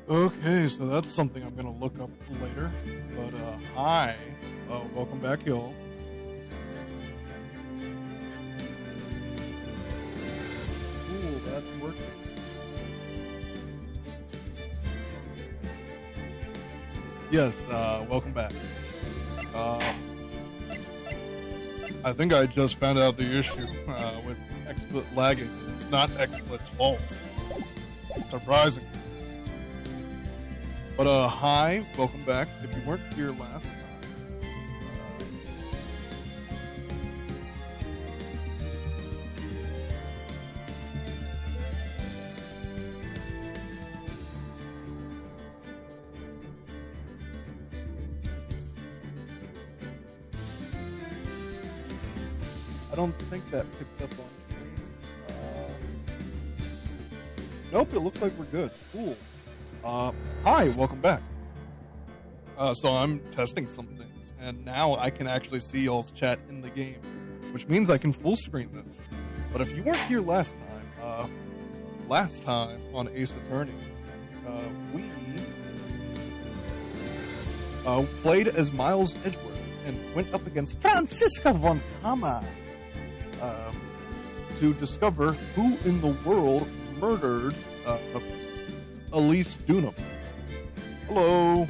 Okay, so that's something I'm gonna look up later. But hi, welcome back, y'all. Cool, that's working. Yes, welcome back. I think I just found out the issue with XSplit lagging. It's not XSplit's fault. Surprising. But hi, welcome back. If you weren't here last time, I don't think that picks up on screen. Nope, it looks like we're good. Cool. Hi, welcome back. So I'm testing some things, and now I can actually see y'all's chat in the game, which means I can full screen this. But if you weren't here last time on Ace Attorney, we played as Miles Edgeworth and went up against Franziska von Hammer to discover who in the world murdered Elise Dunham. Hello.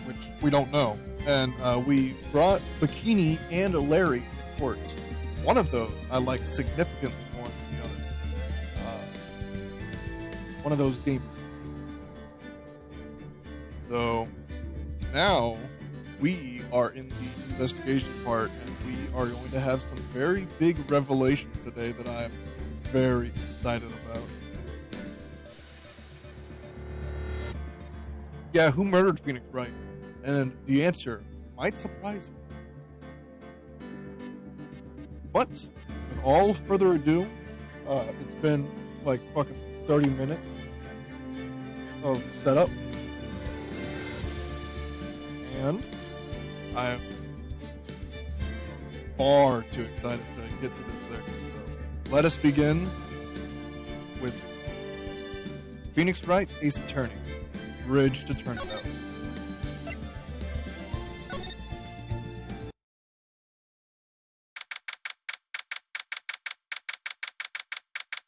Which we don't know. And we brought Bikini and Larry to court. One of those I like significantly more than the other. One of those gamers. So now we are in the investigation part, and we are going to have some very big revelations today that I'm very excited about. Yeah, who murdered Phoenix Wright? And the answer might surprise you. But with all further ado, it's been like fucking 30 minutes of setup. And I am far too excited to get to this segment. So let us begin with Phoenix Wright's Ace Attorney, Bridge to Turnabout.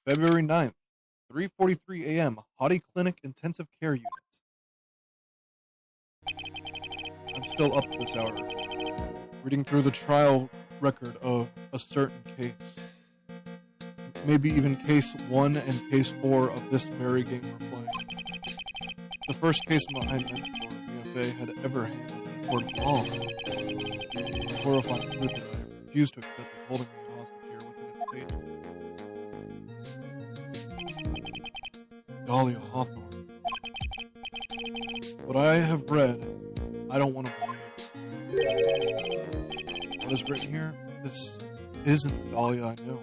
February 9th, 3:43 a.m., Hottie Clinic Intensive Care Unit. I'm still up this hour, reading through the trial record of a certain case. Maybe even case 1 and case 4 of this very game we're playing. The first case my mentor, the FA, had ever handled in court of law. The horrifying truth that I refuse to accept is holding me hostage here within its pages. Dahlia Hawthorne. What I have read, I don't want to believe. What is written here? This isn't the Dahlia I knew.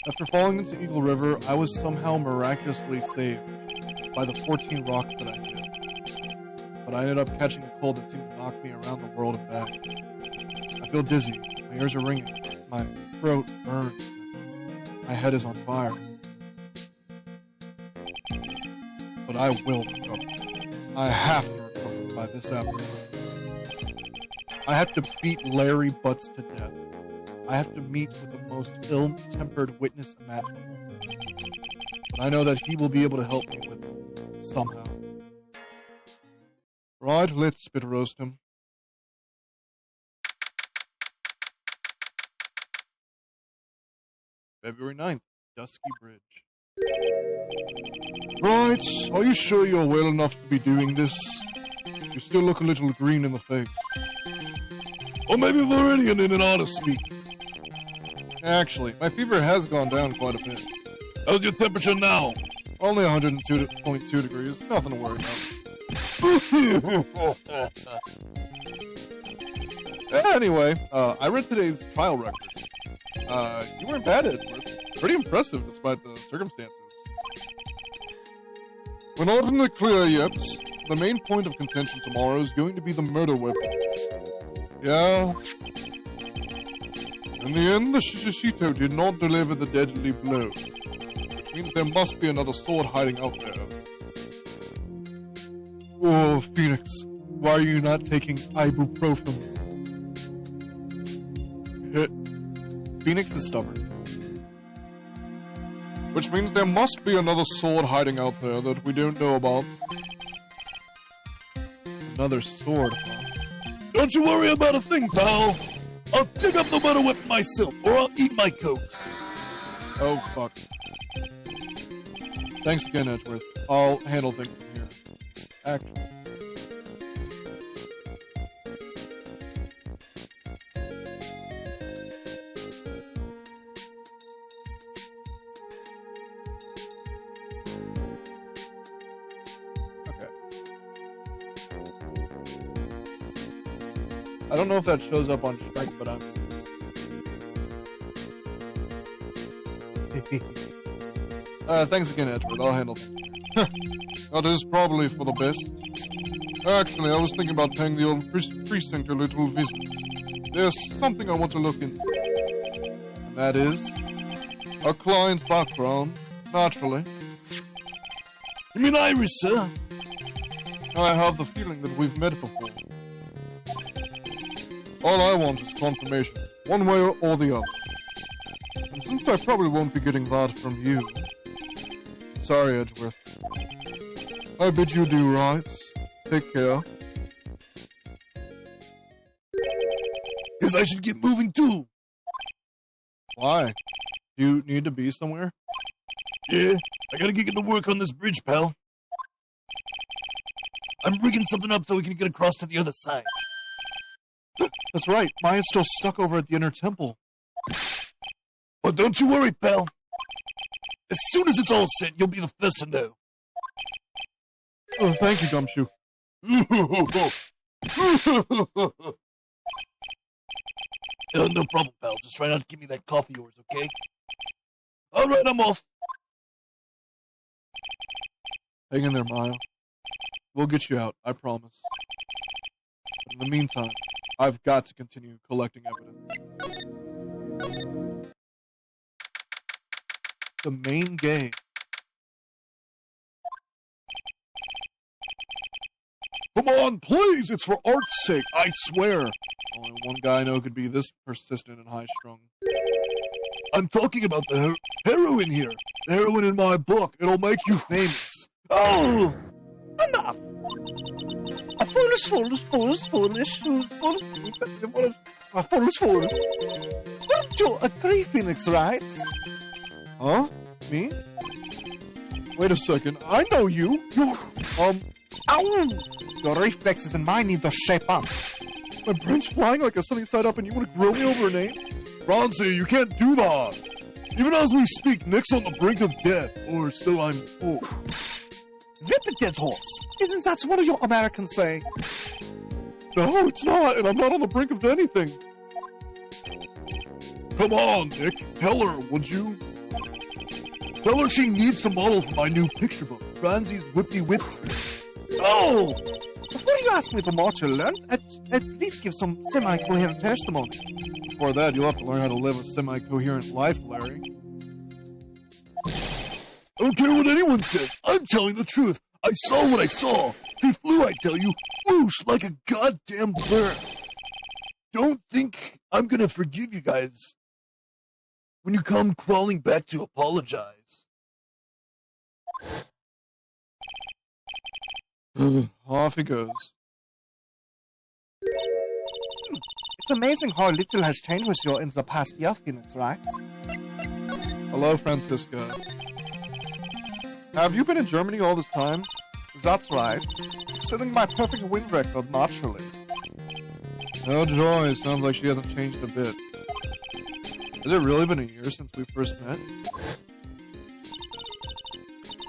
After falling into Eagle River, I was somehow miraculously saved by the 14 rocks that I hit. But I ended up catching a cold that seemed to knock me around the world and back. I feel dizzy, my ears are ringing, my throat burns, my head is on fire. But I will recover. I have to recover by this afternoon. I have to beat Larry Butts to death. I have to meet with the most ill-tempered witness imaginable. But I know that he will be able to help me with it, somehow. Right, let's spit roast him. February 9th, Dusky Bridge. Right, are you sure you're well enough to be doing this? You still look a little green in the face. Or maybe Floridian in an honest speak. Actually, my fever has gone down quite a bit. How's your temperature now? Only 102.2 degrees, nothing to worry about. Anyway, I read today's trial record. You weren't bad, Edgeworth. Pretty impressive despite the circumstances. We're not in the clear yet. The main point of contention tomorrow is going to be the murder weapon. Yeah. In the end, the Shishito did not deliver the deadly blow, which means there must be another sword hiding out there. Oh, Phoenix, why are you not taking ibuprofen? Phoenix is stubborn. Which means there must be another sword hiding out there that we don't know about. Another sword, huh? Don't you worry about a thing, pal. I'll dig up the murder weapon myself, or I'll eat my coat. Oh, fuck. Thanks again, Edgeworth. I'll handle things from here. Actually. I don't know if that shows up on strike, but I'm... thanks again, Edgeworth. I'll handle things. That is probably for the best. Actually, I was thinking about paying the old precinct a little visit. There's something I want to look into. And that is... a client's background, naturally. You mean Iris, sir? I have the feeling that we've met before. All I want is confirmation, one way or the other. And since I probably won't be getting that from you... Sorry, Edgeworth. I bid you do right. Take care. Guess I should get moving too. Why? Do you need to be somewhere? Yeah, I gotta get to work on this bridge, pal. I'm rigging something up so we can get across to the other side. That's right, Maya's still stuck over at the inner temple. But don't you worry, pal. As soon as it's all set, you'll be the first to know. Oh, thank you, Gumshoe. No problem, pal. Just try not to give me that cough of yours, okay? Alright, I'm off. Hang in there, Maya. We'll get you out, I promise. But in the meantime, I've got to continue collecting evidence. The main game. Come on, please! It's for art's sake, I swear! Only one guy I know could be this persistent and high-strung. I'm talking about the heroine here. The heroine in my book. It'll make you famous. Oh! Enough! A fool is foolish, fool is foolish, who's fool? A fool is fool. Don't you agree, Phoenix, right? Huh? Me? Wait a second, I know you! You're, Ow! Your reflexes and mine need to shape up. My brain's flying like a sunny side up and you want to grill me over a name? Bronzy, you can't do that! Even as we speak, Nick's on the brink of death, or so I'm told. Whip a dead horse. Isn't that what your Americans say? No, it's not, and I'm not on the brink of anything. Come on, Nick. Tell her, would you? Tell her she needs the model for my new picture book, Franzie's Whippy Whip. Oh! Before you ask me for more to learn, at least give some semi-coherent testimony. Before that, you'll have to learn how to live a semi-coherent life, Larry. I don't care what anyone says. I'm telling the truth. I saw what I saw. She flew, I tell you, whoosh, like a goddamn bird. Don't think I'm gonna forgive you guys when you come crawling back to apologize. Off he goes. It's amazing how little has changed with you in the past year, Phoenix, right? Hello, Francisca. Have you been in Germany all this time? That's right. Setting my perfect win record, naturally. Oh joy, sounds like she hasn't changed a bit. Has it really been a year since we first met?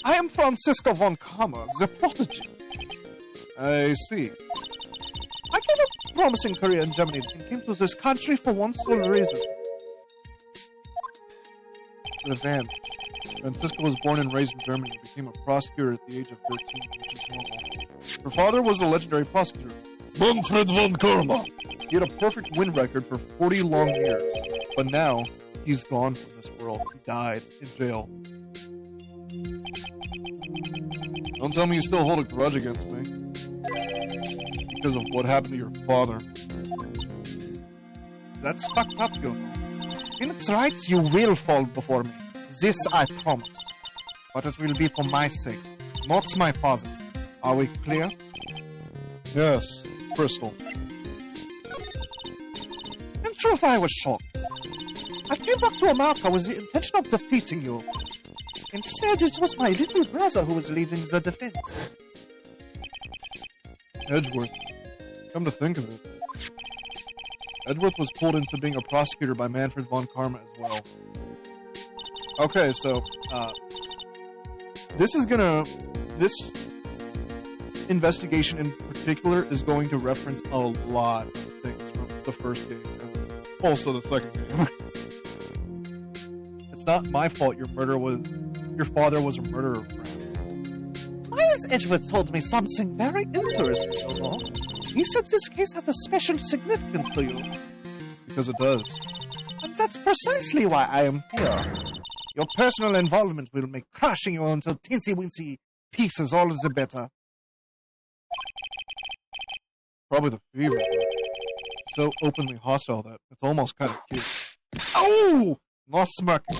I am Francisco von Kammer, the prodigy. I see. I gave a promising career in Germany and came to this country for one sole reason. Revenge. Francisca was born and raised in Germany and became a prosecutor at the age of 13, which is normal. Her father was a legendary prosecutor, Manfred von Karma. He had a perfect win record for 40 long years, but now he's gone from this world. He died in jail. Don't tell me you still hold a grudge against me because of what happened to your father. That's fucked up, you know. Phoenix writes you will fall before me. This I promise. But it will be for my sake, not my father. Are we clear? Yes, Crystal. In truth, I was shocked. I came back to America with the intention of defeating you. Instead, it was my little brother who was leading the defense. Edgeworth. Come to think of it, Edgeworth was pulled into being a prosecutor by Manfred von Karma as well. Okay, so, this investigation in particular is going to reference a lot of things from the first game and also the second game. It's not my fault your father was a murderer, friend. Miles Edgeworth told me something very interesting, you know. He said this case has a special significance to you. Because it does. And that's precisely why I am here. Your personal involvement will make crushing you into teensy-weensy pieces all the better. Probably the fever, but so openly hostile that it's almost kind of cute. Oh! No smirking.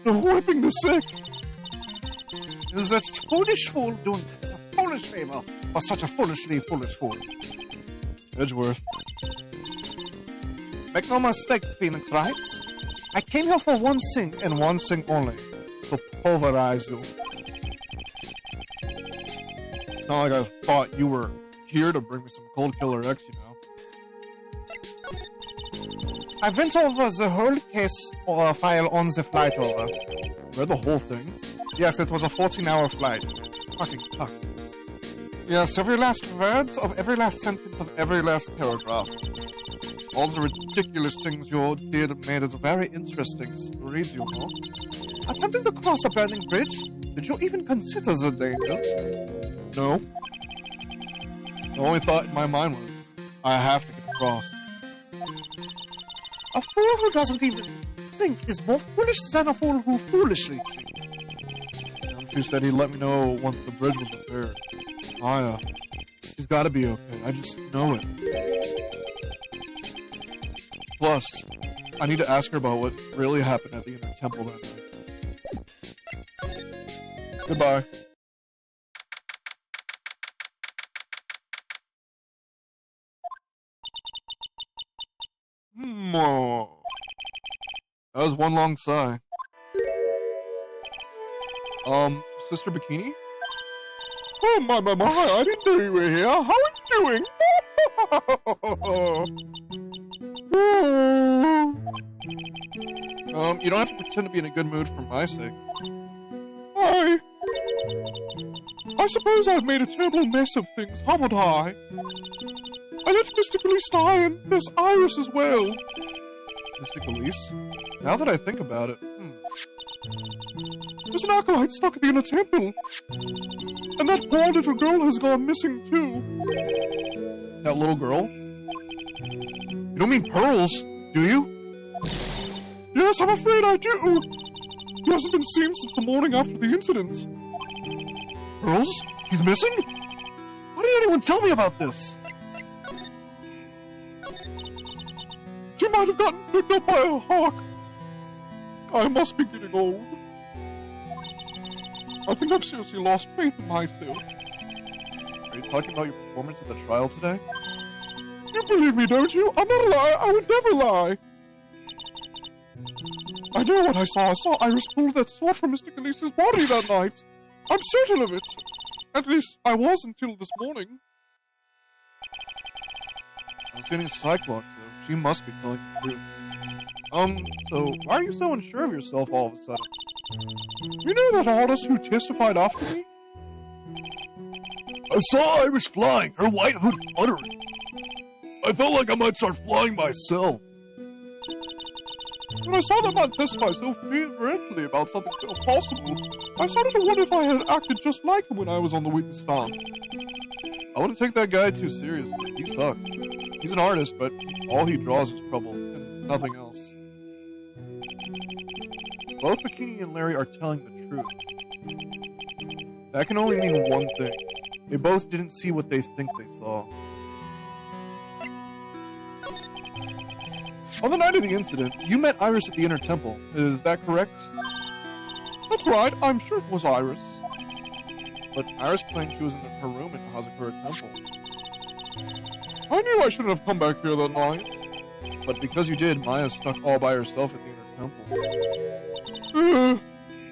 No whipping the sick! Is that foolish fool doing such a foolish favor for such a foolishly foolish fool? Edgeworth. Make no mistake, Phoenix writes. I came here for one thing and one thing only. To pulverize you. It's not like I thought you were here to bring me some Cold Killer X, you know. I went over the whole case or file on the flight over. Read the whole thing? Yes, it was a 14-hour flight. Fucking fuck. Yes, every last words of every last sentence of every last paragraph. All the ridiculous things you did made it very interesting to read, you know. Attempting to cross a burning bridge? Did you even consider the dangers? No. The only thought in my mind was, I have to get across. A fool who doesn't even think is more foolish than a fool who foolishly thinks. She said he'd let me know once the bridge was repaired. Aya, she's gotta be okay. I just know it. Plus, I need to ask her about what really happened at the Inner Temple that night. Goodbye. That was one long sigh. Sister Bikini? Oh my, I didn't know you were here. How are you doing? You don't have to pretend to be in a good mood for my sake. I suppose I've made a terrible mess of things, haven't I? I let Mystic Elise die, and there's Iris as well. Mystic Elise? Now that I think about it, There's an acolyte stuck at the Inner Temple. And that poor little girl has gone missing, too. That little girl? You don't mean Pearls, do you? Yes, I'm afraid I do. He hasn't been seen since the morning after the incident. Pearls? He's missing? Why didn't anyone tell me about this? She might have gotten picked up by a hawk. I must be getting old. I think I've seriously lost faith in myself. Are you talking about your performance at the trial today? You believe me, don't you? I'm not a liar. I would never lie. I know what I saw. I saw Iris pull that sword from Mystic Elise's body that night. I'm certain of it. At least I was until this morning. I was getting Cyclops, so she must be telling the truth. So why are you so unsure of yourself all of a sudden? You know that artist who testified after me? I saw Iris flying, her white hood fluttering. I felt like I might start flying myself. When I saw that man testify so vehemently about something impossible, I started to wonder if I had acted just like him when I was on the witness stand. I wouldn't take that guy too seriously. He sucks. He's an artist, but all he draws is trouble, and nothing else. Both Bikini and Larry are telling the truth. That can only mean one thing. They both didn't see what they think they saw. On the night of the incident, you met Iris at the Inner Temple. Is that correct? That's right. I'm sure it was Iris. But Iris claimed she was in her room in Hazakura Temple. I knew I shouldn't have come back here that night. But because you did, Maya's stuck all by herself at the Inner Temple.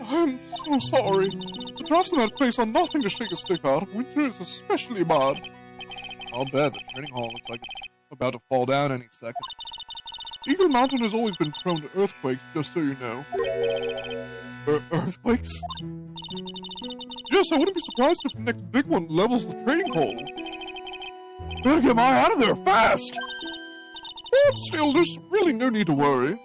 I'm so sorry. The drafts in that place are nothing to shake a stick at. Winter is especially bad. I'll bet the training hall looks like it's about to fall down any second. Eagle Mountain has always been prone to earthquakes, just so you know. Earthquakes? Yes, I wouldn't be surprised if the next big one levels the training hall. Better get Maya out of there, fast! But still, there's really no need to worry.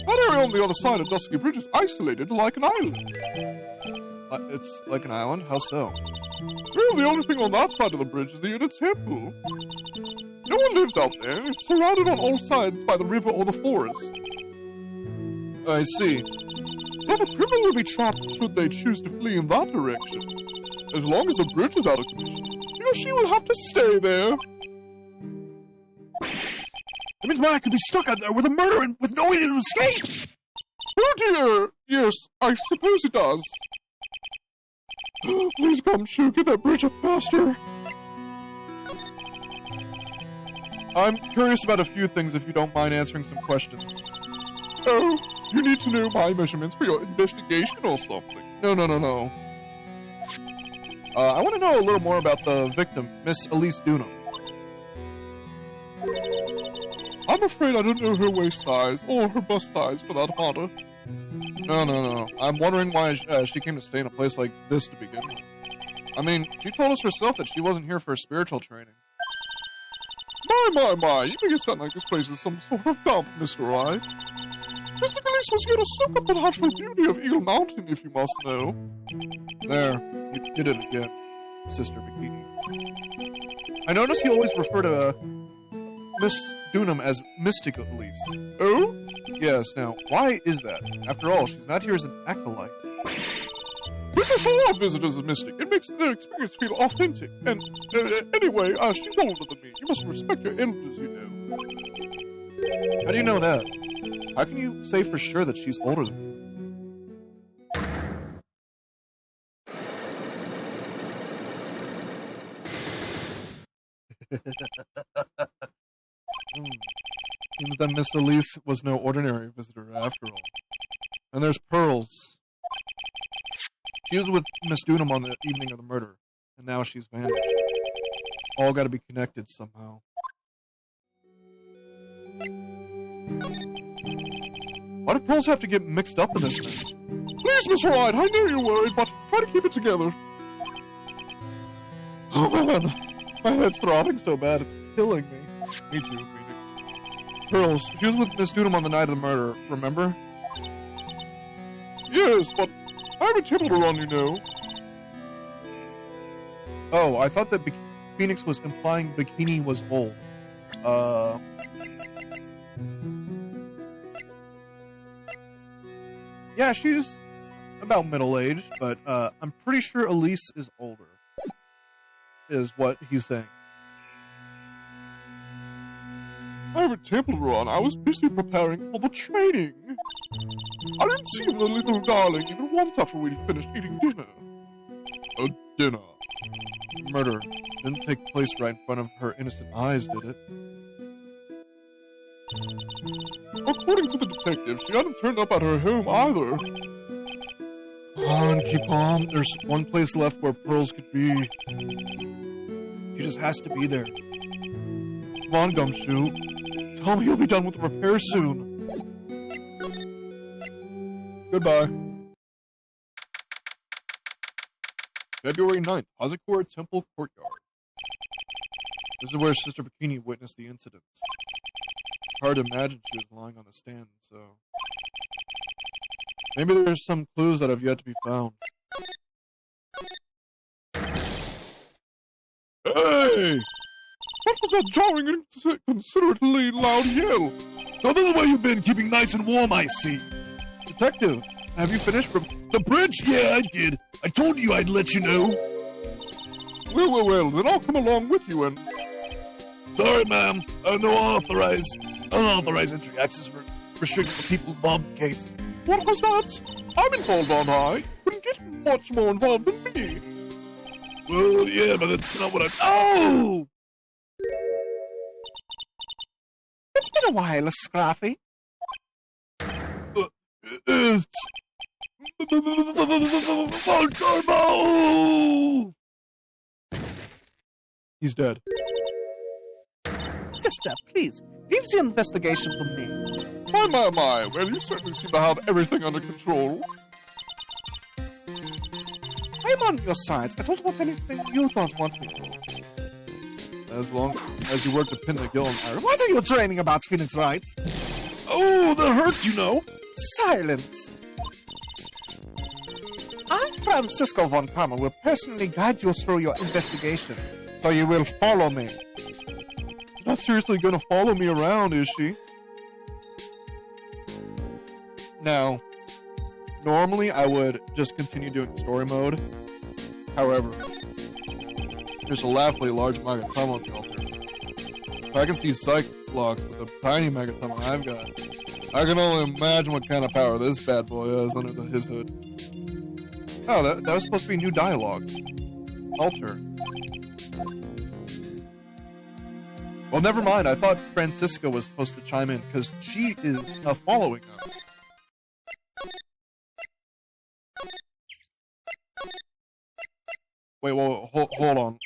That area on the other side of Dusky Bridge is isolated like an island. It's like an island? How so? Well, the only thing on that side of the bridge is the Inner Temple. No one lives out there. It's surrounded on all sides by the river or the forest. I see. So the criminal will be trapped should they choose to flee in that direction. As long as the bridge is out of commission, he or she will have to stay there. That means Maya could be stuck out there with a murderer and with no way to escape! Oh dear! Yes, I suppose it does. Please come, Shu, get that bridge up faster. I'm curious about a few things if you don't mind answering some questions. Oh, you need to know my measurements for your investigation or something? No. I want to know a little more about the victim, Miss Elise Dunham. I'm afraid I don't know her waist size, or her bust size for that matter. No. I'm wondering why she came to stay in a place like this to begin with. I mean, she told us herself that she wasn't here for spiritual training. My, you make it sound like this place is some sort of dump, Mr. Wright. Mr. Galeese was here to soak up the natural beauty of Eagle Mountain, if you must know. There, you did it again, Sister Bikini. I notice you always refer to Miss Dunham as Mystic Elise. Oh? Yes, now, why is that? After all, she's not here as an acolyte. We just allow visitors as Mystic. It makes their experience feel authentic. And, anyway, she's older than me. You must respect your elders, you know. How do you know that? How can you say for sure that she's older than me? Seems that Miss Elise was no ordinary visitor after all. And there's Pearls. She was with Miss Dunham on the evening of the murder, and now she's vanished. It's all got to be connected somehow. Why do Pearls have to get mixed up in this mess? Please, Miss Wright, I know you're worried, but try to keep it together. Oh man, my head's throbbing so bad it's killing me. Me too, Phoenix. Pearls, she was with Miss Dunham on the night of the murder, remember? Yes, but I have a table to run, you know. Oh, I thought that Phoenix was implying Bikini was old. Yeah, she's about middle-aged, but I'm pretty sure Elise is older. Is what he's saying. I have a temple to run. I was busy preparing for the training. I didn't see the little darling even once after we'd finished eating dinner. A dinner? Murder didn't take place right in front of her innocent eyes, did it? According to the detective, she hadn't turned up at her home either. Come on, keep calm. There's one place left where Pearls could be. She just has to be there. Come on, Gumshoe. Tell me you'll be done with the repair soon. Goodbye. February 9th, Hazakura Temple Courtyard. This is where Sister Bikini witnessed the incident. It's hard to imagine she was lying on the stand, so... Maybe there's some clues that have yet to be found. Hey! What was that jarring and inconsiderately loud yell? So this is where you've been keeping nice and warm, I see. Detective, have you finished from... The bridge? Yeah, I did. I told you I'd let you know. Well, then I'll come along with you and... Sorry, ma'am. No unauthorized entry access restricted for people involved in the case. What was that? I'm involved, aren't I? Couldn't get much more involved than me. Well, yeah, but that's not what I... Oh! It's been a while, Scrappy. It's... Karma! He's dead. Sister, please, leave the investigation for me. My. Well, you certainly seem to have everything under control. I'm on your side. I don't want anything you don't want me to. As long as you work to pin the Gil and Iron. What are you dreaming about, Phoenix Wright? Oh, that hurts, you know. Silence. I, Francisco von Karma, will personally guide you through your investigation, so you will follow me. She's not seriously gonna follow me around, is she? Now, normally I would just continue doing story mode. However, there's a laughably large Magatama on the altar. If I can see psych blocks with the tiny Magatama I've got, I can only imagine what kind of power this bad boy has under his hood. Oh, that was supposed to be new dialogue. Altar. Well, never mind. I thought Francisca was supposed to chime in, because she is following us. Wait, hold on.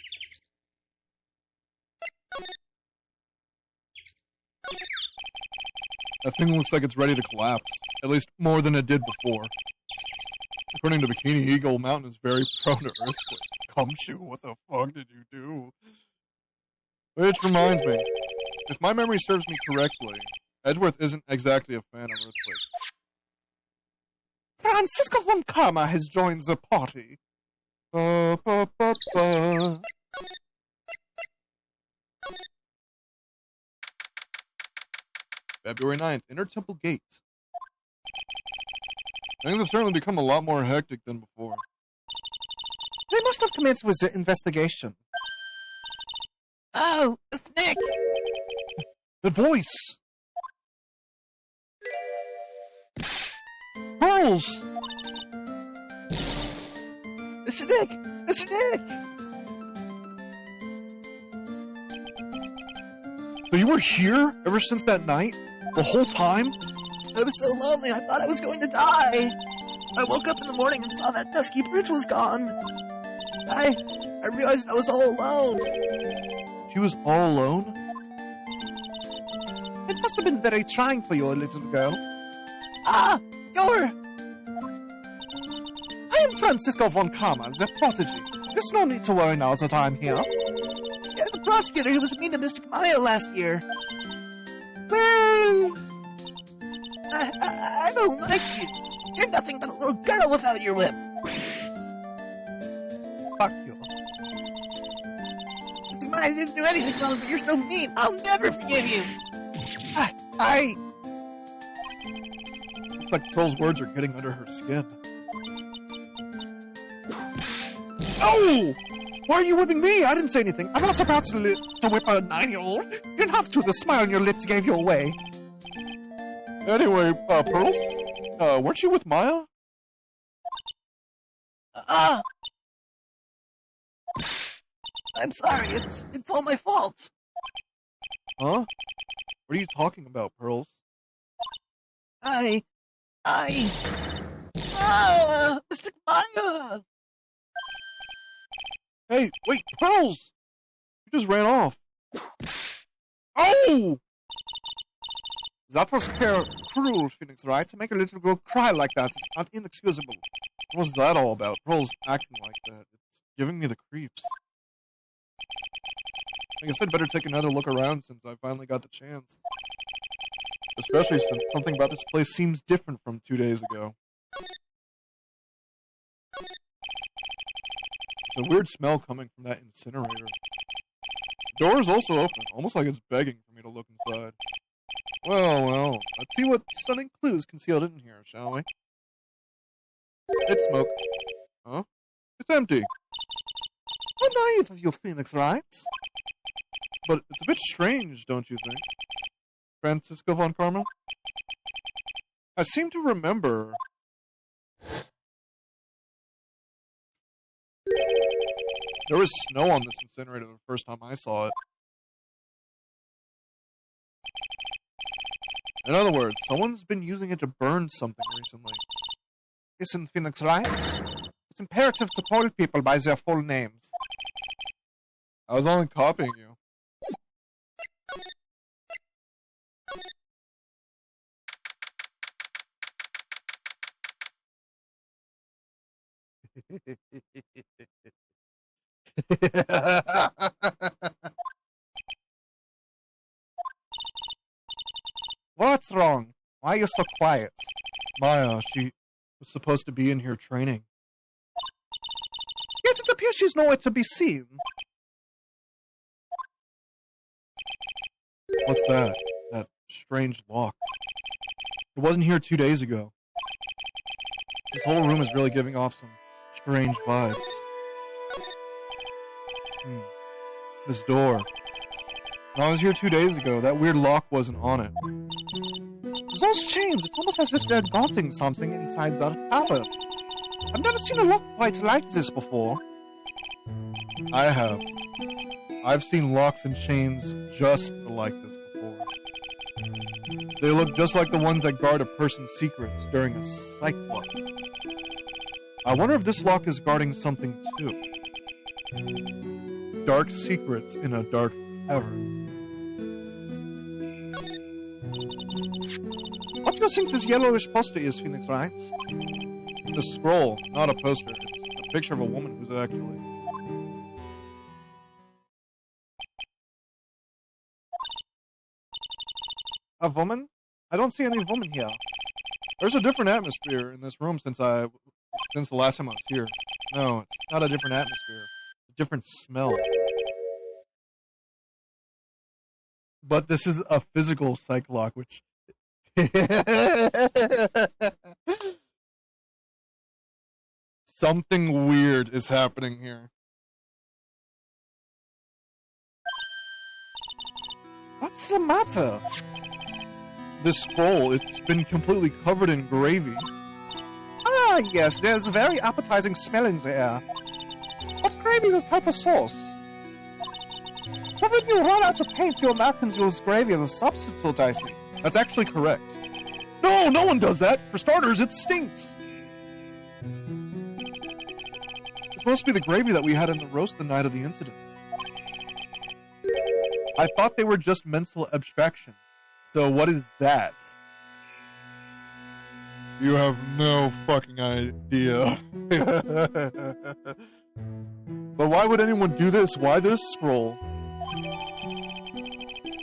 That thing looks like it's ready to collapse. At least more than it did before. According to Bikini Eagle, Mountain is very prone to earthquakes. Gumshoe, what the fuck did you do? Which reminds me, if my memory serves me correctly, Edgeworth isn't exactly a fan of earthquakes. Francisco von Karma has joined the party. February 9th, Inner Temple Gates. Things have certainly become a lot more hectic than before. They must have commenced with the investigation. Oh, it's Nick! The voice! Pearls! It's Nick! It's Nick! So you were here ever since that night? The whole time? I was so lonely, I thought I was going to die. I woke up in the morning and saw that dusky bridge was gone. I realized I was all alone. She was all alone? It must have been very trying for you, little girl. Ah, you're... I am Francisco von Karma, the prodigy. There's no need to worry now that I'm here. Yeah, the prosecutor who was mean to Mr. Kamayo last year. Well, I don't like you. You're nothing but a little girl without your whip. fuck you. See, I didn't do anything wrong, but you're so mean. I'll never forgive you. I... Looks like Pearl's words are getting under her skin. Oh! Why are you whipping me? I didn't say anything. I'm not about to whip a 9-year-old. You didn't have to. The smile on your lips gave you away. Anyway, Pearls? Weren't you with Maya? I'm sorry. It's all my fault. Huh? What are you talking about, Pearls? Mr. Kamayo! Hey, wait, Pearls! You just ran off. Oh! That was cruel, Phoenix Wright. To make a little girl cry like that, it's not inexcusable. What was that all about? Pearls acting like that. giving me the creeps. I guess I'd better take another look around since I finally got the chance. Especially since something about this place seems different from 2 days ago. There's a weird smell coming from that incinerator. The door is also open, almost like it's begging for me to look inside. Well, let's see what stunning clues concealed in here, shall we? It's smoke. Huh? It's empty. How naive of you, Phoenix Wright. But it's a bit strange, don't you think? Francisco von Karma? I seem to remember... There was snow on this incinerator the first time I saw it. In other words, someone's been using it to burn something recently. Listen, Phoenix Wright. It's imperative to call people by their full names. I was only copying you. What's wrong? Why are you so quiet? Maya, she was supposed to be in here training. Yet it appears she's nowhere to be seen. What's that? That strange lock. It wasn't here 2 days ago. This whole room is really giving off some strange vibes. This door. When I was here 2 days ago, that weird lock wasn't on it. Those chains, it's almost as if they're guarding something inside that tower. I've never seen a lock quite like this before. I have. I've seen locks and chains just like this before. They look just like the ones that guard a person's secrets during a psych block. I wonder if this lock is guarding something too. Dark secrets in a dark cavern. What do you think this yellowish poster is, Phoenix Wright? The scroll, not a poster. It's a picture of a woman who's actually... A woman? I don't see any woman here. There's a different atmosphere in this room since the last time I was here. No, it's not a different atmosphere. It's a different smell. But this is a physical psych lock, which... Something weird is happening here. What's the matter? This scroll, it's been completely covered in gravy. Ah, yes, there's a very appetizing smell in the air. What gravy is a type of sauce? So when you run out of paint, you Americans use gravy as a substitute, I see. That's actually correct. No, no one does that. For starters, it stinks. It's supposed to be the gravy that we had in the roast the night of the incident. I thought they were just mental abstraction. So what is that? You have no fucking idea. But why would anyone do this? Why this scroll?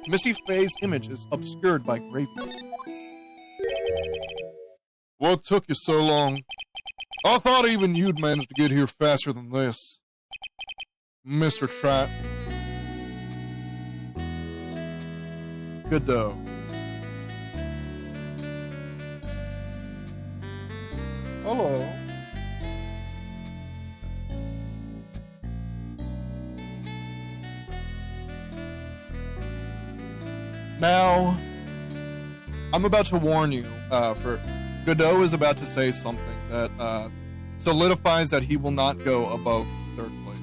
Misty Faye's image is obscured by gravy. What took you so long? I thought even you'd manage to get here faster than this. Mr. Trapp. Good dough. Hello. Now, I'm about to warn you, Godot is about to say something that solidifies that he will not go above third place.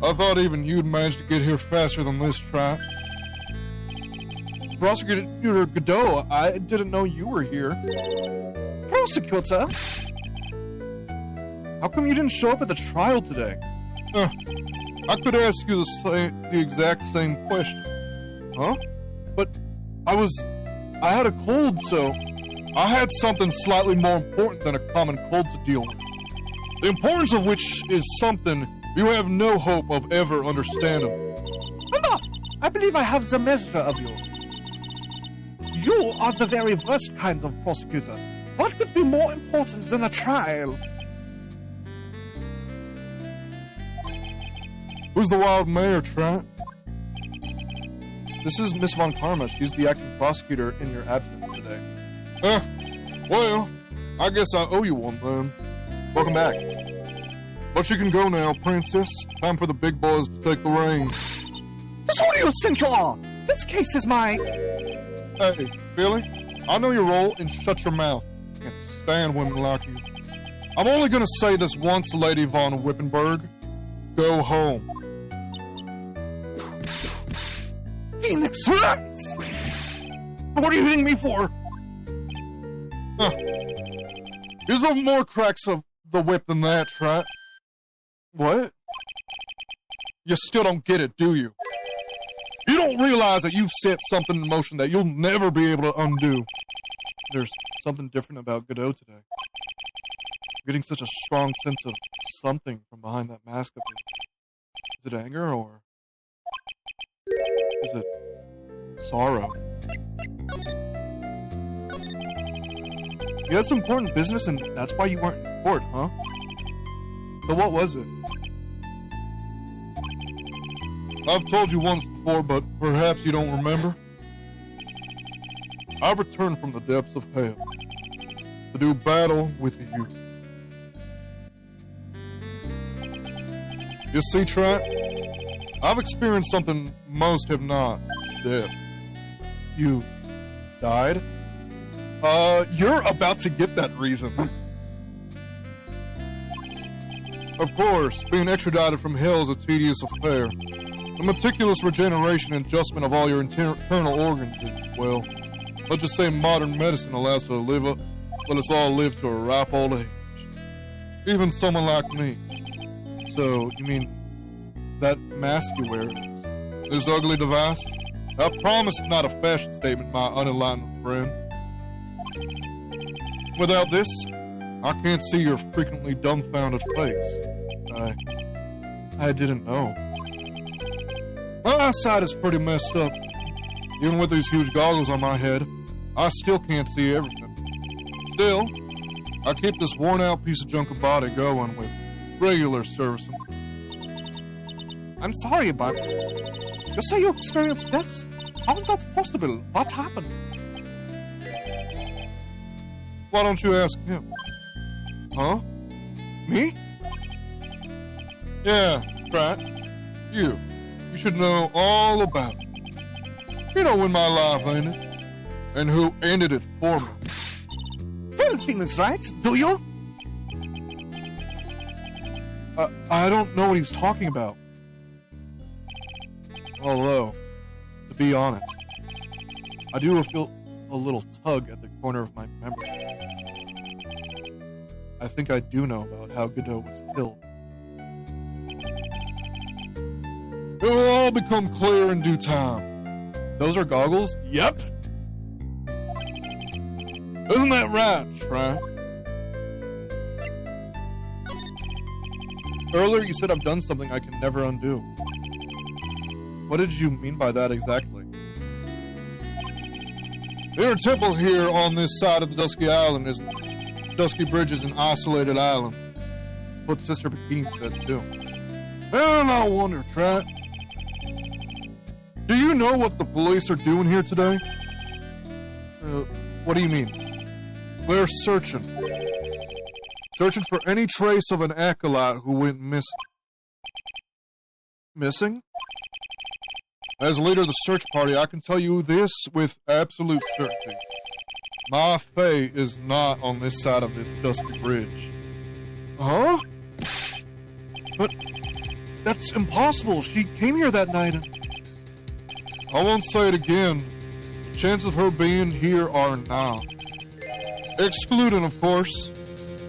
I thought even you'd managed to get here faster than this trap. Prosecutor Godot, I didn't know you were here. Prosecutor? How come you didn't show up at the trial today? I could ask you the exact same question. Huh? But I had a cold, so... I had something slightly more important than a common cold to deal with. The importance of which is something you have no hope of ever understanding. Enough! I believe I have the measure of you. You are the very worst kind of prosecutor. What could be more important than a trial? Who's the wild mayor, Trent? This is Miss Von Karma. She's the acting prosecutor in your absence today. Well, I guess I owe you one then. Welcome back. But you can go now, princess. Time for the big boys to take the reins. Who do you think you are? This case is my... Hey, Billy, I know your role, and shut your mouth. I can't stand women like you. I'm only gonna say this once, Lady Von Wippenberg. Go home. Phoenix Wright! What are you hitting me for? There's no more cracks of the whip than that, Trent. What? You still don't get it, do you? You don't realize that you've set something in motion that you'll never be able to undo. There's something different about Godot today. I'm getting such a strong sense of something from behind that mask of his. Is it anger or is it sorrow? You had some important business and that's why you weren't in court, huh? So what was it? I've told you once before, but perhaps you don't remember. I've returned from the depths of hell to do battle with you. You see, Trent, I've experienced something most have not. Death. You died? You're about to get that reason. Of course, being extradited from hell is a tedious affair. The meticulous regeneration and adjustment of all your internal organs is, well, let's just say modern medicine allows to let us all live to a ripe old age. Even someone like me. So, you mean that mask you wear is this ugly device? I promise it's not a fashion statement, my unenlightened friend. Without this, I can't see your frequently dumbfounded face. I didn't know. My eyesight is pretty messed up. Even with these huge goggles on my head, I still can't see everything. Still, I keep this worn-out piece of junk of body going with regular servicing. I'm sorry, but you say you experienced this? How is that possible? What happened? Why don't you ask him? Huh? Me? Yeah, right. You should know all about it. You know when my life ended, and who ended it for me. Well, Phoenix Wright, do you? I don't know what he's talking about. Although, to be honest, I do feel a little tug at the corner of my memory. I think I do know about how Godot was killed. It will all become clear in due time. Those are goggles? Yep. Isn't that right, Shrine? Earlier you said I've done something I can never undo. What did you mean by that exactly? The inner temple here on this side of the Dusky Island is... Dusky Bridge is an isolated island. That's what Sister Bikini said, too. And I wonder, Trent, do you know what the police are doing here today? What do you mean? They're searching. Searching for any trace of an acolyte who went missing. Missing? As leader of the search party, I can tell you this with absolute certainty. My fae is not on this side of the Dusky Bridge. Huh? But that's impossible. She came here that night and... I won't say it again. The chances of her being here are now. Excluding, of course,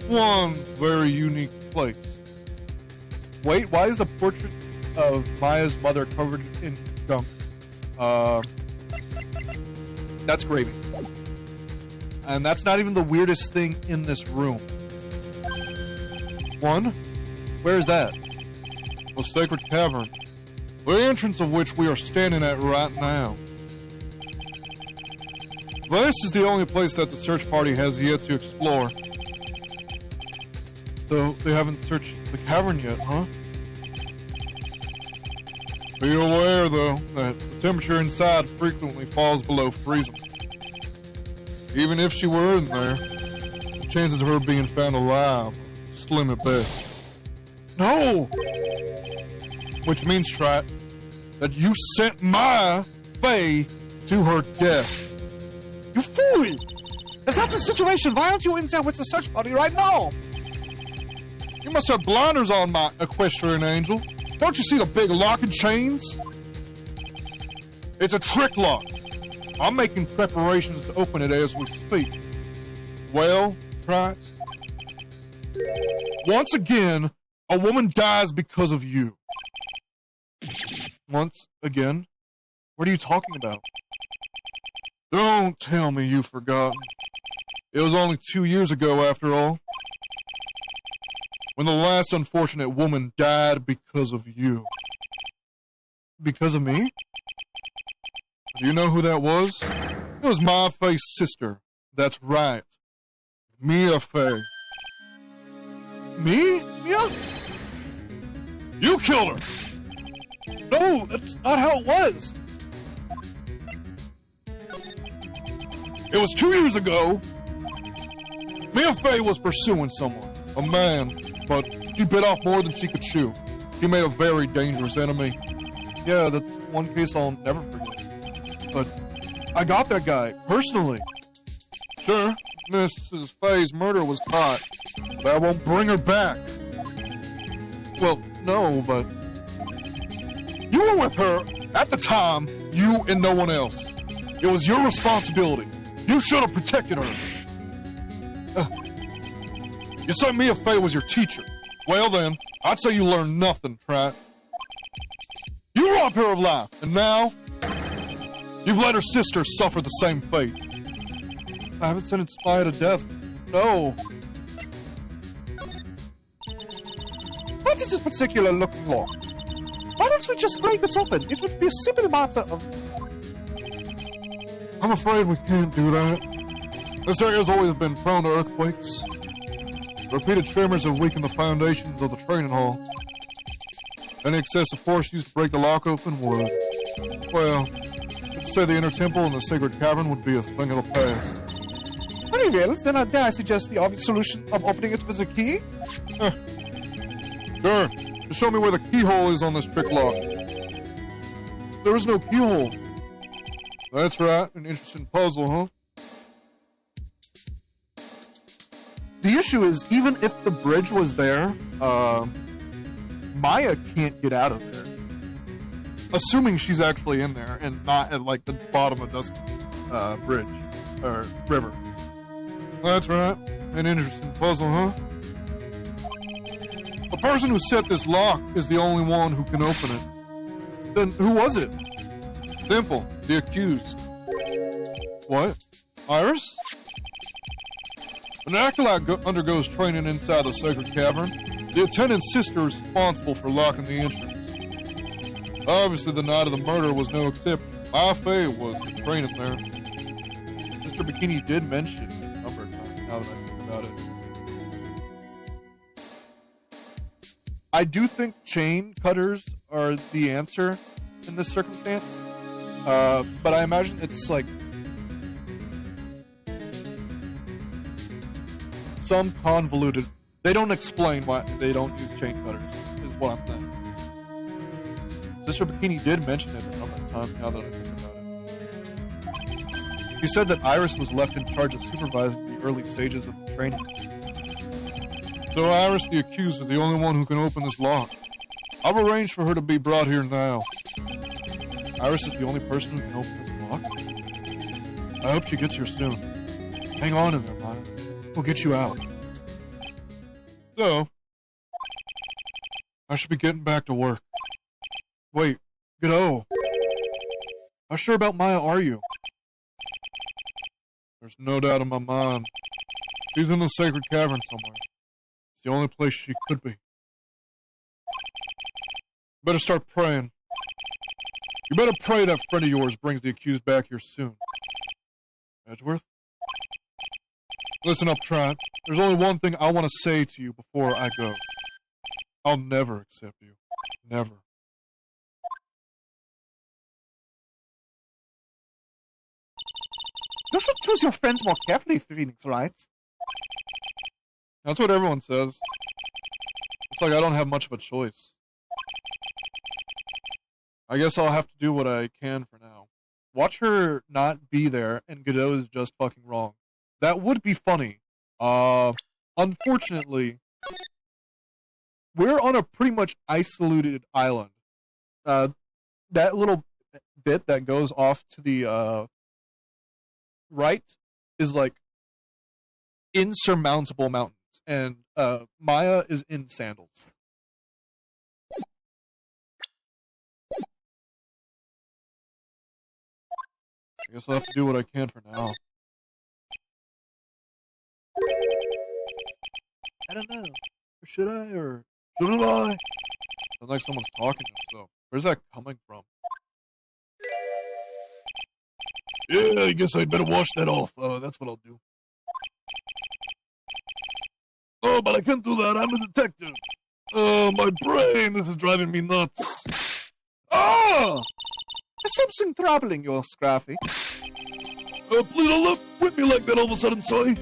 one very unique place. Wait, why is the portrait of Maya's mother covered in gunk? That's gravy. And that's not even the weirdest thing in this room. One? Where is that? The Sacred Cavern. The entrance of which we are standing at right now. This is the only place that the search party has yet to explore. So they haven't searched the cavern yet, huh? Be aware, though, that the temperature inside frequently falls below freezing. Even if she were in there, the chances of her being found alive are slim at best. No! Which means, Trat, that you sent my Faye to her death. You fool! If that's the situation, why aren't you in there with the search party right now? You must have blinders on, my equestrian angel. Don't you see the big lock and chains? It's a trick lock. I'm making preparations to open it as we speak. Well, Trat, once again, a woman dies because of you. Once again? What are you talking about? Don't tell me you've forgotten. It was only 2 years ago, after all, when the last unfortunate woman died because of you. Because of me? Do you know who that was? It was my Faye's sister. That's right. Mia Faye. Me? Mia? You killed her! No, that's not how it was! It was 2 years ago. Mia Faye was pursuing someone, a man, but she bit off more than she could chew. She made a very dangerous enemy. Yeah, that's one case I'll never forget. But I got that guy, personally. Sure, Mrs. Faye's murder was caught. That won't bring her back. Well, no, but you were with her at the time, you and no one else. It was your responsibility. You should have protected her. You said Mia Faye was your teacher. Well then, I'd say you learned nothing, Trat. You robbed her of life, and now you've let her sister suffer the same fate. I haven't sentenced Spy to death. No. What is this particular looking lock? Why don't we just break it open? It would be a simple matter of... I'm afraid we can't do that. This area's always been prone to earthquakes. Repeated tremors have weakened the foundations of the training hall. Any excessive force used to break the lock open would, well, let's say the inner temple and the sacred cavern would be a thing of the past. Very well, then I dare suggest the obvious solution of opening it with a key. Sure. Just show me where the keyhole is on this trick lock. There is no keyhole. That's right. An interesting puzzle, huh? The issue is, even if the bridge was there, Maya can't get out of there. Assuming she's actually in there and not at, like, the bottom of Dusk Bridge, or river. That's right. An interesting puzzle, huh? The person who set this lock is the only one who can open it. Then who was it? Simple. The accused. What? Iris? An acolyte undergoes training inside the sacred cavern. The attendant's sister is responsible for locking the entrance. Obviously, the night of the murder was no exception. My Faye was training there. Mr. Bikini did mention it a number of times, now that I think about it. I do think chain cutters are the answer in this circumstance. But I imagine it's like some convoluted. They don't explain why they don't use chain cutters, is what I'm saying. Sister Bikini did mention it a number of times now that I think about it. He said that Iris was left in charge of supervising the early stages of the training. So Iris, the accused, is the only one who can open this lock. I've arranged for her to be brought here now. Iris is the only person who can open this lock? I hope she gets here soon. Hang on in there, Maya. We'll get you out. So, I should be getting back to work. Wait, Godot. How sure about Maya are you? There's no doubt in my mind. She's in the sacred cavern somewhere. It's the only place she could be. Better start praying. You better pray that friend of yours brings the accused back here soon. Edgeworth? Listen up, Trent. There's only one thing I want to say to you before I go. I'll never accept you. Never. You should choose your friends more carefully, Phoenix Wright. That's what everyone says. It's like I don't have much of a choice. I guess I'll have to do what I can for now. Watch her not be there and Godot is just fucking wrong. That would be funny. Unfortunately, we're on a pretty much isolated island. That little bit that goes off to the right is like insurmountable mountains, and Maya is in sandals. I guess I'll have to do what I can for now. I don't know. Should I or shouldn't I? Sounds like someone's talking to himself. Where's that coming from? Yeah, I guess I'd better wash that off. That's what I'll do. Oh, but I can't do that. I'm a detective. Oh, my brain. This is driving me nuts. Ah! Is something troubling you, Scruffy? Please don't look with me like that all of a sudden, sorry.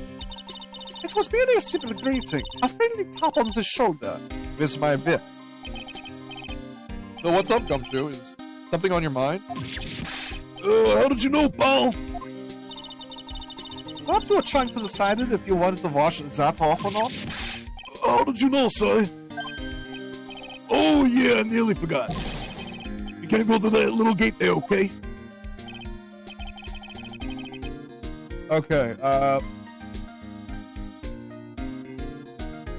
It was merely a simple greeting, a friendly tap on the shoulder with my whip. So what's up, Gumshoe? Is something on your mind? How did you know, pal? Perhaps you were trying to decide if you wanted to wash that off or not? How did you know, sorry? Oh, yeah, I nearly forgot. You can't go through that little gate there, okay? Okay,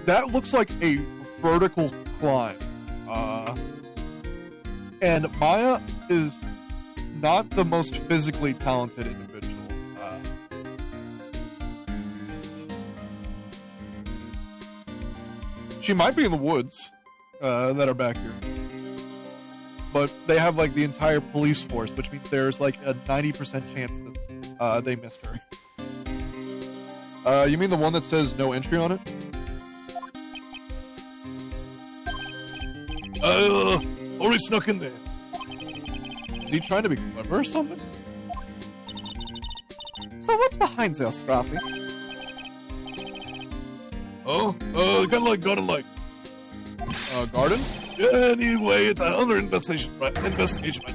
that looks like a vertical climb. And Maya is not the most physically talented individual. She might be in the woods that are back here. But they have like the entire police force, which means there's like a 90% chance that they missed her. You mean the one that says no entry on it? Already snuck in there. Is he trying to be clever or something? So what's behind there, Scruffy? Oh, kind of like garden life. Garden? Yeah, anyway, it's under investigation right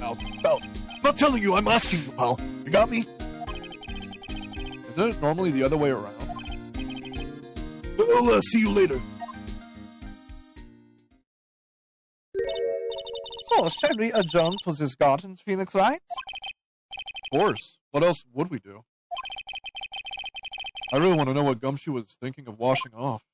now. Pal, I'm not telling you, I'm asking you, pal. You got me? Isn't it normally the other way around? I'll see you later. So, shall we adjourn to this garden, Phoenix Wright? Of course. What else would we do? I really want to know what Gumshoe was thinking of washing off.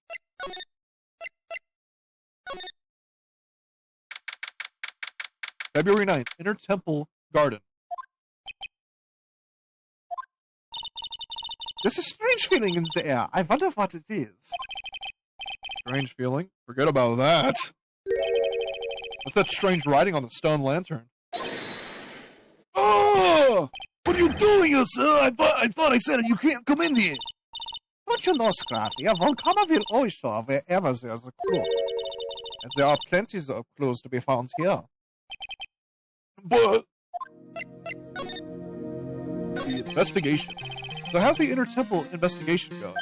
February 9th, Inner Temple Garden. There's a strange feeling in the air. I wonder what it is. Strange feeling? Forget about that. What's that strange writing on the stone lantern? Oh! What are you doing, sir? I thought I said it. You can't come in here. Don't you know, Scruffy, a volcano will always show up wherever there's a clue. And there are plenty of clues to be found here. But The investigation. So how's the Inner Temple investigation going?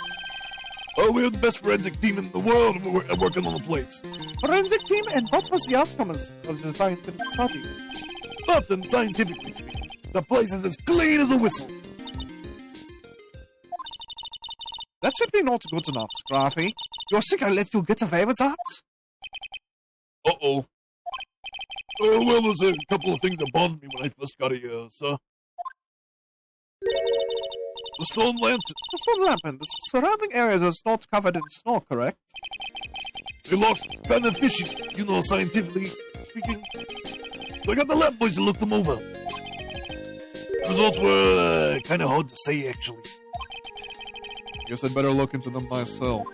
oh, we have the best forensic team in the world, and we're working on the place. Forensic team, and what was the outcome of the scientific study? Nothing scientifically speaking. The place is as clean as a whistle. That's simply not good enough, Scruffy. You think I let you get away with that? Uh-oh. Well, there's a couple of things that bothered me when I first got here, sir. The stone lantern. The stone lantern, the surrounding area is not covered in snow, correct? They looked kind of fishy, you know, scientifically speaking. So I got the lab boys to look them over. The results were kind of hard to say, actually. Guess I'd better look into them myself.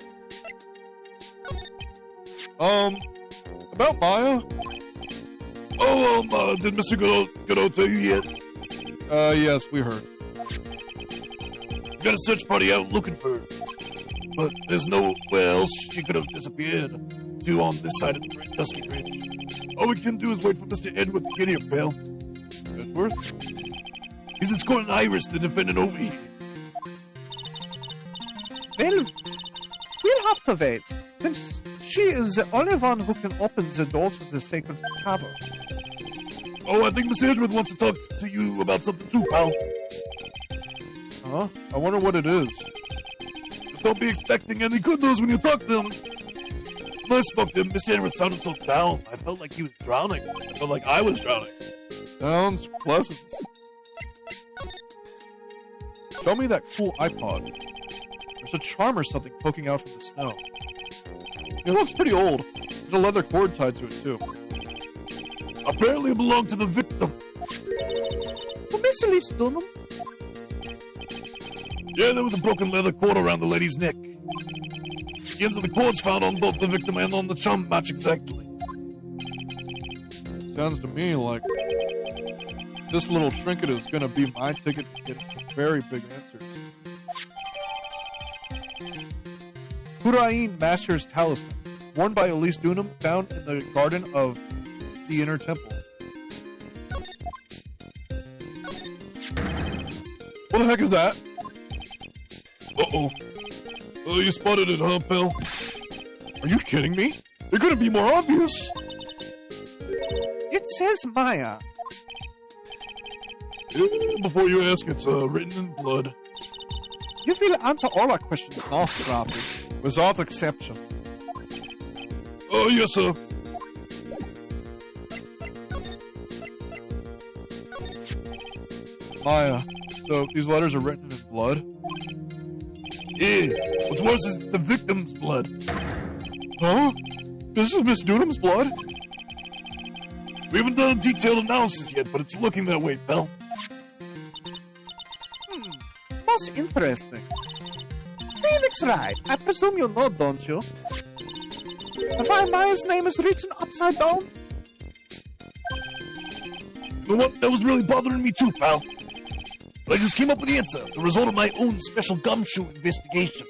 About Maya? Oh, did Mr. Godot tell you yet? Yes, we heard. We've got a search party out looking for her. But there's nowhere else she could have disappeared to on this side of the Dusky Bridge. All we can do is wait for Mr. Edward to get here, pal. Edward? He's escorting Iris, the defendant, over here. Well, we'll have to wait, since she is the only one who can open the door to the sacred cavern. Oh, I think Mr. Edward wants to talk to you about something too, pal. Huh? I wonder what it is. Just don't be expecting any good news when you talk to him. When I spoke to him, Mr. Edward sounded so down. I felt like he was drowning. I felt like I was drowning. Sounds pleasant. Show me that cool iPod. There's a charm or something poking out from the snow. It looks pretty old. There's a leather cord tied to it, too. Apparently it belonged to the victim. To Miss Elise Dunham? Yeah, there was a broken leather cord around the lady's neck. The ends of the cords found on both the victim and on the charm match exactly. Sounds to me like this little trinket is gonna be my ticket to getting some very big answers. Hurain Master's Talisman, worn by Elise Dunham, found in the garden of the Inner Temple. What the heck is that? Uh-oh. Oh, you spotted it, huh, pal? Are you kidding me? It couldn't be more obvious. It says Maya. Before you ask, it's written in blood. You will answer all our questions now, Scrappy. Without exception. Oh, yes, sir. Maya, so these letters are written in blood? Yeah. What's worse is the victim's blood. Huh? This is Miss Dunham's blood? We haven't done a detailed analysis yet, but it's looking that way, pal. Most interesting. Phoenix Wright, I presume you know, don't you? Why Maya's name is written upside down? You know what? That was really bothering me too, pal. But I just came up with the answer, the result of my own special gumshoe investigation.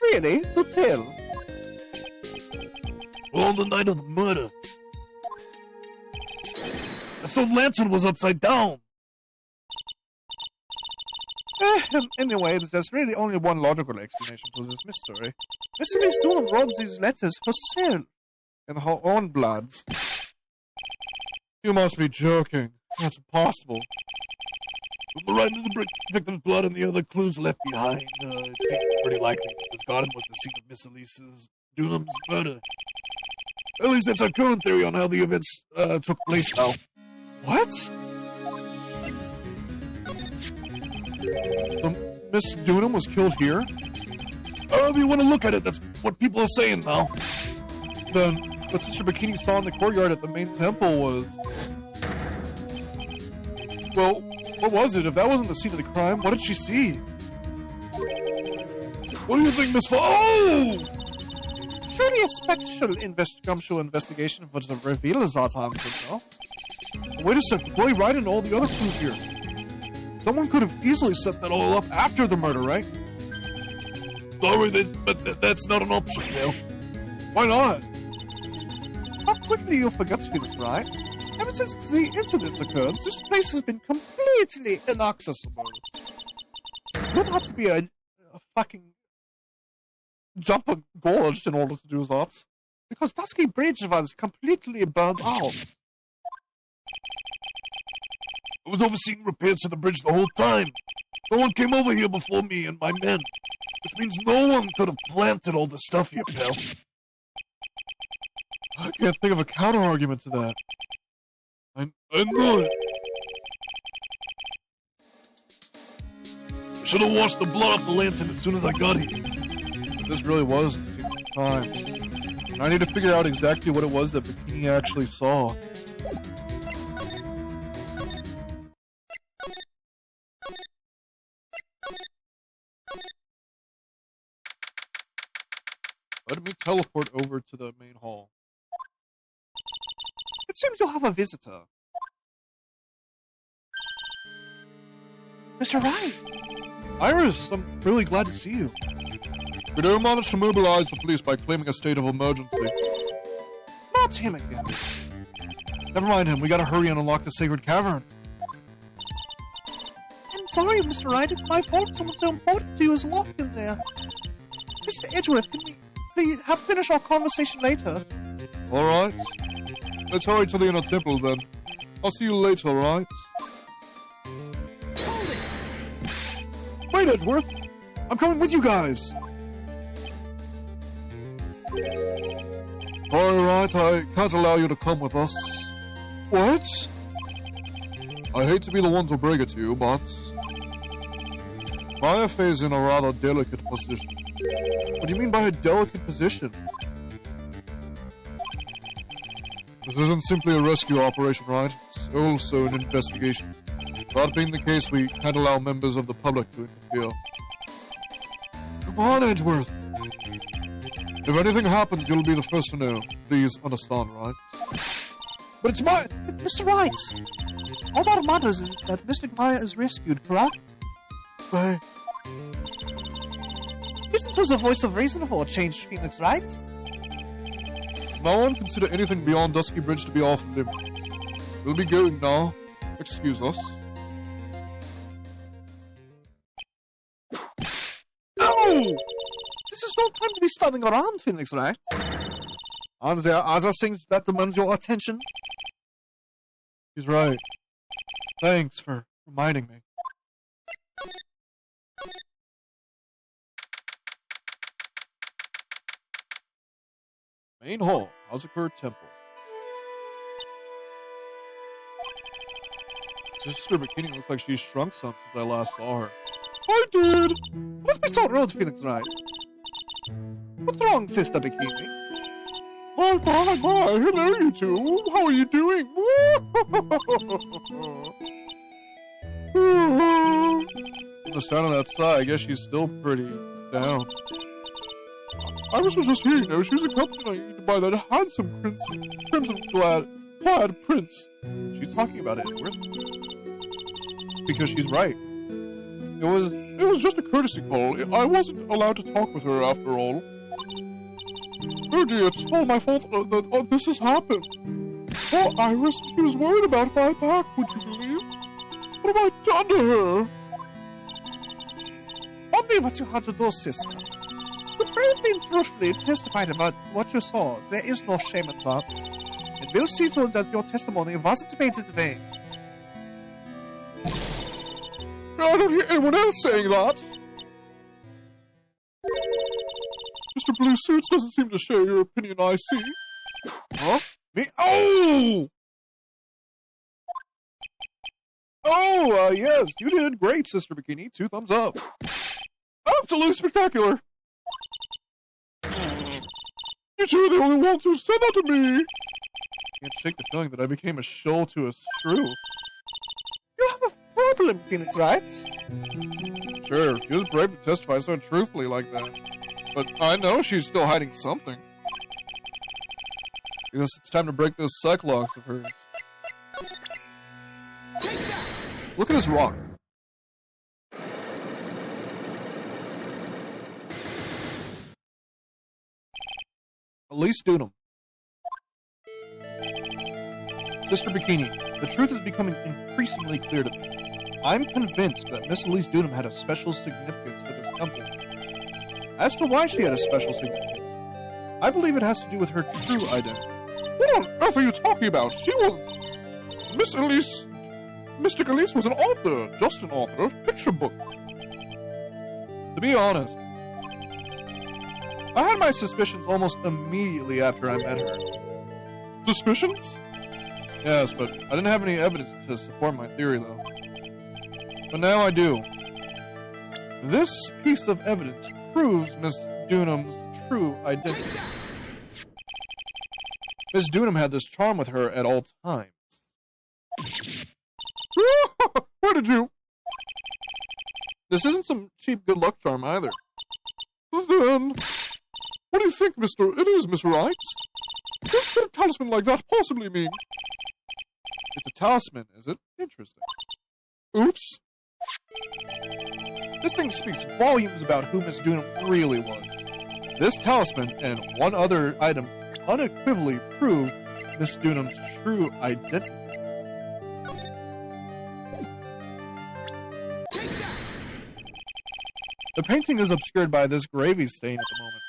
Really? Do tell. Well, on the night of the murder, the stone lantern was upside down. Anyway, there's really only one logical explanation to this mystery. Miss Elise Dunham wrote these letters herself, in her own bloods. You must be joking. That's impossible. We're right into the victim's blood and the other clues left behind. It seemed pretty likely that this garden was the scene of Miss Elise's Dunham's murder. At least that's our current theory on how the events took place, pal. What? Miss Dunham was killed here? However you want to look at it, that's what people are saying now. Then what Sister Bikini saw in the courtyard at the main temple was... Well, what was it? If that wasn't the scene of the crime, what did she see? What do you think, Miss Oh! Surely a special gumshoe investigation would reveal that answer, no? Wait a sec, the boy right and all the other clues here. Someone could have easily set that all up after the murder, right? Sorry, but that's not an option, Dale. Why not? How quickly you forget, Phoenix Wright. Ever since the incident occurred, this place has been completely inaccessible. You'd have to be a fucking jumper gorged in order to do that. Because Dusky Bridge was completely burned out. I was overseeing repairs to the bridge the whole time. No one came over here before me and my men. Which means no one could have planted all the stuff here, pal. I can't think of a counter-argument to that. I know it. I should have washed the blood off the lantern as soon as I got here. But this really was the scene of the crime. And I need to figure out exactly what it was that Bikini actually saw. Let me teleport over to the main hall. It seems you'll have a visitor. Mr. Wright! Iris, I'm really glad to see you. We do manage to mobilize the police by claiming a state of emergency. Not him again. Never mind him, we gotta hurry and unlock the sacred cavern. I'm sorry, Mr. Wright, it's my fault someone so important to you is locked in there. Mr. Edgeworth, can we finish our conversation later? Alright. Let's hurry to the inner temple then. I'll see you later, alright? Wait, Edgeworth! I'm coming with you guys! Alright, I can't allow you to come with us. What? I hate to be the one to break it to you, but my affair is in a rather delicate position. What do you mean by a delicate position? This isn't simply a rescue operation, right? It's also an investigation. That being the case, we can't allow members of the public to interfere. Come on, Edgeworth! If anything happens, you'll be the first to know. Please understand, right? But it's Mr. Wright! All that matters is that Mystic Maya is rescued, correct? Hey. Isn't there a voice of reason for a changed Phoenix, right? No one consider anything beyond Dusky Bridge to be off limits. We'll be going now. Excuse us. Ow! This is no time to be standing around, Phoenix, right? Are there other things that demand your attention? He's right. Thanks for reminding me. Main hall, Hazukur Temple. Sister Bikini looks like she's shrunk some since I last saw her. I did! Don't be so rude, Phoenix Wright. What's wrong, Sister Bikini? Bye, hello you two. How are you doing? From the sound of that sigh, I guess she's still pretty down. Iris was just here, you know. She was accompanied by that handsome crimson-clad prince. She's talking about it, Edgeworth. Because she's right. It was just a courtesy call. I wasn't allowed to talk with her after all. Oh dear, it's all my fault that this has happened. Poor Iris, she was worried about my back, would you believe? What have I done to her? Only what you had to do, sister. You bravely and truthfully testified about what you saw. There is no shame in that. And we'll see to it that your testimony wasn't made in vain. I don't hear anyone else saying that. Mr. Blue Suits doesn't seem to share your opinion, I see. Huh? Me? Oh! Oh, yes, you did great, Sister Bikini. 2 thumbs up. Absolutely spectacular. You two are the only ones who said that to me. Can't shake the feeling that I became a shill to a shrew. You have a problem, Phoenix, right? Sure, she was brave to testify so truthfully like that. But I know she's still hiding something. I guess it's time to break those cyclops of hers. Look at this rock. Elise Dunham. Sister Bikini, the truth is becoming increasingly clear to me. I'm convinced that Miss Elise Dunham had a special significance to this temple. As to why she had a special significance, I believe it has to do with her true identity. What on earth are you talking about? She was... Miss Elise... Mystic Elise was an author, just an author of picture books. To be honest, I had my suspicions almost immediately after I met her. Suspicions? Yes, but I didn't have any evidence to support my theory, though. But now I do. This piece of evidence proves Miss Dunham's true identity. Miss Dunham had this charm with her at all times. Where did you? This isn't some cheap good luck charm either. Then, What do you think, Mr. It is, Miss Wright? What could a talisman like that possibly mean? It's a talisman, is it? Interesting. Oops. This thing speaks volumes about who Miss Dunham really was. This talisman and one other item unequivocally prove Miss Dunham's true identity. The painting is obscured by this gravy stain at the moment.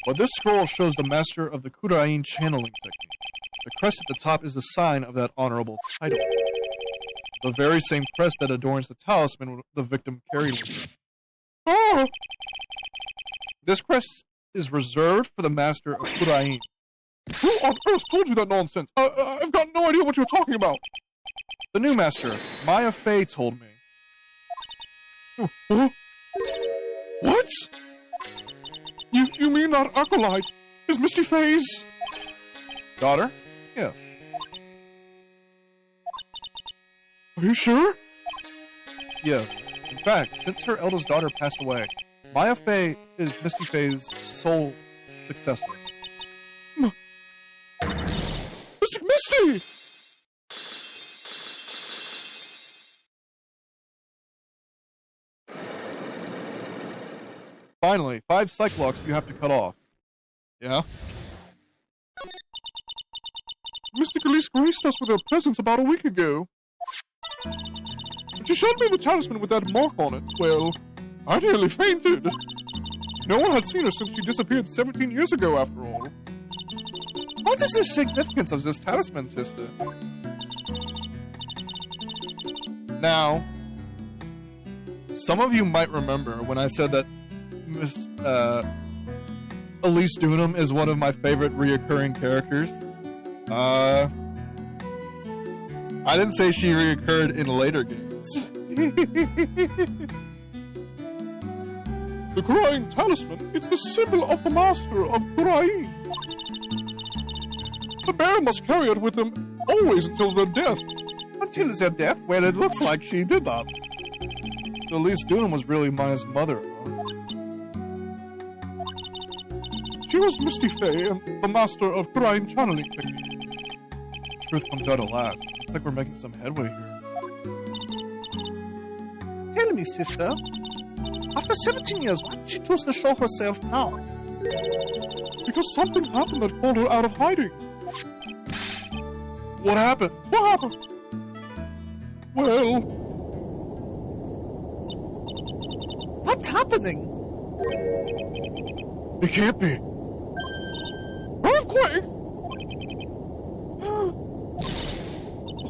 But this scroll shows the master of the Kurain channeling technique. The crest at the top is the sign of that honorable title. The very same crest that adorns the talisman the victim carried with her. Ah! This crest is reserved for the master of Kurain. Who on earth told you that nonsense? I've got no idea what you're talking about. The new master, Maya Fey, told me. What? You mean that acolyte is Misty Fey's daughter? Yes. Are you sure? Yes. In fact, since her eldest daughter passed away, Maya Fey is Misty Fey's sole successor. Mystic Misty! Finally, 5 Cyclocks you have to cut off. Yeah? Mystic Elise graced us with her presence about a week ago. And she showed me the talisman with that mark on it. Well, I nearly fainted. No one had seen her since she disappeared 17 years ago, after all. What is the significance of this talisman, sister? Now, some of you might remember when I said that Miss Elise Dunham is one of my favorite reoccurring characters. I didn't say she reoccurred in later games. The Kurain talisman, it's the symbol of the master of Kurain. The bearer must carry it with them always until their death. Until their death? Well, it looks like she did that. So Elise Dunham was really Maya's mother. She was Misty Fey and the master of Kurain channeling technique. Truth comes out at last. Looks like we're making some headway here. Tell me, sister. After 17 years, why did she choose to show herself now? Because something happened that pulled her out of hiding. What happened? What happened? Well... What's happening? It can't be. Earthquake!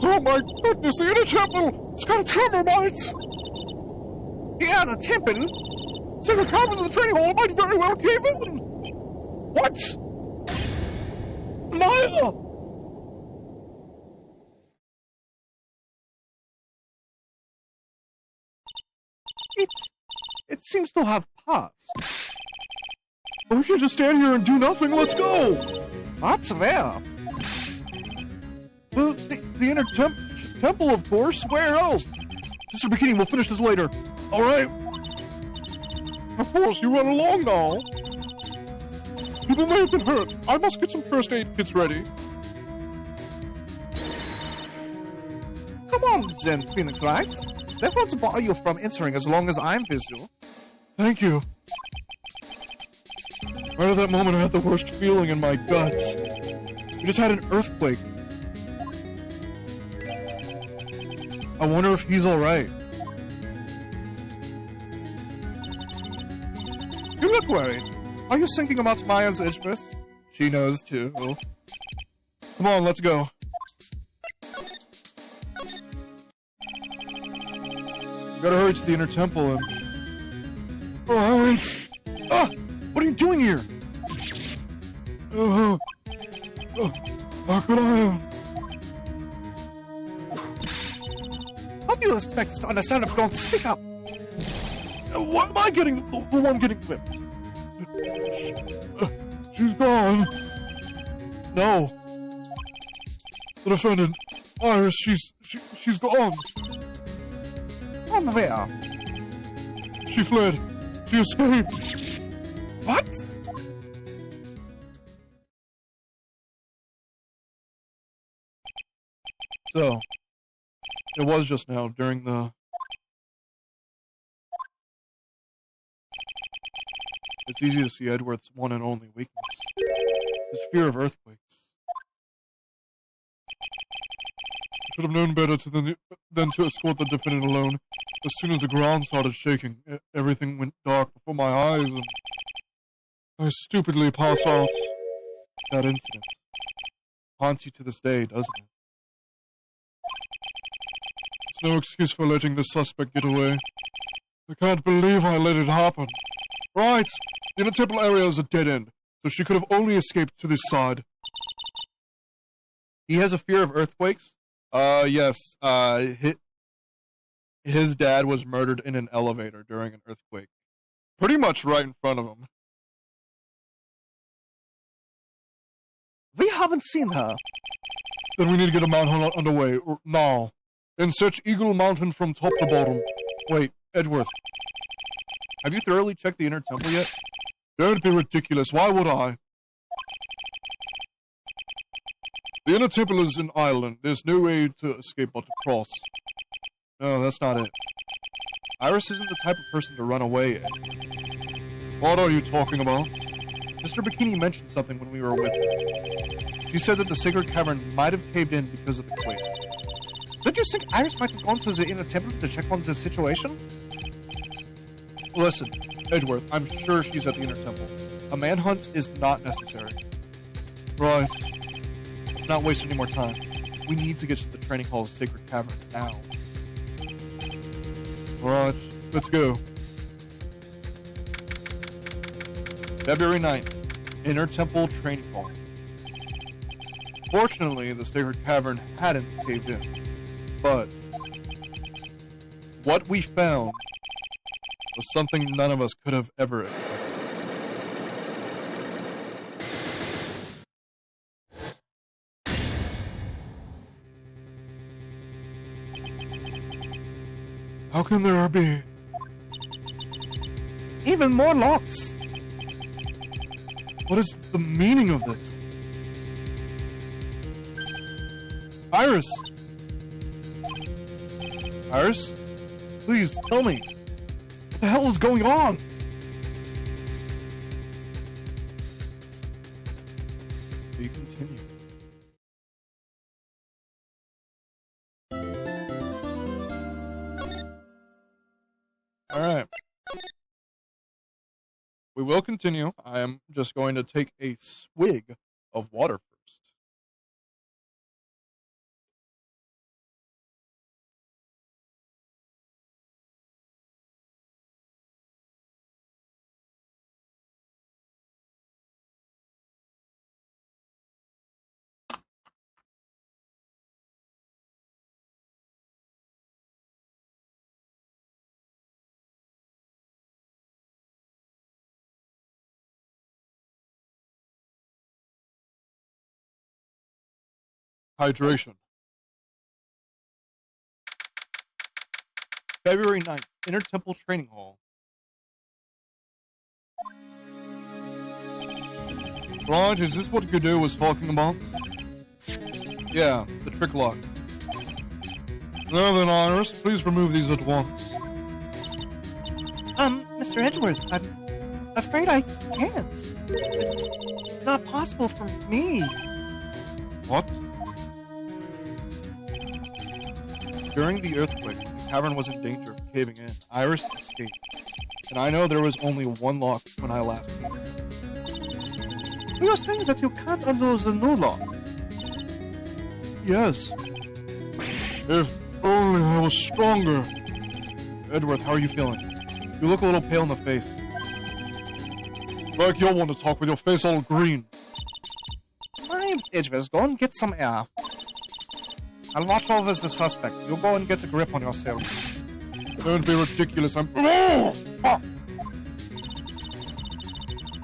Oh my goodness, the inner temple! It's got a tremor, mates! The inner temple? So the cabin in the training hall might very well cave in! What? Maya! It seems to have passed. We can just stand here and do nothing. Let's go! That's where? The inner temple, of course. Where else? Sister Bikini, we'll finish this later. All right. Of course, you run along now. People may have been hurt. I must get some first aid kits ready. Come on, then, Phoenix Wright. That won't bar you from entering as long as I'm visual. Thank you. Right at that moment, I had the worst feeling in my guts. We just had an earthquake. I wonder if he's alright. You look worried. Are you thinking about Maya's interests? She knows too. Come on, let's go. We gotta hurry to the inner temple and... Alright! Ah! What are you doing here? How could I have... How do you expect us to understand if you don't speak up? Why am I getting the one getting whipped? She's gone. No. The defendant, Iris, she's gone. On where? She fled. She escaped. What? So, it was just now during the... It's easy to see Edward's one and only weakness. His fear of earthquakes. I should have known better than to escort the defendant alone. As soon as the ground started shaking, everything went dark before my eyes, and I stupidly passed out. That incident haunts you to this day, doesn't it? It's no excuse for letting the suspect get away. I can't believe I let it happen. Right, the inner temple area is a dead end, so she could have only escaped to this side. He has a fear of earthquakes? Yes. His dad was murdered in an elevator during an earthquake. Pretty much right in front of him. We haven't seen her. Then we need to get a manhunt underway, now. Then search Eagle Mountain from top to bottom. Wait, Edgeworth. Have you thoroughly checked the inner temple yet? Don't be ridiculous, why would I? The inner temple is an island. There's no way to escape but to cross. No, that's not it. Iris isn't the type of person to run away, Ed. What are you talking about? Mr. Bikini mentioned something when we were with him. He said that the sacred cavern might have caved in because of the quake. Don't you think Iris might have gone to the inner temple to check on the situation? Listen, Edgeworth, I'm sure she's at the inner temple. A manhunt is not necessary. Right. Let's not waste any more time. We need to get to the training hall's sacred cavern now. Alright, let's go. February 9th, Inner Temple Training Hall. Fortunately, the sacred cavern hadn't caved in, but what we found was something none of us could have ever expected. How can there be even more locks? What is the meaning of this? Iris! Iris? Please, tell me. What the hell is going on? We continue. Alright. We will continue. I am just going to take a swig of water first. Hydration. February 9th, Inner Temple Training Hall. Right, is this what Godot was talking about? Yeah, the trick lock. Now then, Iris, please remove these at once. Mr. Edgeworth, I'm afraid I can't. It's not possible for me. What? During the earthquake, the cavern was in danger of caving in. Iris escaped. And I know there was only one lock when I last came here. You're saying that you can't undo the new lock? Yes. If only I was stronger. Edward, how are you feeling? You look a little pale in the face. Like you'll want to talk with your face all green. My name's Edgeworth. Go and get some air. I'll watch over the suspect. You go and get a grip on yourself. Don't be ridiculous. I'm...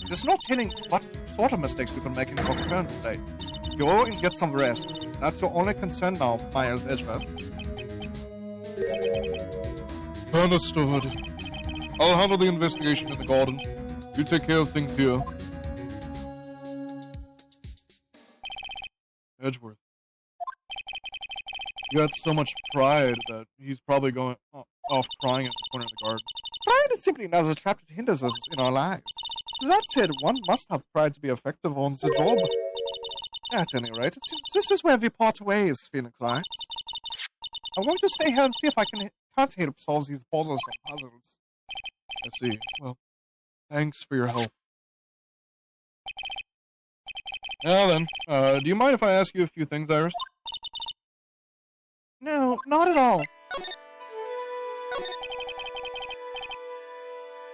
There's no telling what sort of mistakes you can make in your current state. Go and get some rest. That's your only concern now, Miles Edgeworth. Understood. I'll handle the investigation in the garden. You take care of things here. Edgeworth. You got so much pride that he's probably going off crying in the corner of the garden. Pride is simply another trap that hinders us in our lives. That said, one must have pride to be effective on the job. At any rate, it seems this is where we part ways, Phoenix Wright. I'm going to stay here and see if I can't help solve these bothersome puzzles. I see. Well, thanks for your help. Now then, do you mind if I ask you a few things, Iris? No, not at all.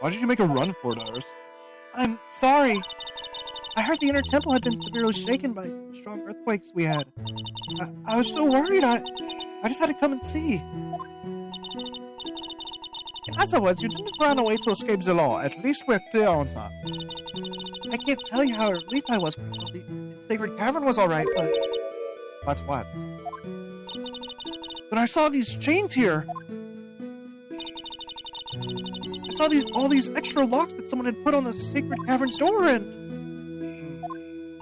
Why did you make a run for it, Iris? I'm sorry. I heard the inner temple had been severely shaken by strong earthquakes we had. I was so worried, I just had to come and see. In other words, you didn't run away to escape the law. At least we're clear on that. I can't tell you how relieved I was when I saw the sacred cavern was alright, but... That's what? When I saw these chains here... I saw all these extra locks that someone had put on the sacred cavern's door, and...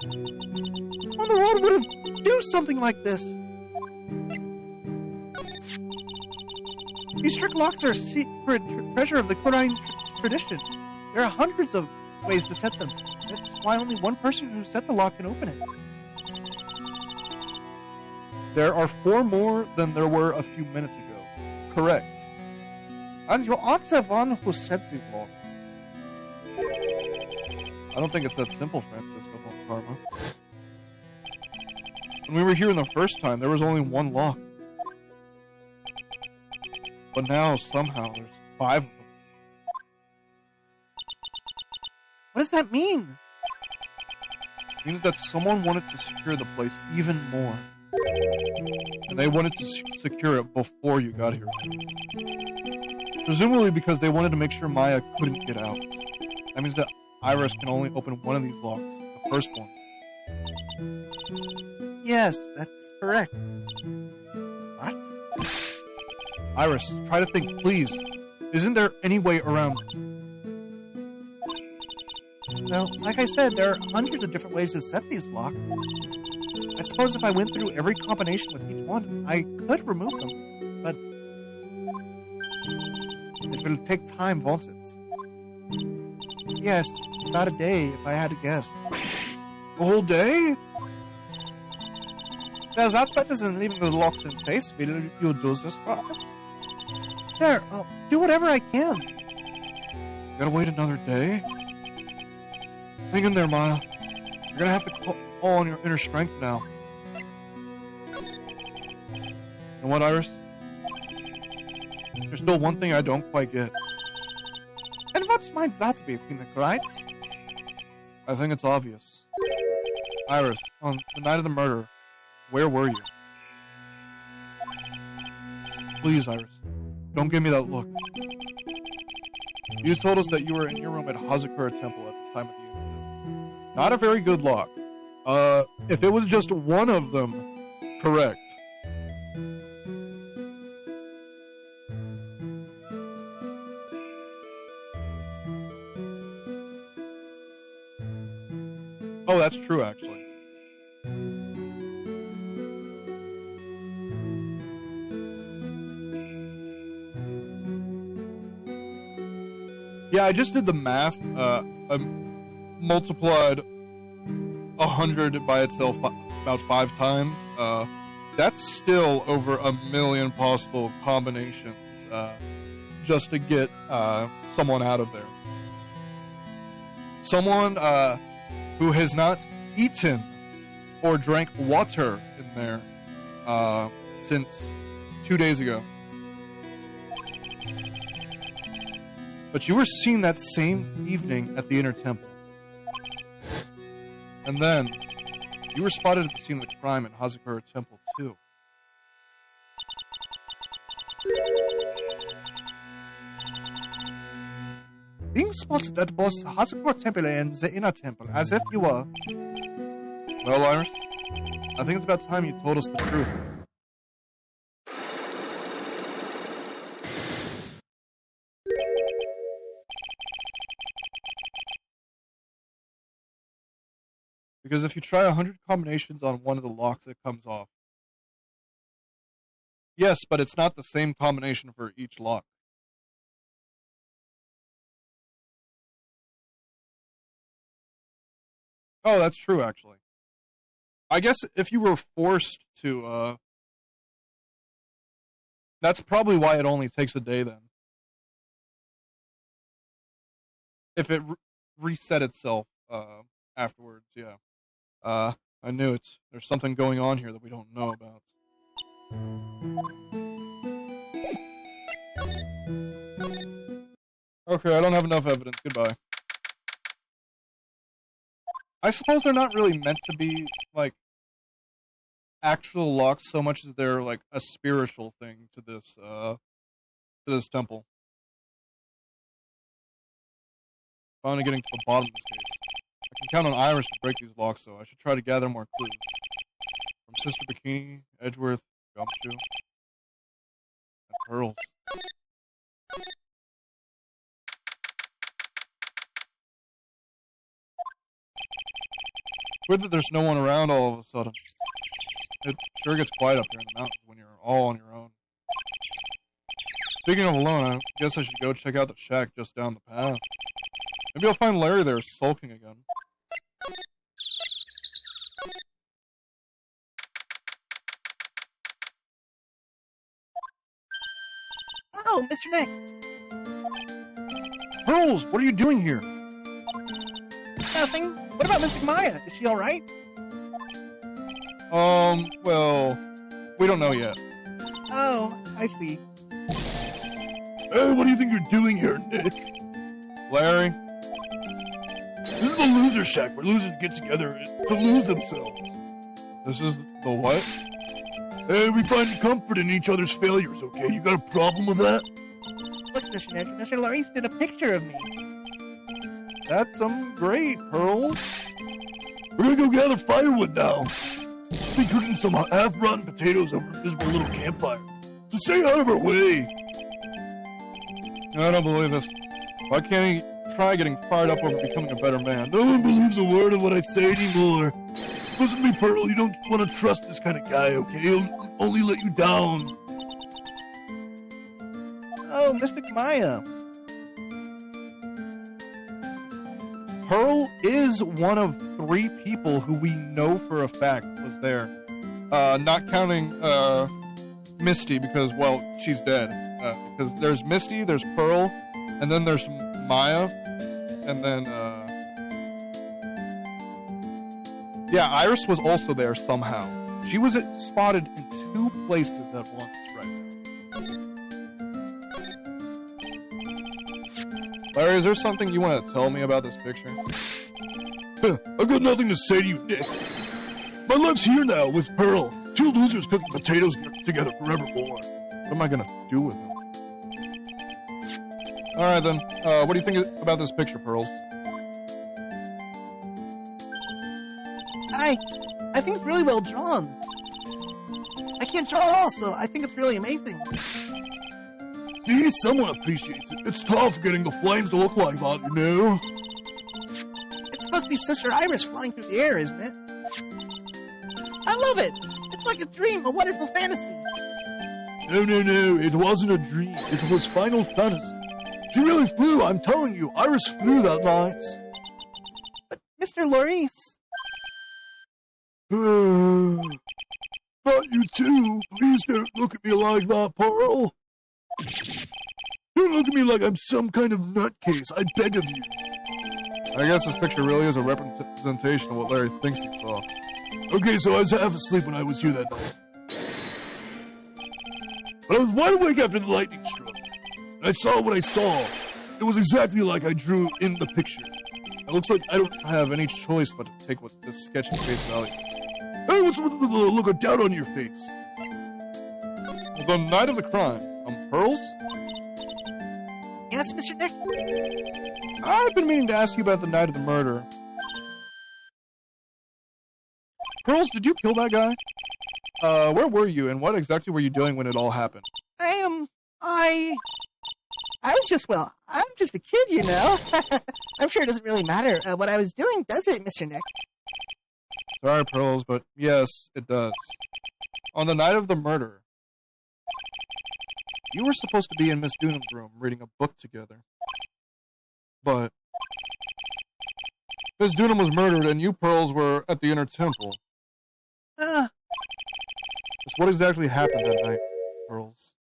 Who in the world would have do something like this? These strict locks are a secret treasure of the Korean tradition. There are hundreds of ways to set them. That's why only one person who set the lock can open it. There are 4 more than there were a few minutes ago. Correct. And you aren't the one who set these locks. I don't think it's that simple, Francisco von Karma. When we were here the first time, there was only 1 lock. But now, somehow, there's 5 of them. What does that mean? It means that someone wanted to secure the place even more. And they wanted to secure it before you got here. Presumably because they wanted to make sure Maya couldn't get out. That means that Iris can only open one of these locks, the first one. Yes, that's correct. What? Iris, try to think, please. Isn't there any way around this? Well, like I said, there are hundreds of different ways to set these locks. I suppose if I went through every combination with each one, I could remove them, but it will take time, won't it? Yes, about a day, if I had to guess. A whole day? Well, that's better than leaving the locks in place. Will you do this for us? Sure, I'll do whatever I can. You gotta wait another day? Hang in there, Maya. You're gonna have to call on your inner strength now. And what, Iris? There's still one thing I don't quite get. And what might that be, Phoenix Wright? I think it's obvious. Iris, on the night of the murder, where were you? Please, Iris, don't give me that look. You told us that you were in your room at Hazakura Temple at the time of the incident. Not a very good lock. If it was just one of them, correct. Oh, that's true, actually. Yeah, I just did the math. I multiplied 100 by itself about 5 times. That's still over 1 million possible combinations just to get someone out of there. Someone who has not eaten or drank water in there since 2 days ago. But you were seen that same evening at the Inner Temple. And then, you were spotted at the scene of the crime at Hazakura Temple, too. Being spotted at both Hazakura Temple and the Inner Temple, as if you were... Well, Iris, I think it's about time you told us the truth. Because if you try 100 combinations on one of the locks, it comes off. Yes, but it's not the same combination for each lock. Oh, that's true, actually. I guess if you were forced to, that's probably why it only takes a day then. If it reset itself, afterwards, yeah. I knew it. There's something going on here that we don't know about. Okay, I don't have enough evidence. Goodbye. I suppose they're not really meant to be, like, actual locks so much as they're, like, a spiritual thing to this temple. Finally getting to the bottom of this case. I can count on Iris to break these locks, so I should try to gather more clues. From Sister Bikini, Edgeworth, Gumshoe, and Pearls. Weird that there's no one around all of a sudden. It sure gets quiet up here in the mountains when you're all on your own. Speaking of alone, I guess I should go check out the shack just down the path. Maybe I'll find Larry there sulking again. Oh, Mr. Nick. Pearls, what are you doing here? Nothing. What about Mystic Maya? Is she alright? Well, we don't know yet. Oh, I see. Hey, what do you think you're doing here, Nick? Larry? This is the loser shack where losers get together to lose themselves. This is the what? Hey, we find comfort in each other's failures, okay? You got a problem with that? Look, Mr. Nick, Mr. Lawrence did a picture of me. That's great, Pearls. We're gonna go gather firewood now. We'll be cooking some half-rotten potatoes over a miserable little campfire. So stay out of our way. I don't believe this. Why can't he try getting fired up over becoming a better man? No one believes a word of what I say anymore. Listen to me, Pearl, you don't want to trust this kind of guy, okay? He'll only let you down. Oh, Mystic Maya. Pearl is one of 3 people who we know for a fact was there. Not counting, Misty, because, well, she's dead. Because there's Misty, there's Pearl, and then there's Maya, and then, yeah, Iris was also there somehow. She was spotted in 2 places at once right now. Larry, is there something you want to tell me about this picture? I've got nothing to say to you, Nick. My life's here now with Pearl. 2 losers cooking potatoes together forevermore. What am I gonna do with him? Alright then, what do you think about this picture, Pearls? I think it's really well drawn. I can't draw at all, so I think it's really amazing. See, someone appreciates it. It's tough getting the flames to look like that, you know? It's supposed to be Sister Iris flying through the air, isn't it? I love it! It's like a dream, a wonderful fantasy. No, it wasn't a dream. It was Final Fantasy. She really flew, I'm telling you. Iris flew that night. But, Mr. Lawrence... Not you too. Please don't look at me like that, Pearl. Don't look at me like I'm some kind of nutcase. I beg of you. I guess this picture really is a representation of what Larry thinks he saw. Okay, so I was half asleep when I was here that night. But I was wide awake after the lightning struck. And I saw what I saw. It was exactly like I drew in the picture. It looks like I don't have any choice but to take what this sketch at face value. Hey, what's with the look of doubt on your face? The night of the crime. Pearls? Yes, Mr. Nick? I've been meaning to ask you about the night of the murder. Pearls, did you kill that guy? Where were you, and what exactly were you doing when it all happened? I was just, well, I'm just a kid, you know? I'm sure it doesn't really matter what I was doing, does it, Mr. Nick? Sorry, Pearls, but yes, it does. On the night of the murder, you were supposed to be in Miss Dunham's room reading a book together. But Miss Dunham was murdered and you, Pearls, were at the inner temple. Uh, So what exactly happened that night, Pearls?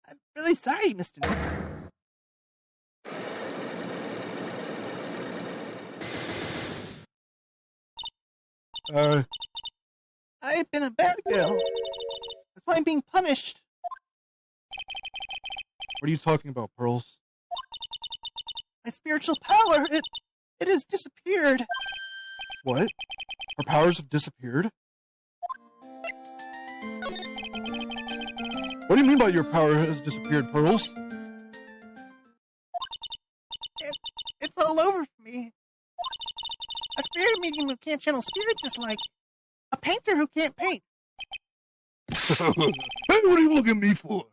I'm really sorry, Mr. Nick. I've been a bad girl. That's why I'm being punished. What are you talking about, Pearls? My spiritual power, it has disappeared. What? Her powers have disappeared? What do you mean by your power has disappeared, Pearls? It's all over for me. A spirit medium who can't channel spirits is like a painter who can't paint. Hey, what are you looking at me for?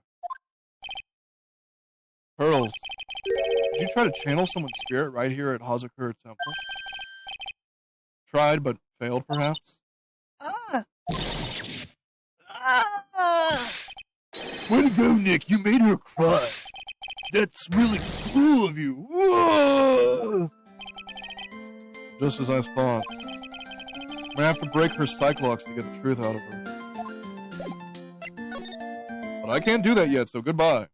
Pearls, did you try to channel someone's spirit right here at Hazakura Temple? Tried, but failed, perhaps? Ah. Way to go, Nick. You made her cry. That's really cool of you. Whoa! Just as I thought. I'm gonna have to break her Cyclops to get the truth out of her. But I can't do that yet, so goodbye.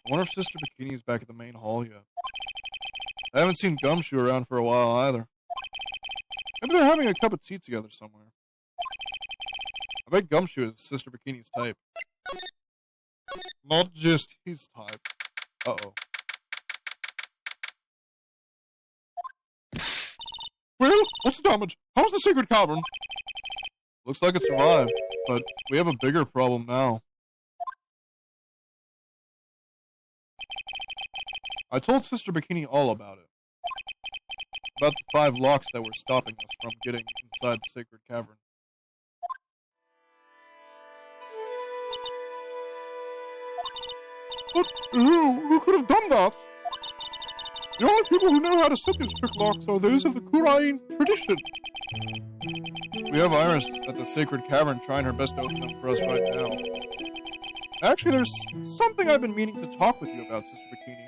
I wonder if Sister Bikini's back at the main hall yet. I haven't seen Gumshoe around for a while either. Maybe they're having a cup of tea together somewhere. I bet Gumshoe is Sister Bikini's type. Not just his type. Uh-oh. Well, what's the damage? How's the sacred cavern? Looks like it survived, but we have a bigger problem now. I told Sister Bikini all about it. About the 5 locks that were stopping us from getting inside the sacred cavern. But who could have done that? The only people who know how to set these trick locks are those of the Kurain tradition. We have Iris at the sacred cavern trying her best to open them for us right now. Actually, there's something I've been meaning to talk with you about, Sister Bikini.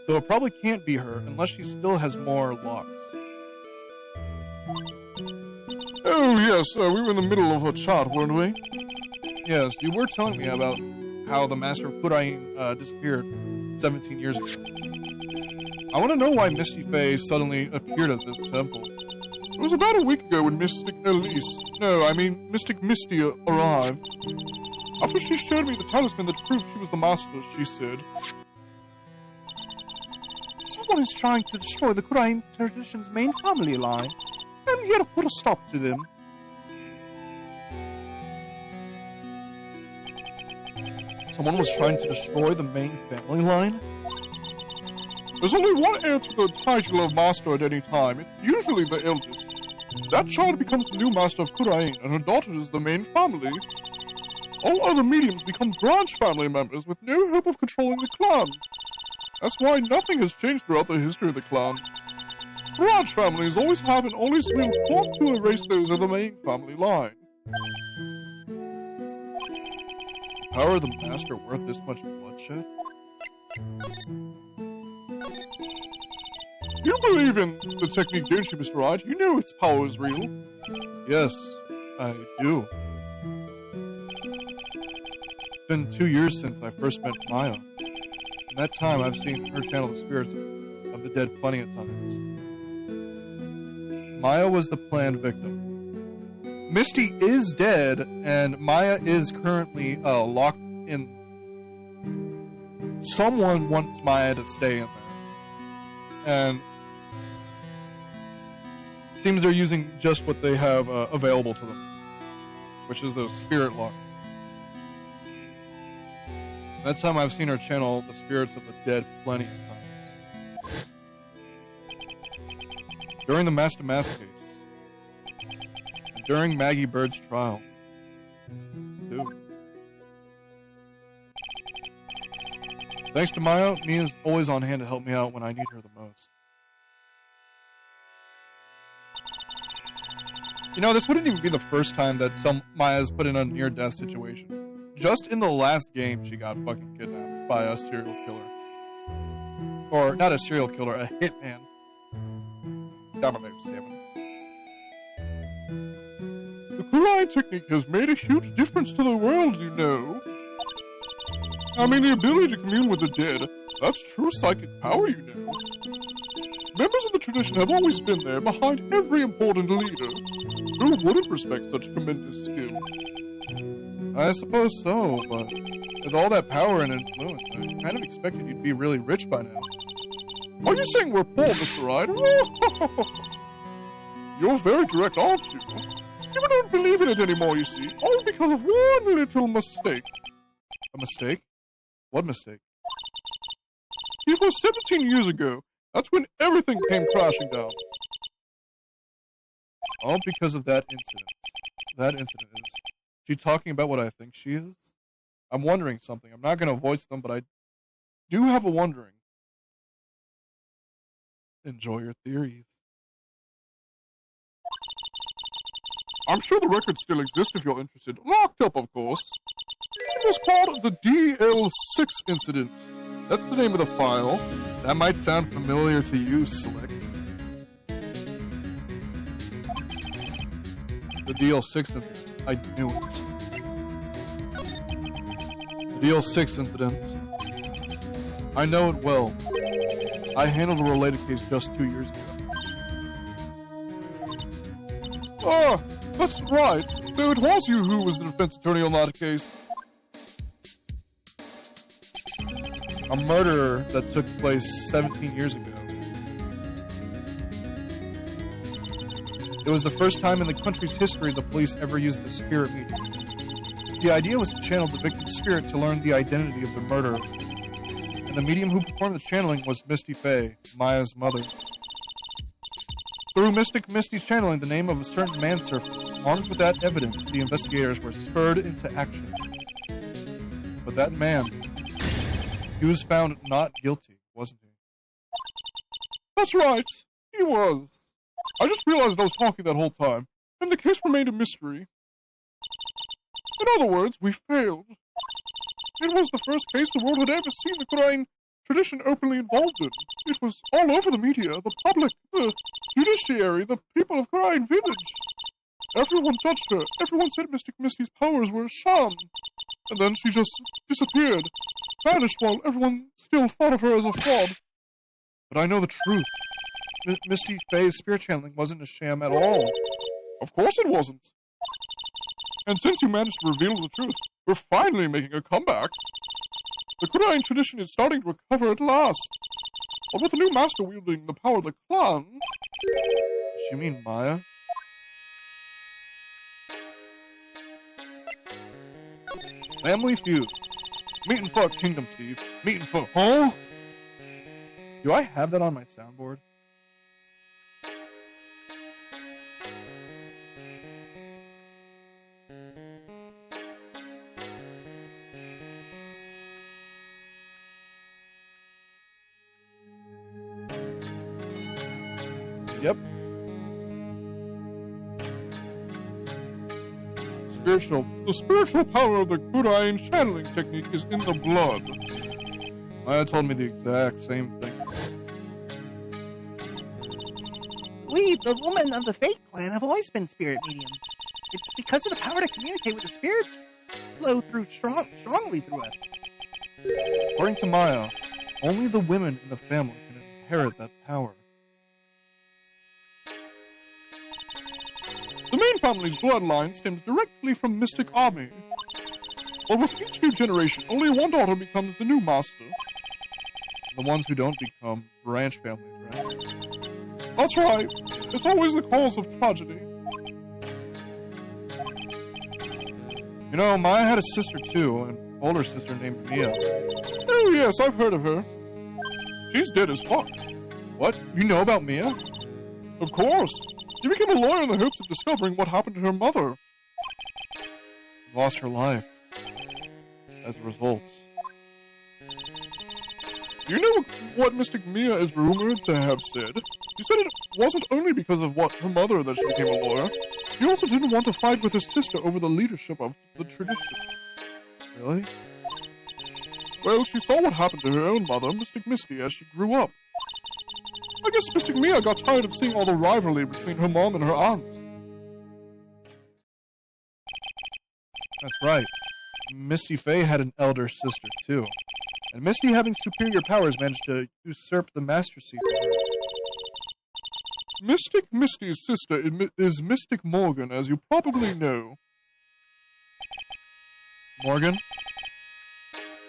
So it probably can't be her unless she still has more locks. Oh yes, we were in the middle of a chat, weren't we? Yes, you were telling me about how the Master of Kurain disappeared 17 years ago. I want to know why Misty Faye suddenly appeared at this temple. It was about a week ago when Mystic Mystic Misty arrived. After she showed me the talisman that proved she was the Master, she said, Someone is trying to destroy the Kurain tradition's main family line. I'm here to put a stop to them. someone was trying to destroy the main family line? There's only one heir to the title of Master at any time. It's usually the eldest. That child becomes the new Master of Kurain, and her daughter is the main family. All other mediums become branch family members with no hope of controlling the clan. That's why nothing has changed throughout the history of the clan. Branch families always have and always will plot to erase those of the main family line. Is the power of the Master worth this much bloodshed? You believe in the technique, don't you, Mr. Wright? You know its power is real. Yes, I do. It's been 2 years since I first met Maya. In that time, I've seen her channel the spirits of the dead plenty of times. Maya was the planned victim. Misty is dead, and Maya is currently locked in. Someone wants Maya to stay in there. And it seems they're using just what they have available to them, which is those spirit locks. That time I've seen her channel the spirits of the dead plenty of times. During the Master Mask case, and during Maggie Bird's trial, Thanks to Maya, Mia's always on hand to help me out when I need her the most. You know, this wouldn't even be the first time that Maya's put in a near-death situation. Just in the last game, she got fucking kidnapped by a serial killer. Or, not a serial killer, a hitman. Number 7. The Kurine technique has made a huge difference to the world, you know. I mean, the ability to commune with the dead, that's true psychic power, you know. Members of the tradition have always been there behind every important leader. Who wouldn't respect such tremendous skill? I suppose so, but with all that power and influence, I kind of expected you'd be really rich by now. Are you saying we're poor, Mr. Ryder? You're very direct, aren't you? People don't believe in it anymore, you see, all because of one little mistake. A mistake? What mistake? It was 17 years ago. That's when everything came crashing down. All because of that incident. That incident is she talking about what I think she is? I'm wondering something. I'm not going to voice them, but I do have a wondering. Enjoy your theories. I'm sure the records still exist if you're interested. Locked up, of course. It was called the DL6 incident. That's the name of the file. That might sound familiar to you, Slick. The DL6 incident. I knew it. The DL6 incident. I know it well. I handled a related case just 2 years ago. Ah, that's right. So it was you who was the defense attorney on that case. A murder that took place 17 years ago. It was the first time in the country's history the police ever used the spirit medium. The idea was to channel the victim's spirit to learn the identity of the murderer. And the medium who performed the channeling was Misty Faye, Maya's mother. Through Mystic Misty's channeling, the name of a certain man surfaced. Armed with that evidence, the investigators were spurred into action. But that man, he was found not guilty, wasn't he? That's right. He was. I just realized I was talking that whole time, and the case remained a mystery. In other words, we failed. It was the first case the world had ever seen the Kurine tradition openly involved in. It was all over the media, the public, the judiciary, the people of Kurine village. Everyone judged her. Everyone said Mystic Misty's powers were a sham. And then she just disappeared, vanished while everyone still thought of her as a fraud. But I know the truth. Misty Faye's spirit channeling wasn't a sham at all. Of course it wasn't. And since you managed to reveal the truth, we're finally making a comeback. The Kurine tradition is starting to recover at last. But with the new master wielding the power of the clan... Does she mean Maya? Family feud. Meet and fuck Kingdom, Steve. Meet and fuck. Huh? Do I have that on my soundboard? Yep. The spiritual power of the Kurine channeling technique is in the blood. Maya told me the exact same thing. We, the women of the Fate clan, have always been spirit mediums. It's because of the power to communicate with the spirits flow through strongly through us. According to Maya, only the women in the family can inherit that power. The main family's bloodline stems directly from Mystic Army. But with each new generation, only one daughter becomes the new master. The ones who don't become branch families, right? That's right. It's always the cause of tragedy. You know, Maya had a sister too, an older sister named Mia. Oh yes, I've heard of her. She's dead as fuck. What? You know about Mia? Of course. She became a lawyer in the hopes of discovering what happened to her mother. Lost her life. As a result. You know what Mystic Mia is rumored to have said? She said it wasn't only because of what her mother that she became a lawyer. She also didn't want to fight with her sister over the leadership of the tradition. Really? Well, she saw what happened to her own mother, Mystic Misty, as she grew up. I guess Mystic Mia got tired of seeing all the rivalry between her mom and her aunt. That's right. Misty Faye had an elder sister, too. And Misty, having superior powers, managed to usurp the Master Seat. Mystic Misty's sister is Mystic Morgan, as you probably know. Morgan?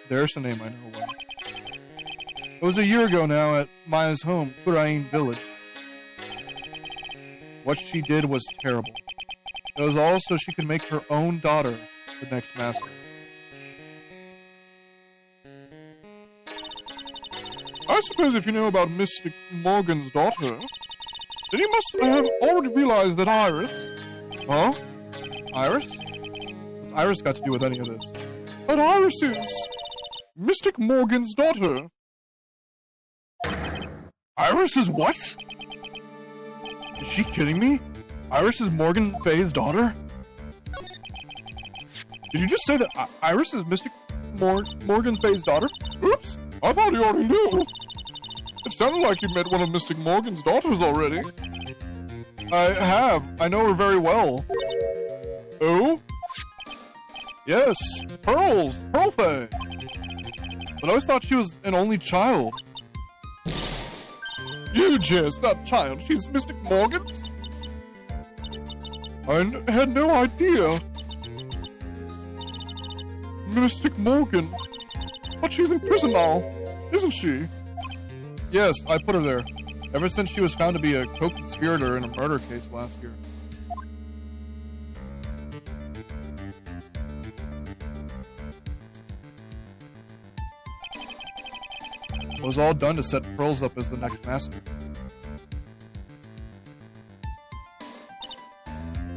There's a name I know well. It was a year ago now at Maya's home, Kurain Village. What she did was terrible. It was all so she could make her own daughter the next master. I suppose if you know about Mystic Morgan's daughter, then you must have already realized that Iris... Huh? Iris? What's Iris got to do with any of this? But Iris is Mystic Morgan's daughter. Iris is what? Is she kidding me? Iris is Morgan Faye's daughter? Did you just say that Iris is Mystic Morgan Faye's daughter? Oops! I thought you already knew. It sounded like you met one of Mystic Morgan's daughters already. I have. I know her very well. Oh? Yes, Pearl Faye. But I always thought she was an only child. You jest, that child. She's Mystic Morgan's? I had no idea. Mystic Morgan. But she's in prison now, isn't she? Yes, I put her there. Ever since she was found to be a co-conspirator in a murder case last year. It was all done to set Pearls up as the next master.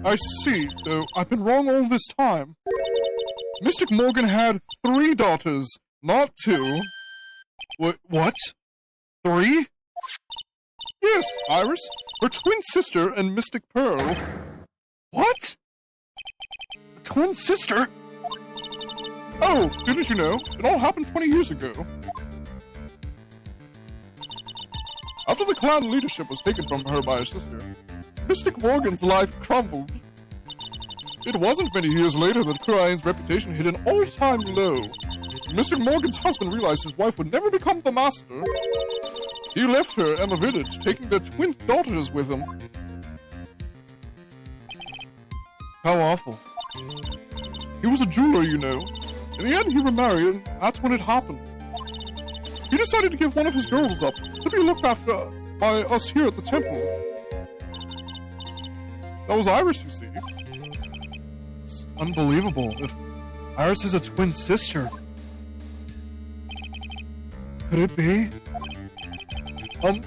I see, so I've been wrong all this time. Mystic Morgan had 3 daughters, not 2. What? 3? Yes, Iris, her twin sister and Mystic Pearl. What? A twin sister? Oh, didn't you know? It all happened 20 years ago. After the clan leadership was taken from her by her sister, Mystic Morgan's life crumbled. It wasn't many years later that Kurain's reputation hit an all-time low. Mystic Morgan's husband realized his wife would never become the master. He left her and the village, taking their twin daughters with him. How awful. He was a jeweler, you know. In the end, he remarried, and that's when it happened. He decided to give one of his girls up, to be looked after by us here at the temple. That was Iris, you see. It's unbelievable. If Iris is a twin sister. Could it be?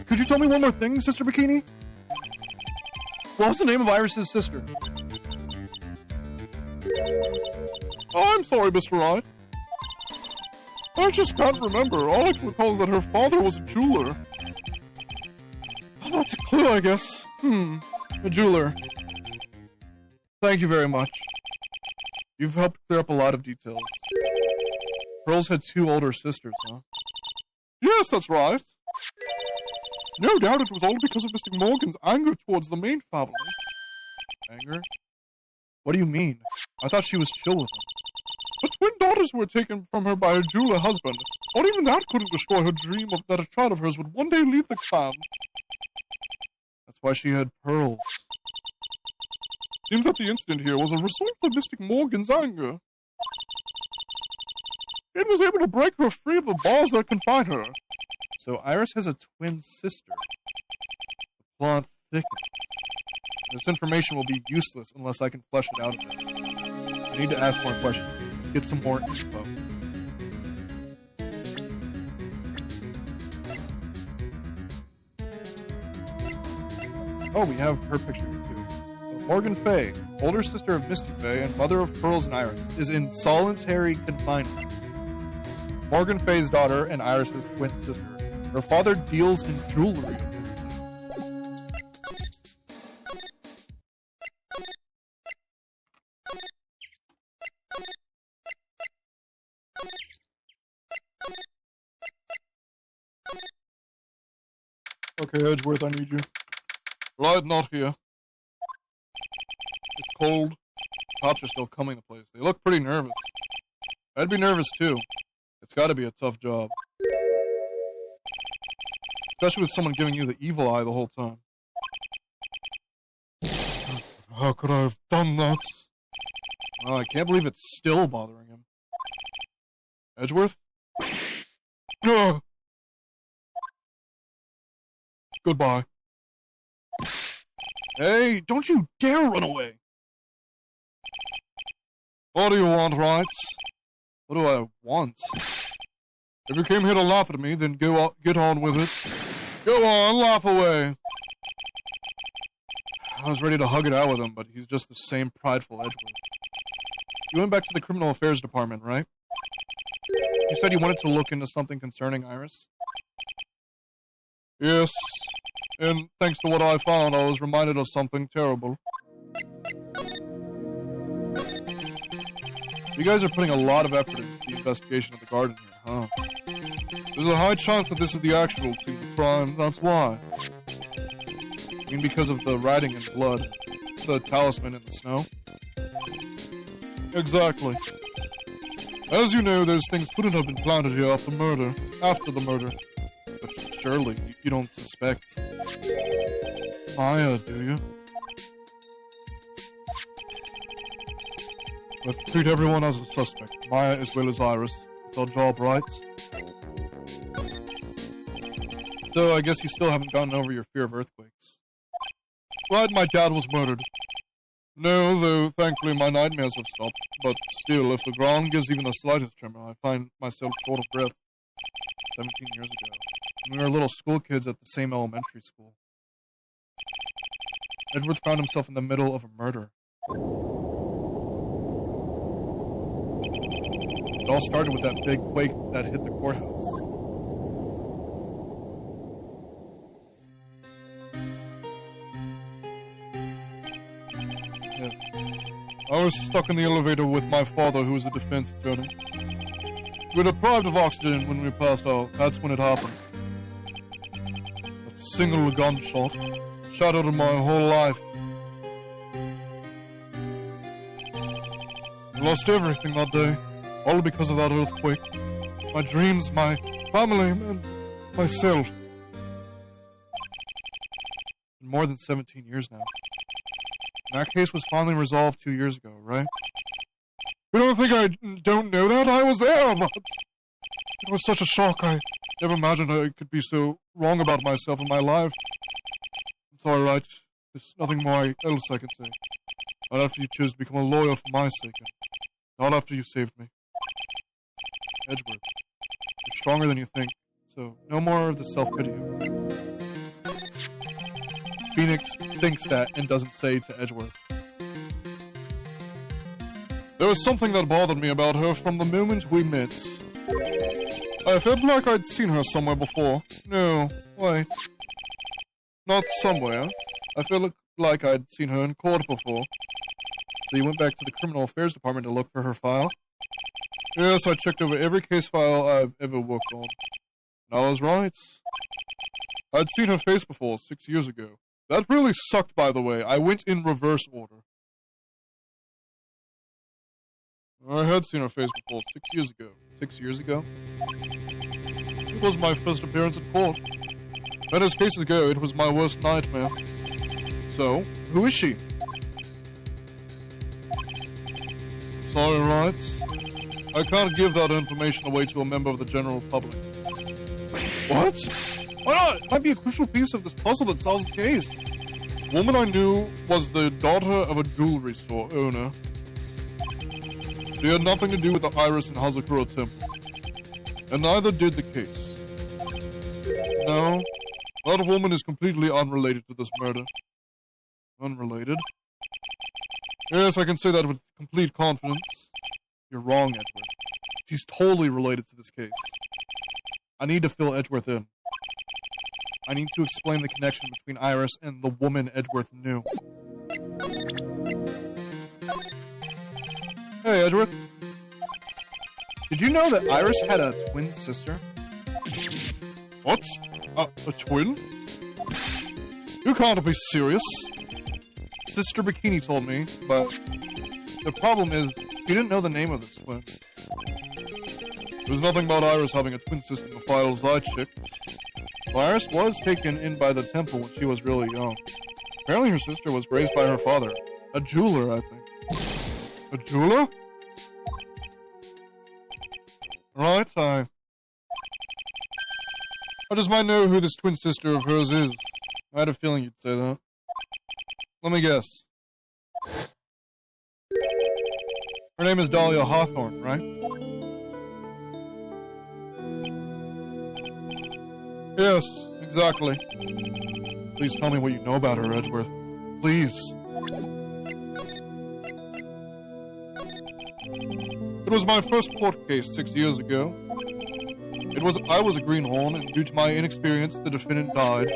Could you tell me one more thing, Sister Bikini? What was the name of Iris's sister? Oh, I'm sorry, Mr. Wright. I just can't remember. All I can recall is that her father was a jeweler. Oh, that's a clue, I guess. A jeweler. Thank you very much. You've helped clear up a lot of details. Pearls had 2 older sisters, huh? Yes, that's right. No doubt it was all because of Mystic Morgan's anger towards the main family. Anger? What do you mean? I thought she was chill with him. The twin daughters were taken from her by her jeweler husband. Not even that couldn't destroy her dream of that a child of hers would one day lead the clan. That's why she had pearls. Seems that the incident here was a result of Mystic Morgan's anger. It was able to break her free of the bars that confine her. So Iris has a twin sister. The plot thickens. This information will be useless unless I can flesh it out a bit. I need to ask more questions. Get some more info. Oh, we have her picture here too. So Morgan Faye, older sister of Misty Faye and mother of Pearls and Iris, is in solitary confinement. Morgan Fay's daughter and Iris's twin sister. Her father deals in jewelry. Okay, Edgeworth, I need you. Right, not here. It's cold. Cops are still coming to the place. They look pretty nervous. I'd be nervous too. It's gotta be a tough job. Especially with someone giving you the evil eye the whole time. How could I have done that? Oh, I can't believe it's still bothering him. Edgeworth? No. Goodbye. Hey, don't you dare run away! What do you want, Wrights? What do I want? If you came here to laugh at me, then get on with it. Go on, laugh away. I was ready to hug it out with him, but he's just the same prideful Edgeworth. You went back to the Criminal Affairs Department, right? You said you wanted to look into something concerning Iris? Yes, and thanks to what I found, I was reminded of something terrible. You guys are putting a lot of effort into the investigation of the garden here, huh? There's a high chance that this is the actual scene of crime, that's why. I mean because of the writing in blood, the talisman in the snow? Exactly. As you know, those things couldn't have been planted here after the murder. But surely, you don't suspect Maya, do you? Let's treat everyone as a suspect, Maya as well as Iris. It's our job, right? So I guess you still haven't gotten over your fear of earthquakes. Glad my dad was murdered. No, though thankfully my nightmares have stopped. But still, if the ground gives even the slightest tremor, I find myself short of breath. 17 years ago. When we were little school kids at the same elementary school. Edward found himself in the middle of a murder. It all started with that big quake that hit the courthouse. Yes. I was stuck in the elevator with my father, who was a defense attorney. We were deprived of oxygen when we passed out. That's when it happened. That single gunshot shattered my whole life. I lost everything that day, all because of that earthquake. My dreams, my family, and myself. More than 17 years now. And that case was finally resolved 2 years ago, right? You don't think I don't know that? I was there, but it was such a shock. I never imagined I could be so wrong about myself and my life. It's all right. There's nothing more else I can say. Not after you chose to become a lawyer for my sake, and not after you saved me. Edgeworth, you're stronger than you think, so no more of the self-pity. Phoenix thinks that and doesn't say to Edgeworth. There was something that bothered me about her from the moment we met. I felt like I'd seen her somewhere before. No, wait. Not somewhere. I felt like I'd seen her in court before. So you went back to the Criminal Affairs Department to look for her file? Yes, I checked over every case file I've ever worked on. And I was right. I'd seen her face before, 6 years ago. That really sucked, by the way. I went in reverse order. I had seen her face before, 6 years ago. 6 years ago? It was my first appearance at court. And as cases go, it was my worst nightmare. So, who is she? Sorry, right? I can't give that information away to a member of the general public. What? Why not? It might be a crucial piece of this puzzle that solves the case. The woman I knew was the daughter of a jewelry store owner. She had nothing to do with the Iris and Hazakura temple. And neither did the case. No, that woman is completely unrelated to this murder. Unrelated? Yes, I can say that with complete confidence. You're wrong, Edward. She's totally related to this case. I need to fill Edgeworth in. I need to explain the connection between Iris and the woman Edgeworth knew. Hey, Edgeworth. Did you know that Iris had a twin sister? What? A twin? You can't be serious. Sister Bikini told me, but the problem is, she didn't know the name of this twin. There was nothing about Iris having a twin sister in the files I checked. Well, Iris was taken in by the temple when she was really young. Apparently her sister was raised by her father. A jeweler, I think. A jeweler? Right, I just might know who this twin sister of hers is. I had a feeling you'd say that. Let me guess. Her name is Dahlia Hawthorne, right? Yes, exactly. Please tell me what you know about her, Edgeworth. Please. It was my first court case 6 years ago. I was a greenhorn, and due to my inexperience, the defendant died.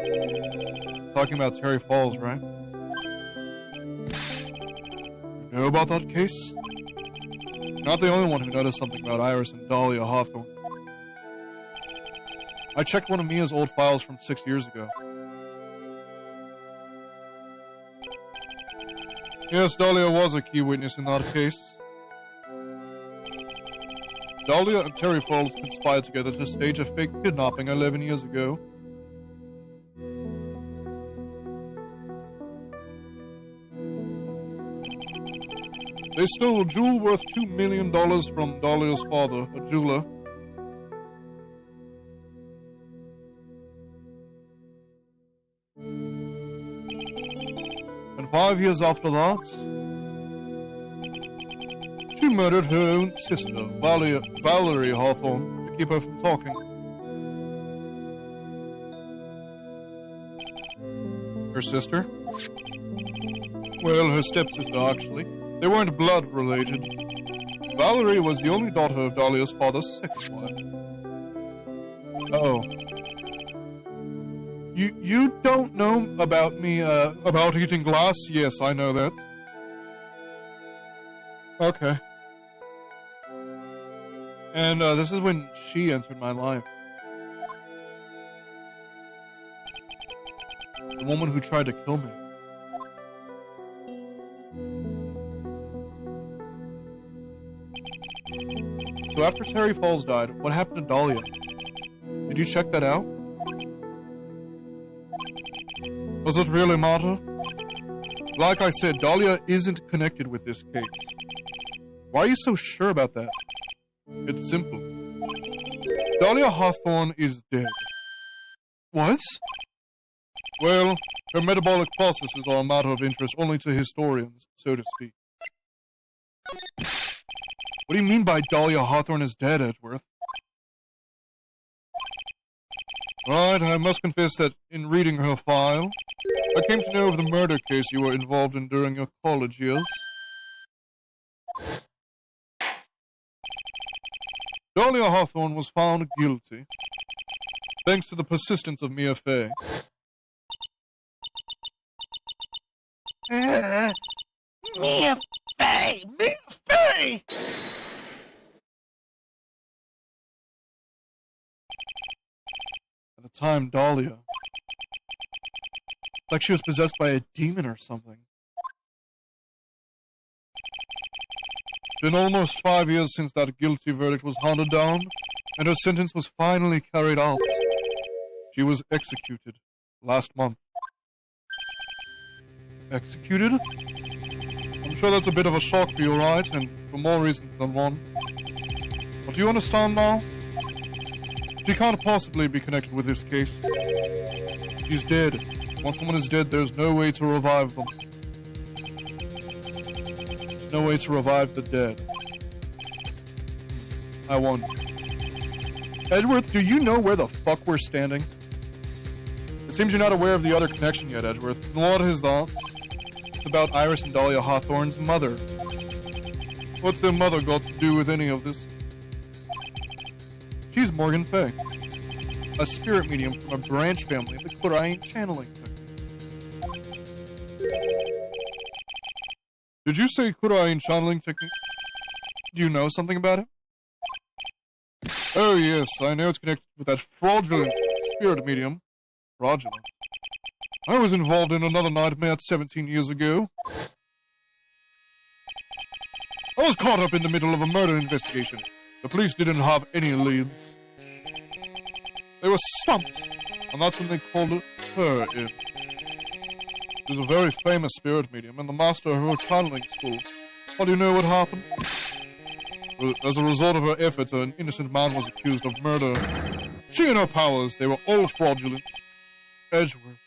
Talking about Terry Falls, right? You know about that case? You're not the only one who noticed something about Iris and Dahlia Hawthorne. I checked one of Mia's old files from 6 years ago. Yes, Dahlia was a key witness in that case. Dahlia and Terry Falls conspired together to stage a fake kidnapping 11 years ago. They stole a jewel worth $2 million from Dahlia's father, a jeweler. And 5 years after that, she murdered her own sister, Valerie Hawthorne, to keep her from talking. Her sister? Well, her stepsister, actually. They weren't blood related. Valerie was the only daughter of Dahlia's father's second wife. Uh-oh. You don't know about me, about eating glass? Yes, I know that. Okay. And, this is when she entered my life. The woman who tried to kill me. So after Terry Falls died, what happened to Dahlia? Did you check that out? Does it really matter? Like I said, Dahlia isn't connected with this case. Why are you so sure about that? It's simple. Dahlia Hawthorne is dead. What? Well, her metabolic processes are a matter of interest only to historians, so to speak. What do you mean by Dahlia Hawthorne is dead, Edgeworth? Right, I must confess that in reading her file, I came to know of the murder case you were involved in during your college years. Dahlia Hawthorne was found guilty, thanks to the persistence of Mia Fey. Mia Fey! Mia Fey! At the time, Dahlia, like she was possessed by a demon or something. Been almost 5 years since that guilty verdict was handed down, and her sentence was finally carried out. She was executed last month. Executed? I'm sure that's a bit of a shock for you, right? And for more reasons than one. But do you understand now? She can't possibly be connected with this case. She's dead. Once someone is dead, there's no way to revive them. There's no way to revive the dead. I wonder. Edgeworth, do you know where the fuck we're standing? It seems you're not aware of the other connection yet, Edgeworth. And what is that? It's about Iris and Dahlia Hawthorne's mother. What's their mother got to do with any of this? She's Morgan Fay, a spirit medium from a branch family of the Korean channeling technique. Did you say Korean channeling technique? Do you know something about it? Oh yes, I know it's connected with that fraudulent spirit medium. Fraudulent? I was involved in another nightmare 17 years ago. I was caught up in the middle of a murder investigation. The police didn't have any leads. They were stumped, and that's when they called her in. She's a very famous spirit medium and the master of her channeling school. How do you know what happened? Well, as a result of her efforts, an innocent man was accused of murder. She and her powers, they were all fraudulent. Edgeworth.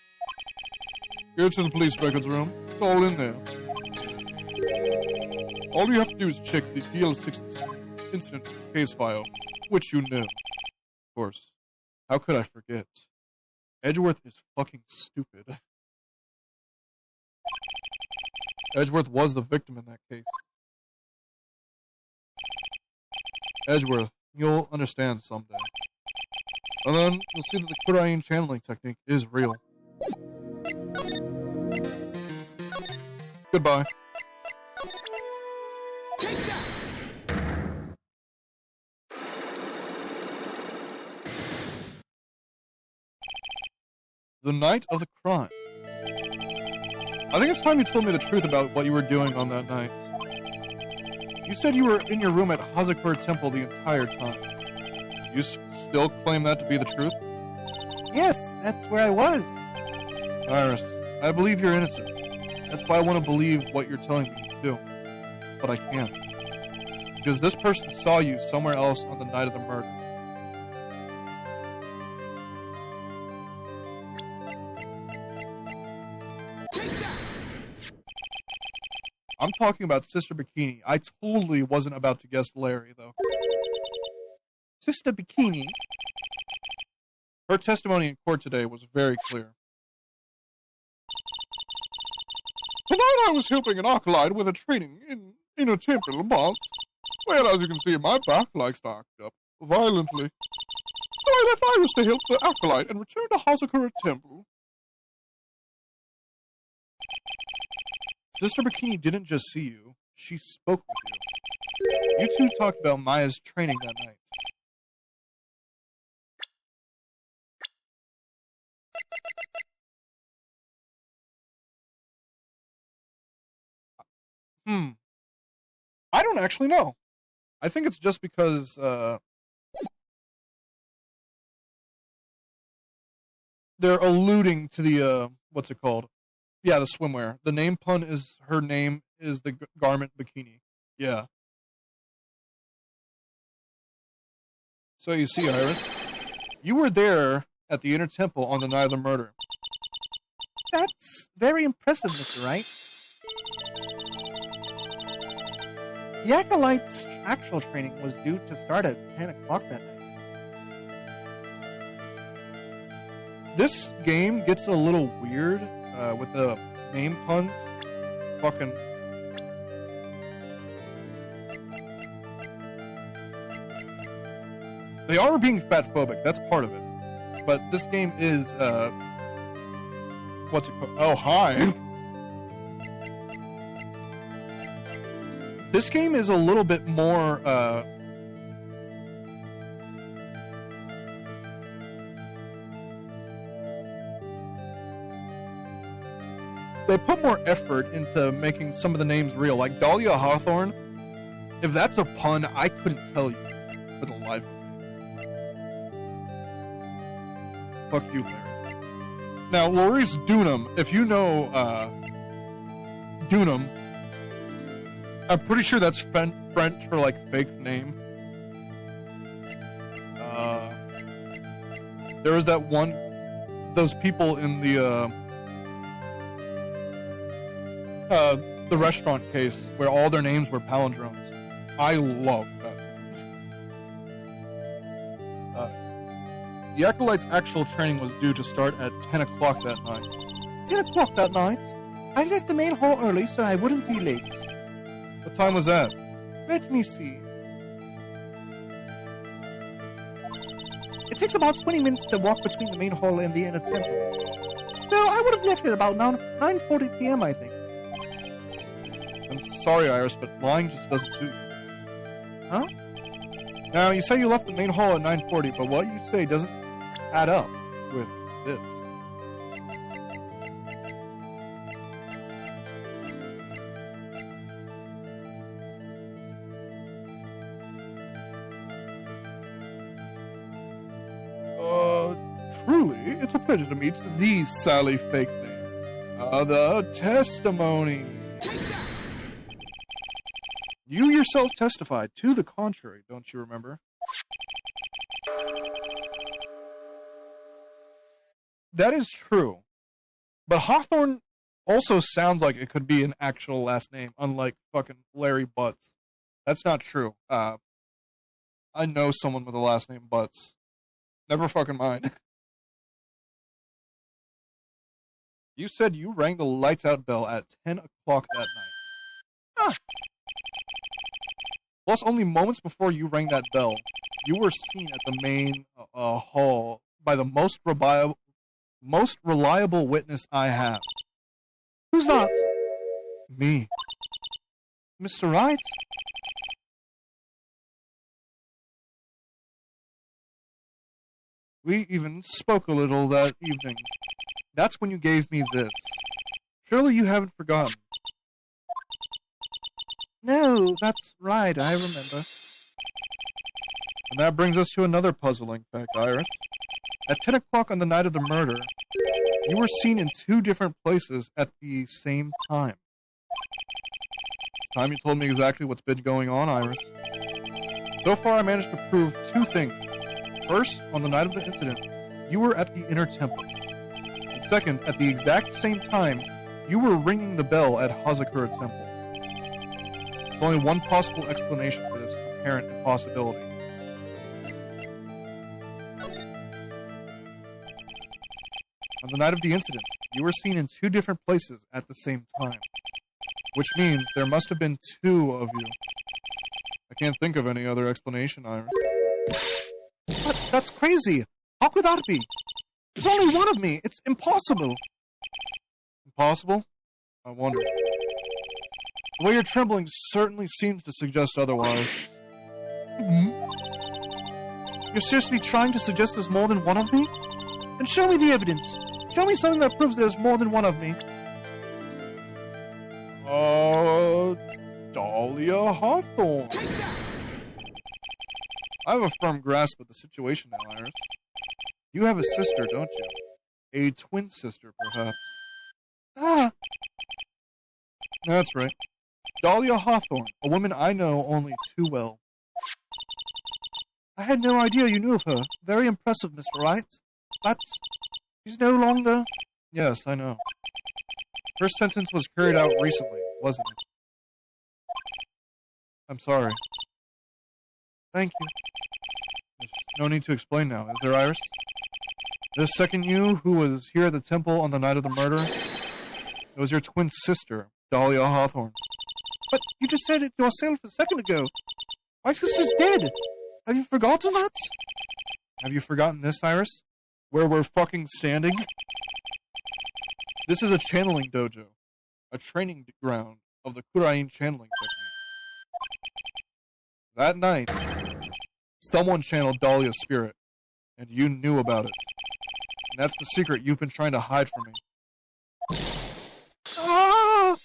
Go to the police records room. It's all in there. All you have to do is check the DL6 incident case file, which you know. Of course. How could I forget? Edgeworth is fucking stupid. Edgeworth was the victim in that case. Edgeworth, you'll understand someday. And then you'll see that the Korean channeling technique is real. Goodbye. The night of the crime. I think it's time you told me the truth about what you were doing on that night. You said you were in your room at Hazakura Temple the entire time. You still claim that to be the truth? Yes, that's where I was. Iris, I believe you're innocent. That's why I want to believe what you're telling me, too. But I can't. Because this person saw you somewhere else on the night of the murder. I'm talking about Sister Bikini. I totally wasn't about to guess Larry, though. Sister Bikini? Her testimony in court today was very clear. Tonight I was helping an acolyte with a training in a temple box. Well, as you can see, my back likes to act up violently. So I left Iris to help the acolyte and returned to Hazakura Temple. Sister Bikini didn't just see you, she spoke with you. You two talked about Maya's training that night. I don't actually know. I think it's just because, they're alluding to the, what's it called? Yeah, the swimwear. The name pun is, her name is the garment bikini. Yeah. So you see, Iris, you were there at the Inner Temple on the night of the murder. That's very impressive, Mr. Wright. The Acolyte's actual training was due to start at 10 o'clock that night. This game gets a little weird with the name puns. Fucking... They are being fatphobic, that's part of it. But this game is, what's it called? Oh, hi. This game is a little bit more, they put more effort into making some of the names real. Like Dahlia Hawthorne, if that's a pun, I couldn't tell you for the life of me. Fuck you, Larry. Now, Maurice Dunham, if you know, Dunham, I'm pretty sure that's French for, like, fake name. There was that one, those people in the restaurant case where all their names were palindromes. I love that. The Acolyte's actual training was due to start at 10 o'clock that night. 10 o'clock that night? I left the main hall early so I wouldn't be late. What time was that? Let me see. takes about 20 minutes to walk between the main hall and the inner temple. So I would have left at about 9:40 p.m., I think. I'm sorry, Iris, but lying just doesn't suit you. Huh? Now, you say you left the main hall at 9:40, but what you say doesn't add up with this. Truly, it's a pleasure to meet the Sally Fake Name. The testimony. You yourself testified to the contrary, don't you remember? That is true. But Hawthorne also sounds like it could be an actual last name, unlike fucking Larry Butts. That's not true. I know someone with the last name Butts. Never fucking mind. You said you rang the lights out bell at 10 o'clock that night. Huh. Plus, only moments before you rang that bell, you were seen at the main hall by the most reliable witness I have. Who's that? Me. Mr. Wright? We even spoke a little that evening. That's when you gave me this. Surely you haven't forgotten. No, that's right, I remember. And that brings us to another puzzling fact, Iris. At 10 o'clock on the night of the murder, you were seen in 2 different places at the same time. This time you told me exactly what's been going on, Iris. So far I managed to prove 2 things. First, on the night of the incident, you were at the inner temple. And second, at the exact same time, you were ringing the bell at Hazakura Temple. There's only one possible explanation for this apparent impossibility. On the night of the incident, you were seen in 2 different places at the same time. Which means there must have been 2 of you. I can't think of any other explanation, Iris. But that's crazy. How could that be? There's only one of me. It's impossible. Impossible? I wonder. The way you're trembling certainly seems to suggest otherwise. You're seriously trying to suggest there's more than one of me? And show me the evidence. Show me something that proves there's more than one of me. Dahlia Hawthorne. I have a firm grasp of the situation now, Iris. You have a sister, don't you? A twin sister, perhaps. Ah! That's right. Dahlia Hawthorne, a woman I know only too well. I had no idea you knew of her. Very impressive, Mr. Wright. But she's no longer... Yes, I know. Her sentence was carried out recently, wasn't it? I'm sorry. Thank you. There's no need to explain now, is there, Iris? This second you, who was here at the temple on the night of the murder, it was your twin sister, Dahlia Hawthorne. But you just said it yourself a second ago. My sister's dead. Have you forgotten that? Have you forgotten this, Iris? Where we're fucking standing? This is a channeling dojo. A training ground of the Kurain channeling technique. That night, someone channeled Dahlia's spirit, and you knew about it. And that's the secret you've been trying to hide from me. Ah!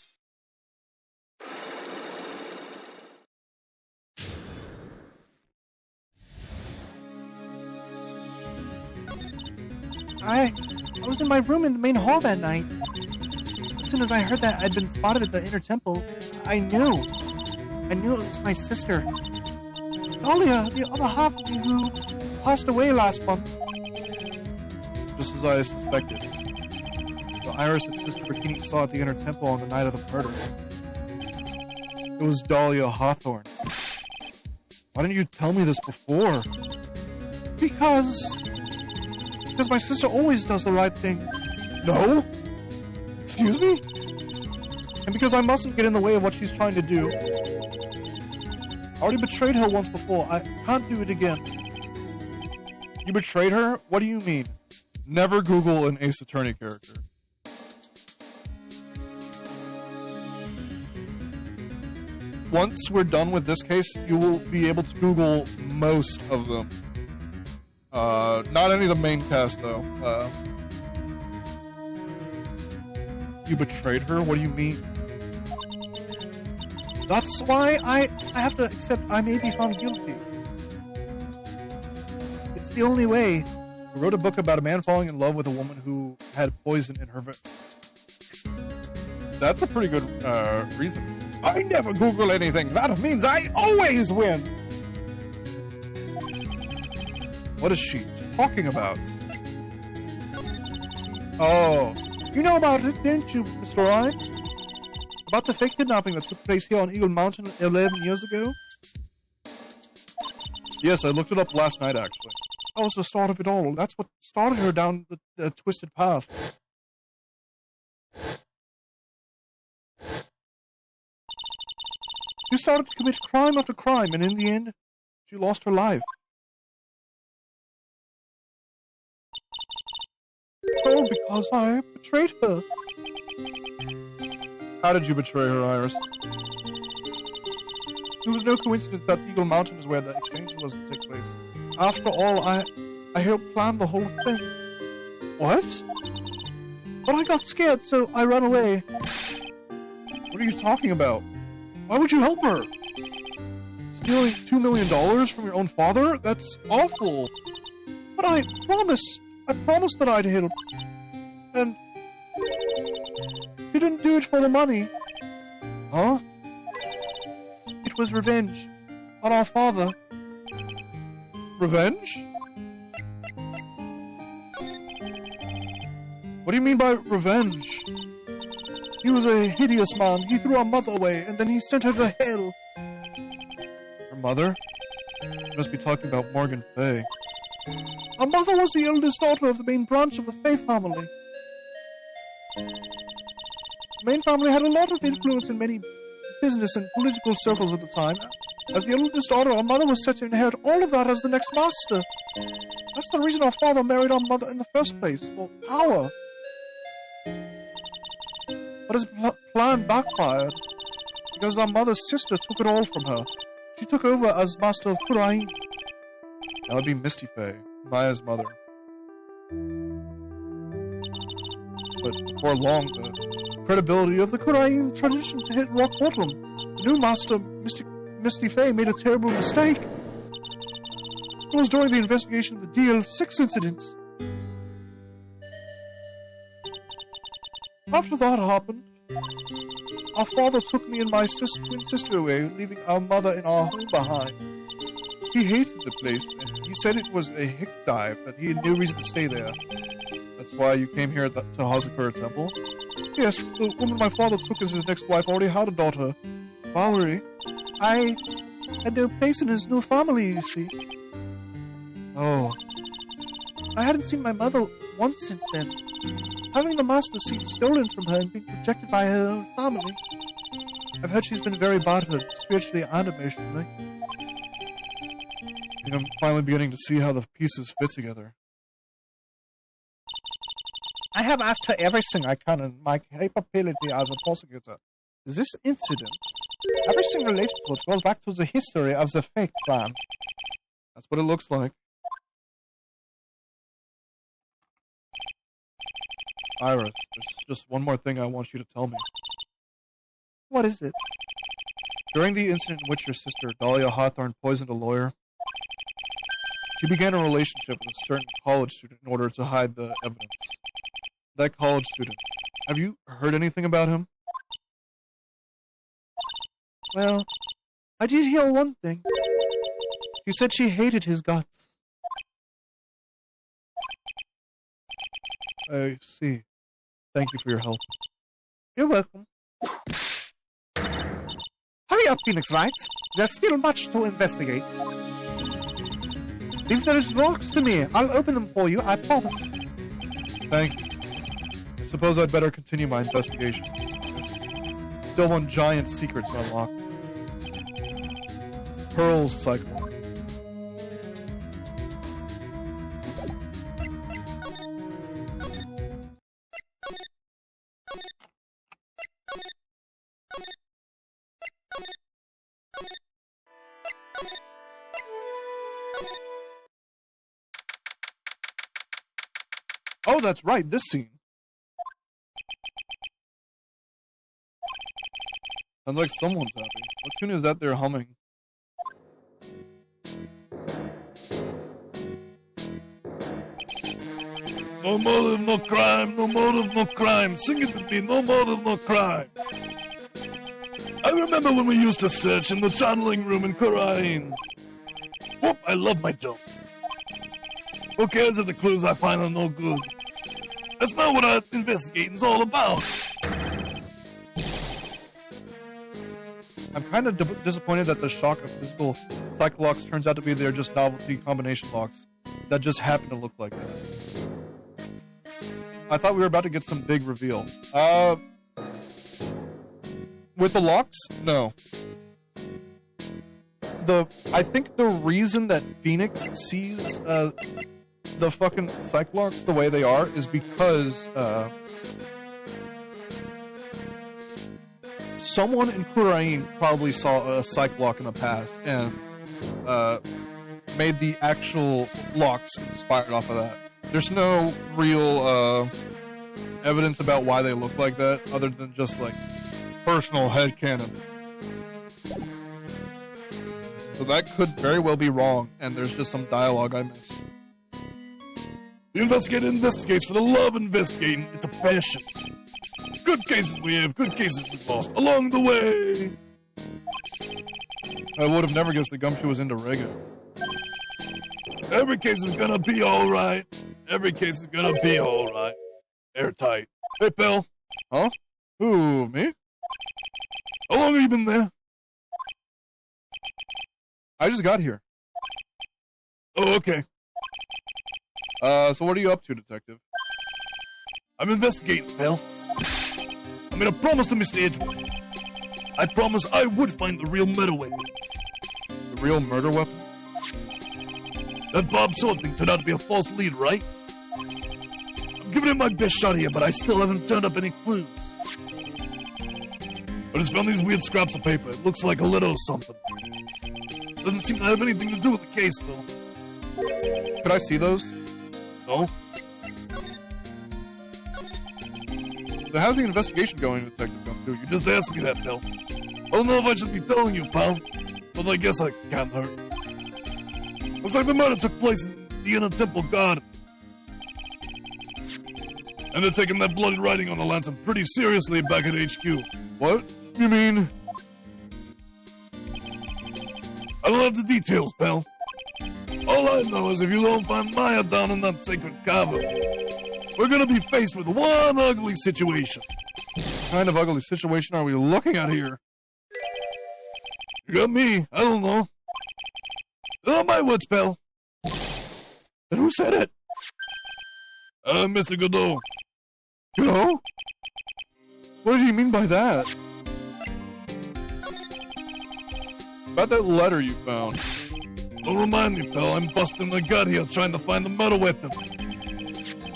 I was in my room in the main hall that night. As soon as I heard that I'd been spotted at the inner temple, I knew. I knew it was my sister. Dahlia, the other half of me who passed away last month. Just as I suspected. The Iris that Sister Bikini saw at the inner temple on the night of the murder. It was Dahlia Hawthorne. Why didn't you tell me this before? Because my sister always does the right thing. No? Excuse me? And because I mustn't get in the way of what she's trying to do. I already betrayed her once before. I can't do it again. You betrayed her? What do you mean? Never Google an Ace Attorney character. Once we're done with this case, you will be able to Google most of them. Not any of the main cast, though. You betrayed her? What do you mean? That's why I have to accept I may be found guilty. It's the only way. You wrote a book about a man falling in love with a woman who had poison in her That's a pretty good reason. I never Google anything. That means I always win. What is she talking about? Oh, You know about it, didn't you, Mr. Rhymes? About the fake kidnapping that took place here on Eagle Mountain 11 years ago? yes, I looked it up last night, actually. That was the start of it all. That's what started her down the twisted path. She started to commit crime after crime, and in the end, she lost her life. All because I betrayed her. How did you betray her, Iris? It was no coincidence that Eagle Mountain is where the exchange was to take place. After all, I helped plan the whole thing. What? But I got scared, so I ran away. What are you talking about? Why would you help her? Stealing $2 million from your own father? That's awful. But I promised that I'd help. And she didn't do it for the money. Huh? It was revenge on our father. Revenge? What do you mean by revenge? He was a hideous man. He threw our mother away, and then he sent her to hell. Her mother? You must be talking about Morgan Fay. Our mother was the eldest daughter of the main branch of the Fay family. The main family had a lot of influence in many business and political circles at the time. As the eldest daughter, our mother was set to inherit all of that as the next master. That's the reason our father married our mother in the first place, for power. But his plan backfired, because our mother's sister took it all from her. She took over as master of Kurain. That would be Misty Fay, Maya's mother. But before long, the credibility of the Kurain tradition to hit rock bottom. The new master, Misty Fay, made a terrible mistake. It was during the investigation of the DL6 incidents. After that happened, our father took me and my twin sister away, leaving our mother in our home behind. He hated the place, and he said it was a hick dive, that he had no reason to stay there. That's why you came here to Hazakura Temple? Yes, the woman my father took as his next wife already had a daughter, Valerie. I had no place in his new family, you see. Oh. I hadn't seen my mother once since then. Having the master seat stolen from her and being rejected by her own family. I've heard she's been very battered, spiritually and emotionally. I think I'm finally beginning to see how the pieces fit together. I have asked her everything I can in my capability as a prosecutor. This incident, everything related to it goes back to the history of the fake plan. That's what it looks like. Iris, there's just one more thing I want you to tell me. What is it? During the incident in which your sister, Dahlia Hawthorne, poisoned a lawyer, she began a relationship with a certain college student in order to hide the evidence. That college student, have you heard anything about him? Well, I did hear one thing. She said she hated his guts. I see. Thank you for your help. You're welcome. Hurry up, Phoenix Wright. There's still much to investigate. If there's rocks to me, I'll open them for you, I promise. Thank you. I suppose I'd better continue my investigation. There's still one giant secret to unlock. Pearl's cycle. Oh, that's right, this scene. Sounds like someone's happy. What tune is that they're humming? No motive, no crime, no motive, no crime. Sing it with me, no motive, no crime. I remember when we used to search in the channeling room in Kurain. Whoop, I love my job. Who cares if the clues I find are no good? That's not what our investigating's all about. I'm kind of disappointed that the shock of physical cycle locks turns out to be they're just novelty combination locks that just happen to look like that. I thought we were about to get some big reveal. With the locks? No. I think the reason that Phoenix sees the fucking Cyclops the way they are is because someone in Kurain probably saw a Cyclops in the past and made the actual locks inspired off of that. There's no real evidence about why they look like that other than just like personal headcanon. So that could very well be wrong, and there's just some dialogue I missed. The investigator investigates for the love of investigating. It's a passion. Good cases we have, good cases we've lost along the way. I would have never guessed that Gumshoe was into reggae. Every case is gonna be alright. Every case is gonna be alright. Airtight. Hey, pal. Huh? Who, me? How long have you been there? I just got here. Oh, okay. So what are you up to, detective? I'm investigating, pal. I made a promise to Mr. Edgewood. I promised I would find the real murder weapon. The real murder weapon? That Bob Sword thing turned out to be a false lead, right? I'm giving it my best shot here, but I still haven't turned up any clues. I just found these weird scraps of paper. It looks like a letter or something. Doesn't seem to have anything to do with the case, though. Could I see those? No? So how's the investigation going, Detective Gumshoe? You just asked me that, pal. I don't know if I should be telling you, pal. But I guess I can't hurt. Looks like the murder took place in the Inner Temple Garden. And they're taking that bloody writing on the lantern pretty seriously back at HQ. What? You mean? I don't have the details, pal. All I know is if you don't find Maya down in that sacred cavern, we're gonna be faced with one ugly situation. What kind of ugly situation are we looking at here? You got me. I don't know. Oh, my words, pal. And who said it? Mr. Godot. Godot? What do you mean by that? About that letter you found. Don't remind me, pal. I'm busting the gut here trying to find the murder weapon.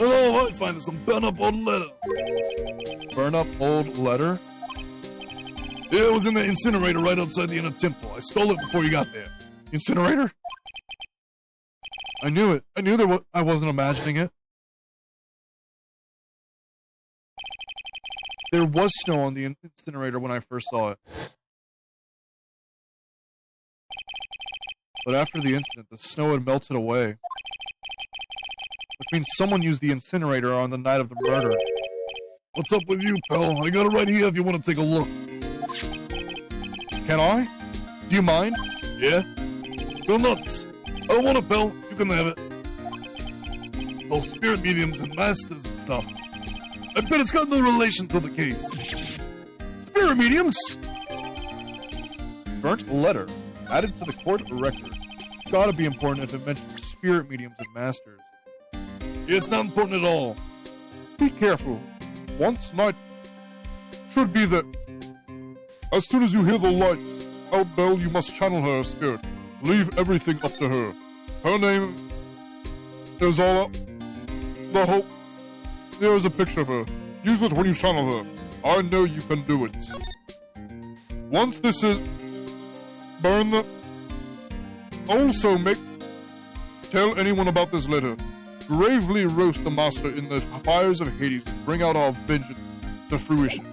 Oh, I find some burn-up old letter. Burn-up old letter? Yeah, it was in the incinerator right outside the Inner Temple. I stole it before you got there. Incinerator? I knew it. I knew I wasn't imagining it. There was snow on the incinerator when I first saw it. But after the incident, the snow had melted away. Which means someone used the incinerator on the night of the murder. What's up with you, pal? I got it right here if you want to take a look. Can I? Do you mind? Yeah? Go nuts. I don't want it, pal. You can have it. Those spirit mediums and masters and stuff. I bet it's got no relation to the case. Spirit mediums? Burnt letter. Added to the court record. It's gotta be important if it mentions spirit mediums and masters. Yeah, it's not important at all. Be careful. Once night should be that. As soon as you hear the lights out bell, you must channel her spirit. Leave everything up to her. Her name is all up. The hope. There is a picture of her. Use it when you channel her. I know you can do it. Once this is... Burn the... Also tell anyone about this letter. gravely roast the master in the fires of Hades and bring out our vengeance to fruition.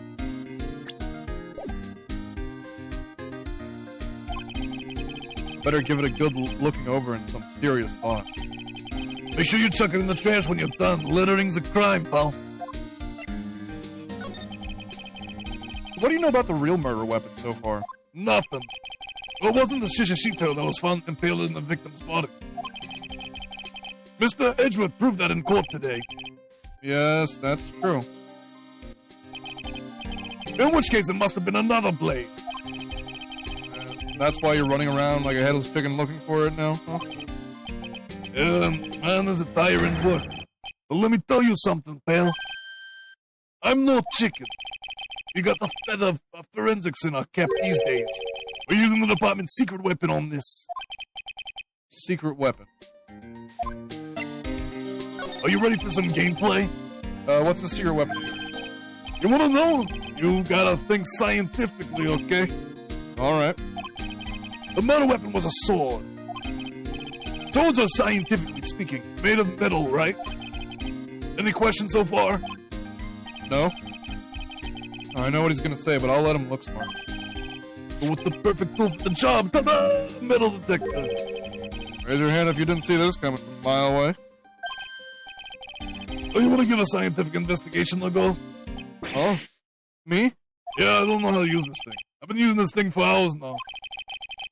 Better give it a good looking over and some serious thought. Make sure you chuck it in the trash when you're done. Littering's a crime, pal. What do you know about the real murder weapon so far? Nothing. Well, it wasn't the shishishito that was found impaled in the victim's body. Mr. Edgeworth proved that in court today. Yes, that's true. In which case, it must have been another blade. That's why you're running around like a headless chicken looking for it now, huh? Man is a tiring work. But let me tell you something, pal. I'm no chicken. We got the feather of forensics in our cap these days. We're using the department's secret weapon on this. Secret weapon. Are you ready for some gameplay? What's the secret weapon? You wanna know? You gotta think scientifically, okay? Alright. The murder weapon was a sword. Swords are, scientifically speaking, made of metal, right? Any questions so far? No? I know what he's gonna say, but I'll let him look smart. But with the perfect tool for the job, ta-da! Metal detector. Raise your hand if you didn't see this coming from a mile away. Oh, you wanna give a scientific investigation a go? Oh? Me? Yeah, I don't know how to use this thing. I've been using this thing for hours now.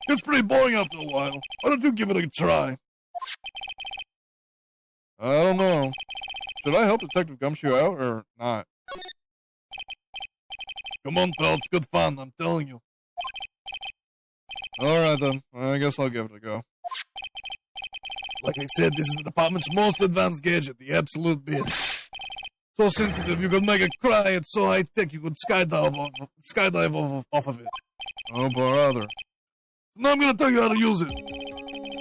It's pretty boring after a while. Why don't you give it a try? I don't know. Should I help Detective Gumshoe out or not? Come on, pal, it's good fun, I'm telling you. Alright then, I guess I'll give it a go. Like I said, this is the department's most advanced gadget, the absolute best. So sensitive, you could make it cry, it's so high-tech you could skydive off of it. Oh, brother. Now I'm gonna tell you how to use it.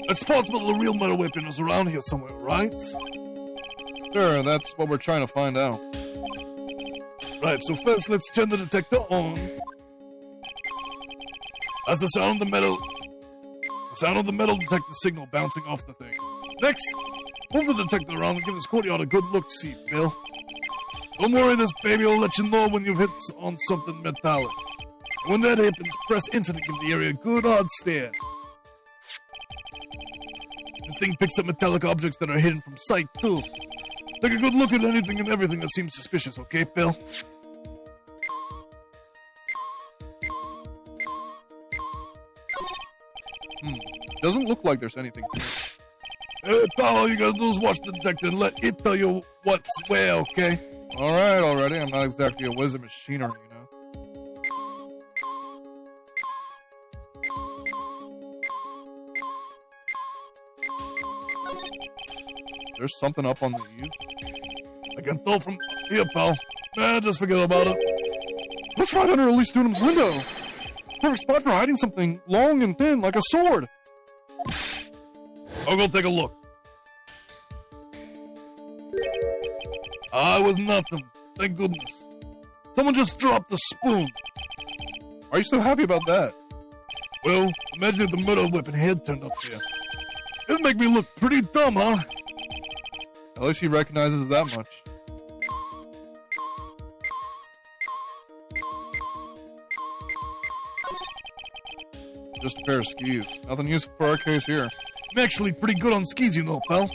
It's possible the real metal weapon is around here somewhere, right? Sure, that's what we're trying to find out. Right, so first let's turn the detector on. As the sound of the metal detects the signal bouncing off the thing. Next, move the detector around and give this courtyard a good look-see, Bill. Don't worry, this baby will let you know when you've hit on something metallic. And when that happens, press enter to give the area a good hard stare. This thing picks up metallic objects that are hidden from sight, too. Take a good look at anything and everything that seems suspicious, okay, Bill? Doesn't look like there's anything here. Hey, pal, all you gotta do is watch the detector and let it tell you what's where, okay? Alright, already. I'm not exactly a whiz at machinery, you know. There's something up on the eaves. I can tell from here, pal. Nah, just forget about it. Let's right under Elise Dunham's window. Perfect spot for hiding something long and thin, like a sword. I'll go take a look. It was nothing. Thank goodness. Someone just dropped the spoon. Are you so happy about that? Well, imagine if the murder weapon had turned up there. It'd make me look pretty dumb, huh? At least he recognizes it that much. Just a pair of skis. Nothing useful for our case here. I'm actually pretty good on skis, you know, pal.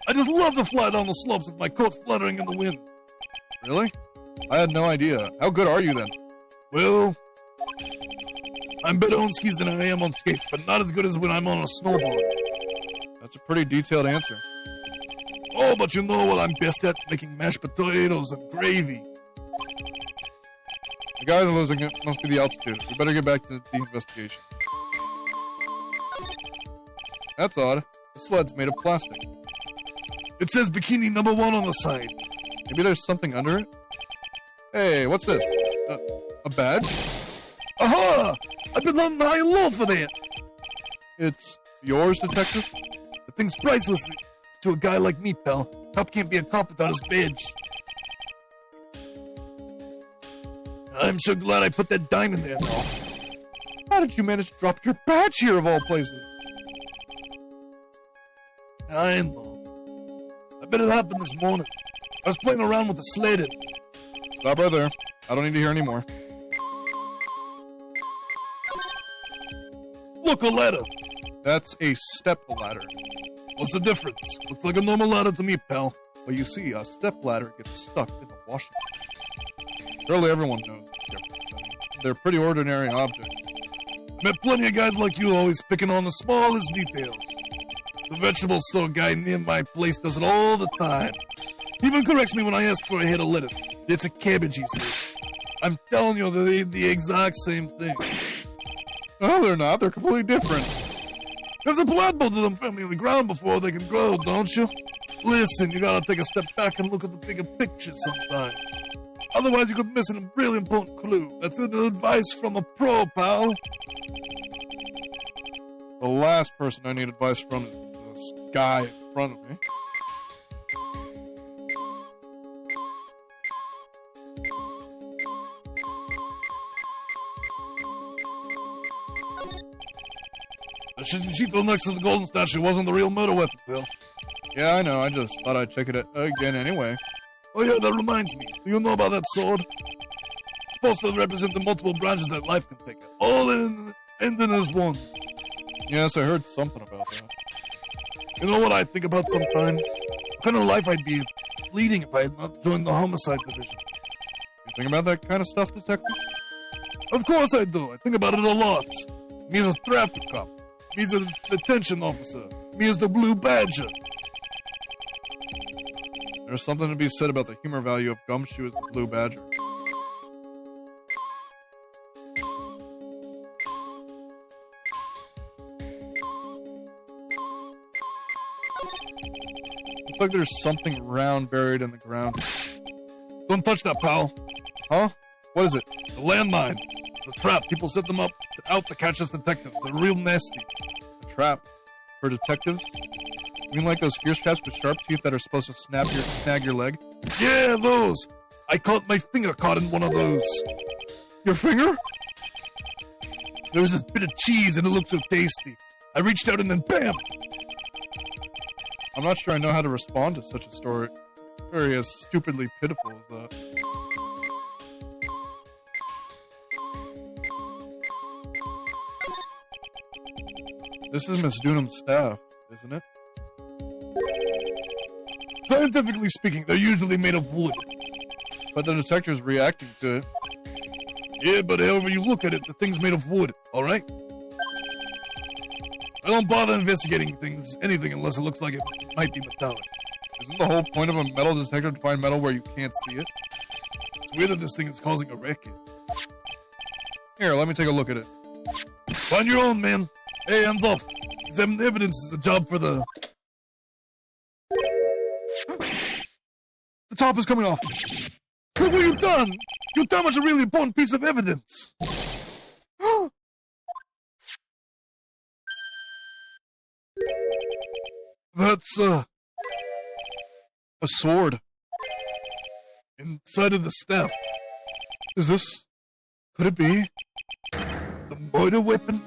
I just love to fly down the slopes with my coat fluttering in the wind. Really? I had no idea. How good are you then? Well, I'm better on skis than I am on skates, but not as good as when I'm on a snowboard. That's a pretty detailed answer. Oh, but you know what I'm best at? Making mashed potatoes and gravy. The guy's losing it. Must be the altitude. We better get back to the investigation. That's odd. The sled's made of plastic. It says bikini number 1 on the side. Maybe there's something under it? Hey, what's this? A badge? Aha! I've been on high and low for that. It's yours, detective? The thing's priceless to a guy like me, pal. Cop can't be a cop without his badge. I'm so glad I put that dime in there now. How did you manage to drop your badge here of all places? I know. bet it happened this morning. I was playing around with the sledding. Stop right there. I don't need to hear any more. Look, a ladder. That's a step ladder. What's the difference? Looks like a normal ladder to me, pal. But you see, a step ladder gets stuck in the washing machine. Surely everyone knows the difference. I mean, they're pretty ordinary objects. I met plenty of guys like you always picking on the smallest details. The vegetable store guy near my place does it all the time. He even corrects me when I ask for a head of lettuce. It's a cabbage, he says. I'm telling you, they're the exact same thing. No, they're not. They're completely different. There's a plant both of them firmly in the ground before they can grow, don't you? Listen, you gotta take a step back and look at the bigger picture sometimes. Otherwise, you could miss a really important clue. That's an advice from a pro, pal. The last person I need advice from is this guy in front of me. The sheeple next to the golden statue wasn't the real murder weapon, Bill. Yeah, I know. I just thought I'd check it again anyway. Oh yeah, that reminds me. Do you know about that sword? It's supposed to represent the multiple branches that life can take. All ending as one. Yes, I heard something about that. You know what I think about sometimes? What kind of life I'd be leading if I had not joined the homicide division. You think about that kind of stuff, detective? Of course I do. I think about it a lot. Me as a traffic cop. Me as a detention officer. Me as the Blue Badger. There's something to be said about the humor value of Gumshoe as the Blue Badger. Looks like there's something round buried in the ground. Don't touch that, pal. Huh? What is it? It's a landmine. It's a trap. People set them up out to catch us detectives. They're real nasty. A trap? For detectives? You mean like those fierce traps with sharp teeth that are supposed to snag your leg? Yeah, those. I caught my finger caught in one of those. Your finger? There was this bit of cheese and it looked so tasty. I reached out and then bam! I'm not sure I know how to respond to such a story. Very as stupidly pitiful as that. This is Miss Dunham's staff, isn't it? Scientifically speaking, they're usually made of wood. But the detective's reacting to it. Yeah, but however you look at it, the thing's made of wood, alright? I don't bother investigating anything unless it looks like it might be metallic. Isn't the whole point of a metal detector to find metal where you can't see it? It's weird that this thing is causing a racket. Here, let me take a look at it. Find your own, man. Hey, hands off. Examine the evidence is a job for the... The top is coming off. Look what you've done! You damaged a really important piece of evidence! That's, A sword. inside of the staff. Is this... Could it be? The murder weapon?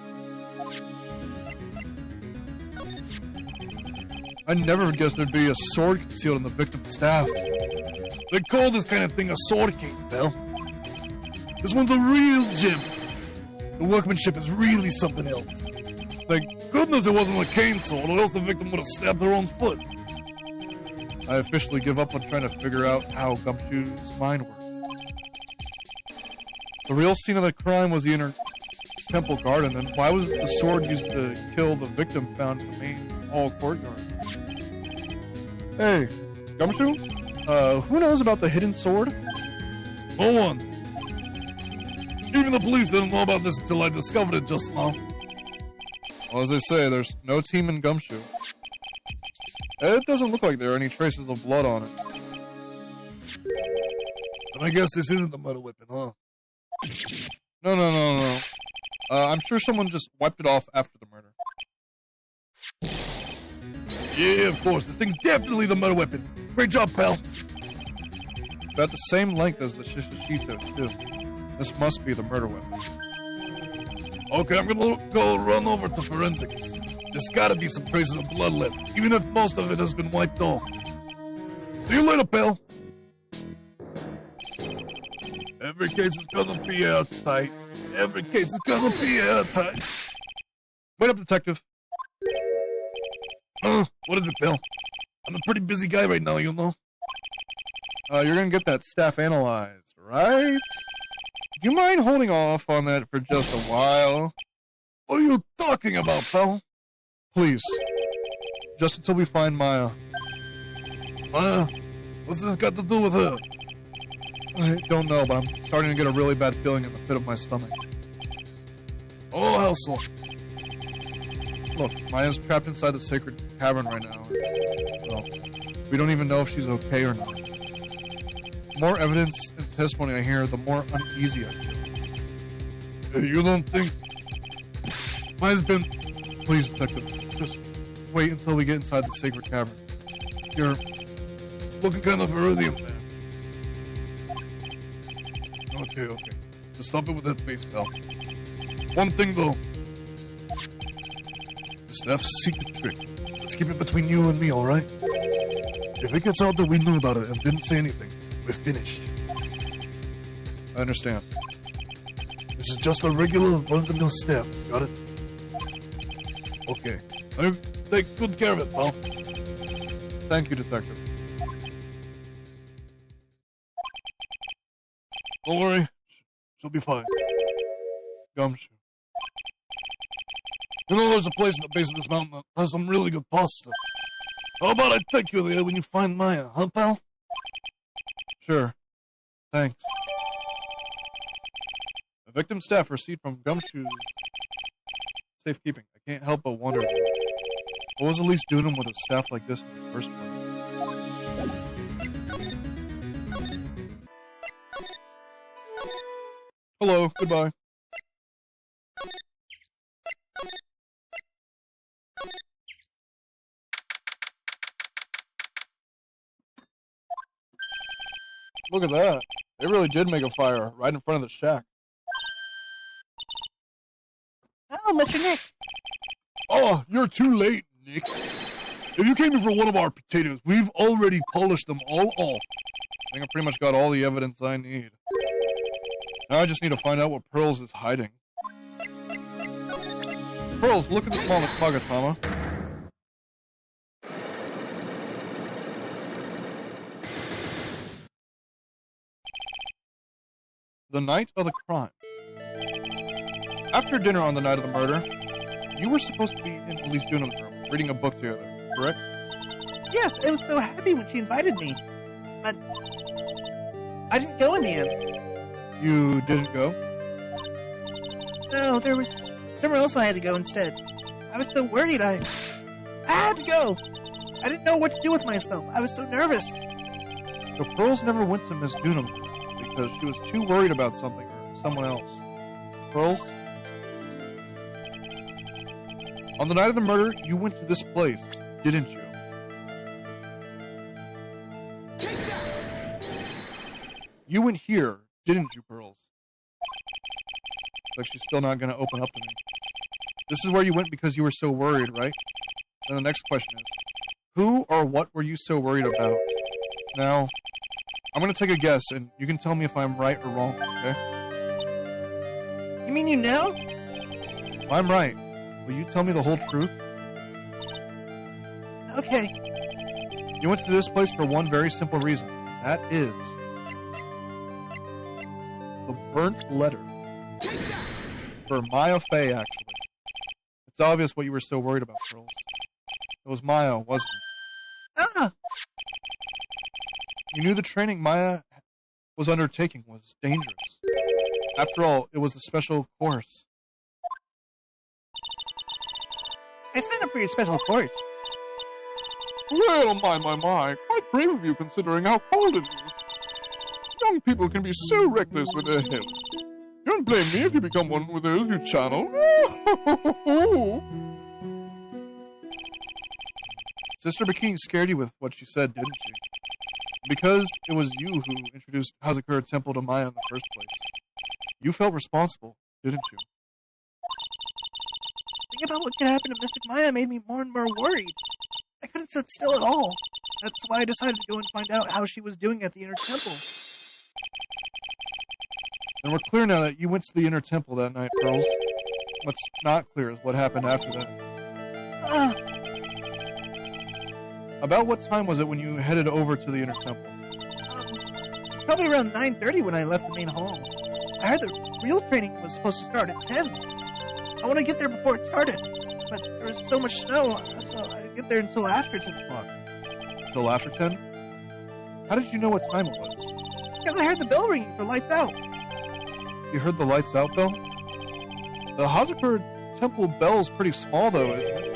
I never guessed there'd be a sword concealed in the victim's staff. They call this kind of thing a sword cane, pal. This one's a real gem. The workmanship is really something else. Thank goodness it wasn't a cane sword, or else the victim would have stabbed her own foot. I officially give up on trying to figure out how Gumshoe's mind works. The real scene of the crime was the inner temple garden, and why was the sword used to kill the victim found in the main hall courtyard? Hey, Gumshoe? Who knows about the hidden sword? No one. Even the police didn't know about this until I discovered it just now. Well, as they say, there's no team in Gumshoe. It doesn't look like there are any traces of blood on it. And I guess this isn't the murder weapon, huh? No. I'm sure someone just wiped it off after the murder. Yeah, of course. This thing's definitely the murder weapon. Great job, pal. About the same length as the Shishishito, too. This must be the murder weapon. Okay, I'm gonna go run over to forensics. There's gotta be some traces of blood left, even if most of it has been wiped off. See you later, pal. Every case is gonna be airtight. Every case is gonna be airtight. Wait up, detective. What is it, pal? I'm a pretty busy guy right now, you know. You're gonna get that staff analyzed, right? Do you mind holding off on that for just a while? What are you talking about, pal? Please. Just until we find Maya. Maya? What's this got to do with her? I don't know, but I'm starting to get a really bad feeling in the pit of my stomach. Oh, how so? Look, Maya's trapped inside the sacred cavern right now. Well, we don't even know if she's okay or not. The more evidence and testimony I hear, the more uneasy I feel. You don't think Maya's been... Please, detective, just wait until we get inside the sacred cavern. You're looking kind of Viridian, man. Okay. Just stop it with that face, pal. One thing, though. The staff's secret trick. Let's keep it between you and me, alright? If it gets out that we knew about it and didn't say anything, we're finished. I understand. This is just a regular run-of-the-mill staff. Got it? Okay. I take good care of it, pal. Thank you, detective. Don't worry. She'll be fine. Gumshoe. You know, there's a place at the base of this mountain that has some really good pasta. How about I take you there when you find Maya, huh, pal? Sure. Thanks. The victim's staff received from Gumshoe's safekeeping. I can't help but wonder, what was Elise doing with a staff like this in the first place? Hello, goodbye. Look at that. They really did make a fire right in front of the shack. Oh, Mr. Nick. Oh, you're too late, Nick. If you came in for one of our potatoes, we've already polished them all off. I think I pretty much got all the evidence I need. Now I just need to find out what Pearls is hiding. Pearls, look at the small Kagatama. The night of the crime. After dinner on the night of the murder, you were supposed to be in Elise Dunham's room, reading a book together, correct? Yes, I was so happy when she invited me. But I didn't go in the end. You didn't go? No, there was somewhere else I had to go instead. I was so worried I had to go. I didn't know what to do with myself. I was so nervous. So Pearls never went to Miss Dunham's room because she was too worried about something or someone else. Pearls? On the night of the murder, you went to this place, didn't you? You went here, didn't you, Pearls? Like she's still not going to open up to me. This is where you went because you were so worried, right? Then the next question is, who or what were you so worried about? Now, I'm going to take a guess, and you can tell me if I'm right or wrong, okay? You mean you know? If I'm right, will you tell me the whole truth? Okay. You went to this place for one very simple reason. That is the burnt letter. For Maya Fey, actually. It's obvious what you were so worried about, Pearls. It was Maya, wasn't it? Ah! You knew the training Maya was undertaking was dangerous. After all, it was a special course. I signed up for your special course. Well, my. Quite brave of you considering how cold it is. Young people can be so reckless with their health. Don't blame me if you become one with those you channel. Sister Bikini scared you with what she said, didn't she? Because it was you who introduced Hazakura Temple to Maya in the first place. You felt responsible, didn't you? Thinking about what could happen to Mystic Maya made me more and more worried. I couldn't sit still at all. That's why I decided to go and find out how she was doing at the inner temple. And we're clear now that you went to the inner temple that night, Pearls. What's not clear is what happened after that. About what time was it when you headed over to the inner temple? Probably around 9:30 when I left the main hall. I heard the real training was supposed to start at 10. I want to get there before it started, but there was so much snow, so I didn't get there until after 10 o'clock. Until after 10? How did you know what time it was? Because I heard the bell ringing for lights out. You heard the lights out bell? The Hazakura temple bell's pretty small though, isn't it?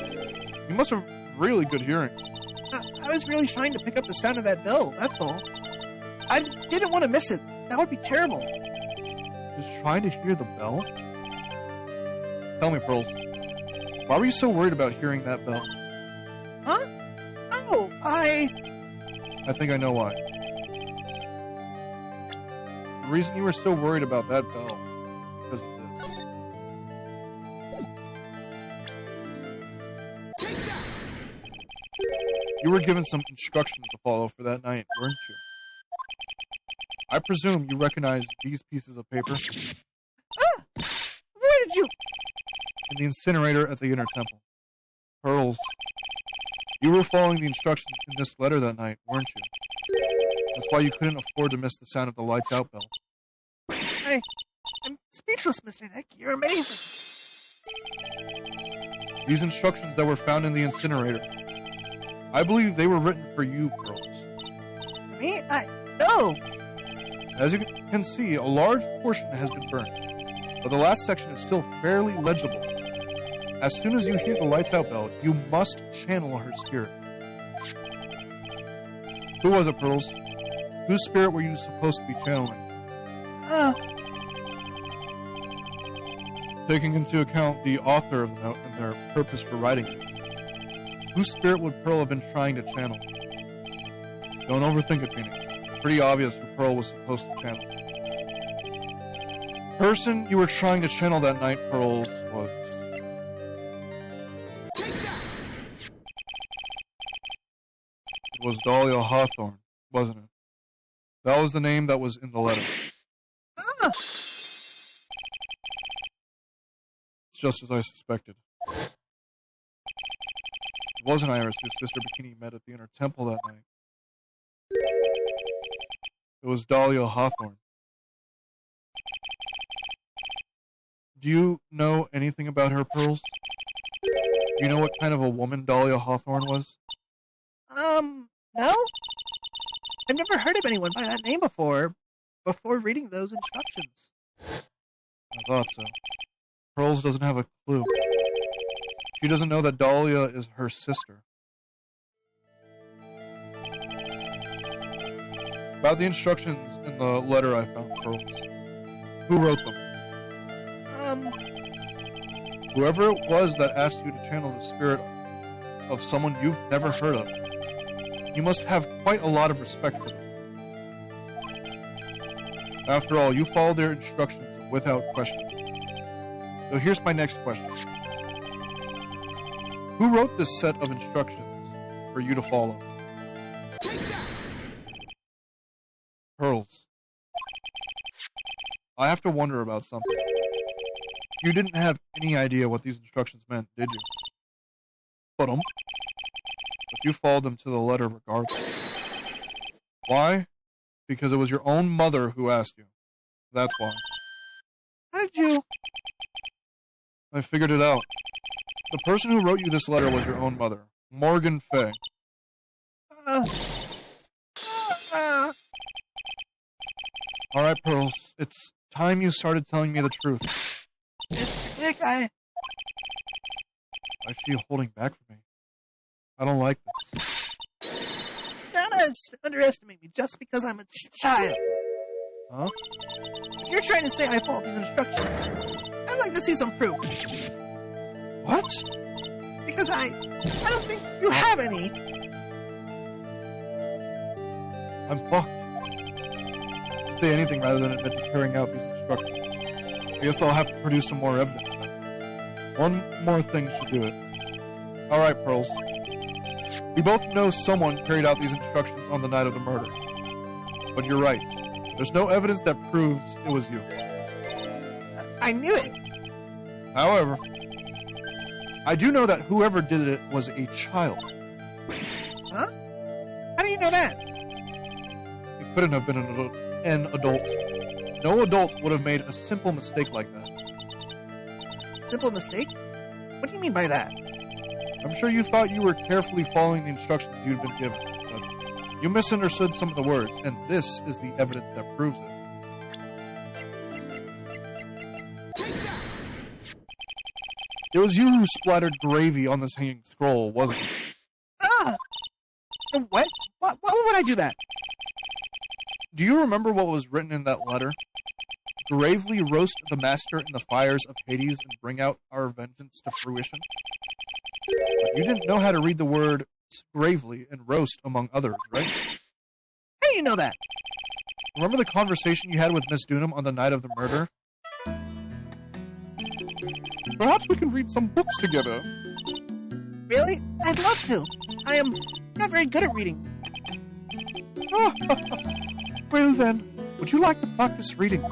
You must have really good hearing. I was really trying to pick up the sound of that bell, that's all. I didn't want to miss it. That would be terrible. Just trying to hear the bell? Tell me, Pearls, why were you so worried about hearing that bell? Huh? Oh, I think I know why. The reason you were so worried about that bell is because of this. You were given some instructions to follow for that night, weren't you? I presume you recognize these pieces of paper? Where did you... In the incinerator at the inner temple. Pearls, you were following the instructions in this letter that night, weren't you? That's why you couldn't afford to miss the sound of the lights out bell. I'm speechless, Mr. Nick. You're amazing. These instructions that were found in the incinerator, I believe they were written for you, Pearls. For me? No. As you can see, a large portion has been burned, but the last section is still fairly legible. As soon as you hear the lights out bell, you must channel her spirit. Who was it, Pearls? Whose spirit were you supposed to be channeling? Taking into account the author of the note and their purpose for writing it, whose spirit would Pearl have been trying to channel? Don't overthink it, Phoenix. It's pretty obvious who Pearl was supposed to channel. The person you were trying to channel that night, Pearls, was... It was Dahlia Hawthorne, wasn't it? That was the name that was in the letter. It's just as I suspected. It wasn't Iris whose sister Bikini met at the inner temple that night. It was Dahlia Hawthorne. Do you know anything about her, Pearls? Do you know what kind of a woman Dahlia Hawthorne was? No? I've never heard of anyone by that name before reading those instructions. I thought so. Pearls doesn't have a clue. She doesn't know that Dahlia is her sister. About the instructions in the letter I found, Pearls. Who wrote them? Whoever it was that asked you to channel the spirit of someone you've never heard of. You must have quite a lot of respect for them. After all, you followed their instructions without question. So here's my next question. Who wrote this set of instructions for you to follow? Pearls. I have to wonder about something. You didn't have any idea what these instructions meant, did you? But you followed them to the letter regardless. Why? Because it was your own mother who asked you. That's why. How did you... I figured it out. The person who wrote you this letter was your own mother, Morgan Fay. Alright, Pearls. It's time you started telling me the truth. Mr. Nick, Why is she holding back from me? I don't like this. Don't underestimate me just because I'm a child. Huh? If you're trying to say I followed these instructions, I'd like to see some proof. What? Because I don't think you have any. I'm fucked. I'd say anything rather than admit to carrying out these instructions. I guess I'll have to produce some more evidence then. One more thing should do it. Alright, Pearls. We both know someone carried out these instructions on the night of the murder. But you're right. There's no evidence that proves it was you. I knew it. However, I do know that whoever did it was a child. Huh? How do you know that? It couldn't have been an adult. No adult would have made a simple mistake like that. Simple mistake? What do you mean by that? I'm sure you thought you were carefully following the instructions you'd been given, but you misunderstood some of the words, and this is the evidence that proves it. It was you who splattered gravy on this hanging scroll, wasn't it? Ah! What? Why would I do that? Do you remember what was written in that letter? Gravely roast the master in the fires of Hades and bring out our vengeance to fruition. But you didn't know how to read the word gravely and roast among others, right? How do you know that? Remember the conversation you had with Miss Dunham on the night of the murder? Perhaps we can read some books together. Really? I'd love to. I am not very good at reading. Well then, would you like to practice reading?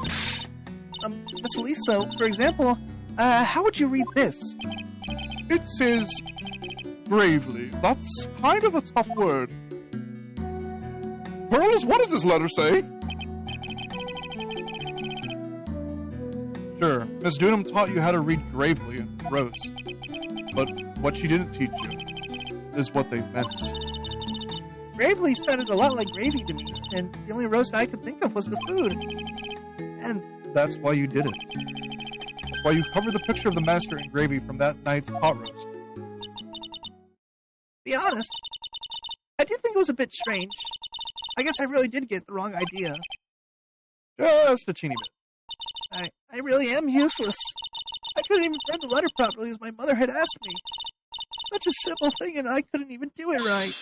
Miss Elisa, for example, how would you read this? It says, gravely. That's kind of a tough word. Pearls, what does this letter say? Sure, Miss Dunham taught you how to read gravely and roast. But what she didn't teach you is what they meant. Gravely sounded a lot like gravy to me, and the only roast I could think of was the food. And that's why you did it. That's why you covered the picture of the master in gravy from that night's pot roast. Be honest, I did think it was a bit strange. I guess I really did get the wrong idea. Just a teeny bit. I really am useless. I couldn't even read the letter properly as my mother had asked me. Such a simple thing, and I couldn't even do it right.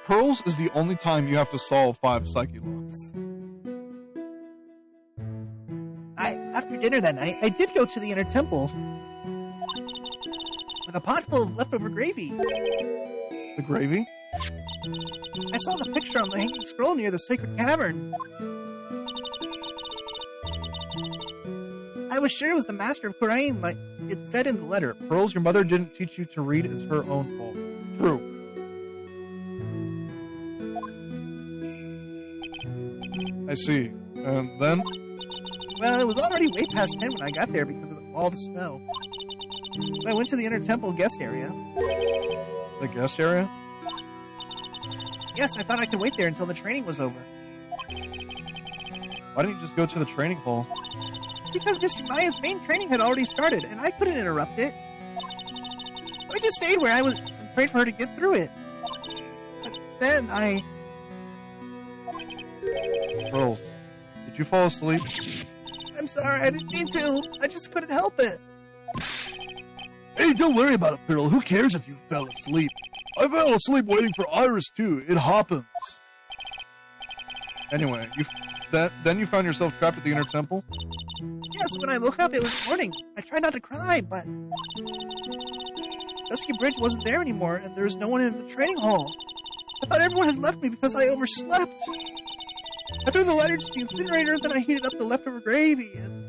Pearls is the only time you have to solve 5 psyche locks. After dinner that night, I did go to the inner temple with a pot full of leftover gravy. The gravy? I saw the picture on the hanging scroll near the sacred cavern. I was sure it was the master of Khurain, like it said in the letter. Pearls, your mother didn't teach you to read. It's her own fault. True. I see. And then? Well, it was already way past 10 when I got there because of all the snow. I went to the inner temple guest area. The guest area? Yes, I thought I could wait there until the training was over. Why didn't you just go to the training hall? Because Miss Maya's main training had already started, and I couldn't interrupt it. I just stayed where I was and prayed for her to get through it. But then Pearls, did you fall asleep? I'm sorry, I didn't mean to. I just couldn't help it. Hey, don't worry about it, Pearl. Who cares if you fell asleep? I fell asleep waiting for Iris, too. It happens. Anyway, then you found yourself trapped at the inner temple? Yes, when I woke up, it was morning. I tried not to cry, but Dusky Bridge wasn't there anymore, and there was no one in the training hall. I thought everyone had left me because I overslept. I threw the letter to the incinerator, then I heated up the leftover gravy, and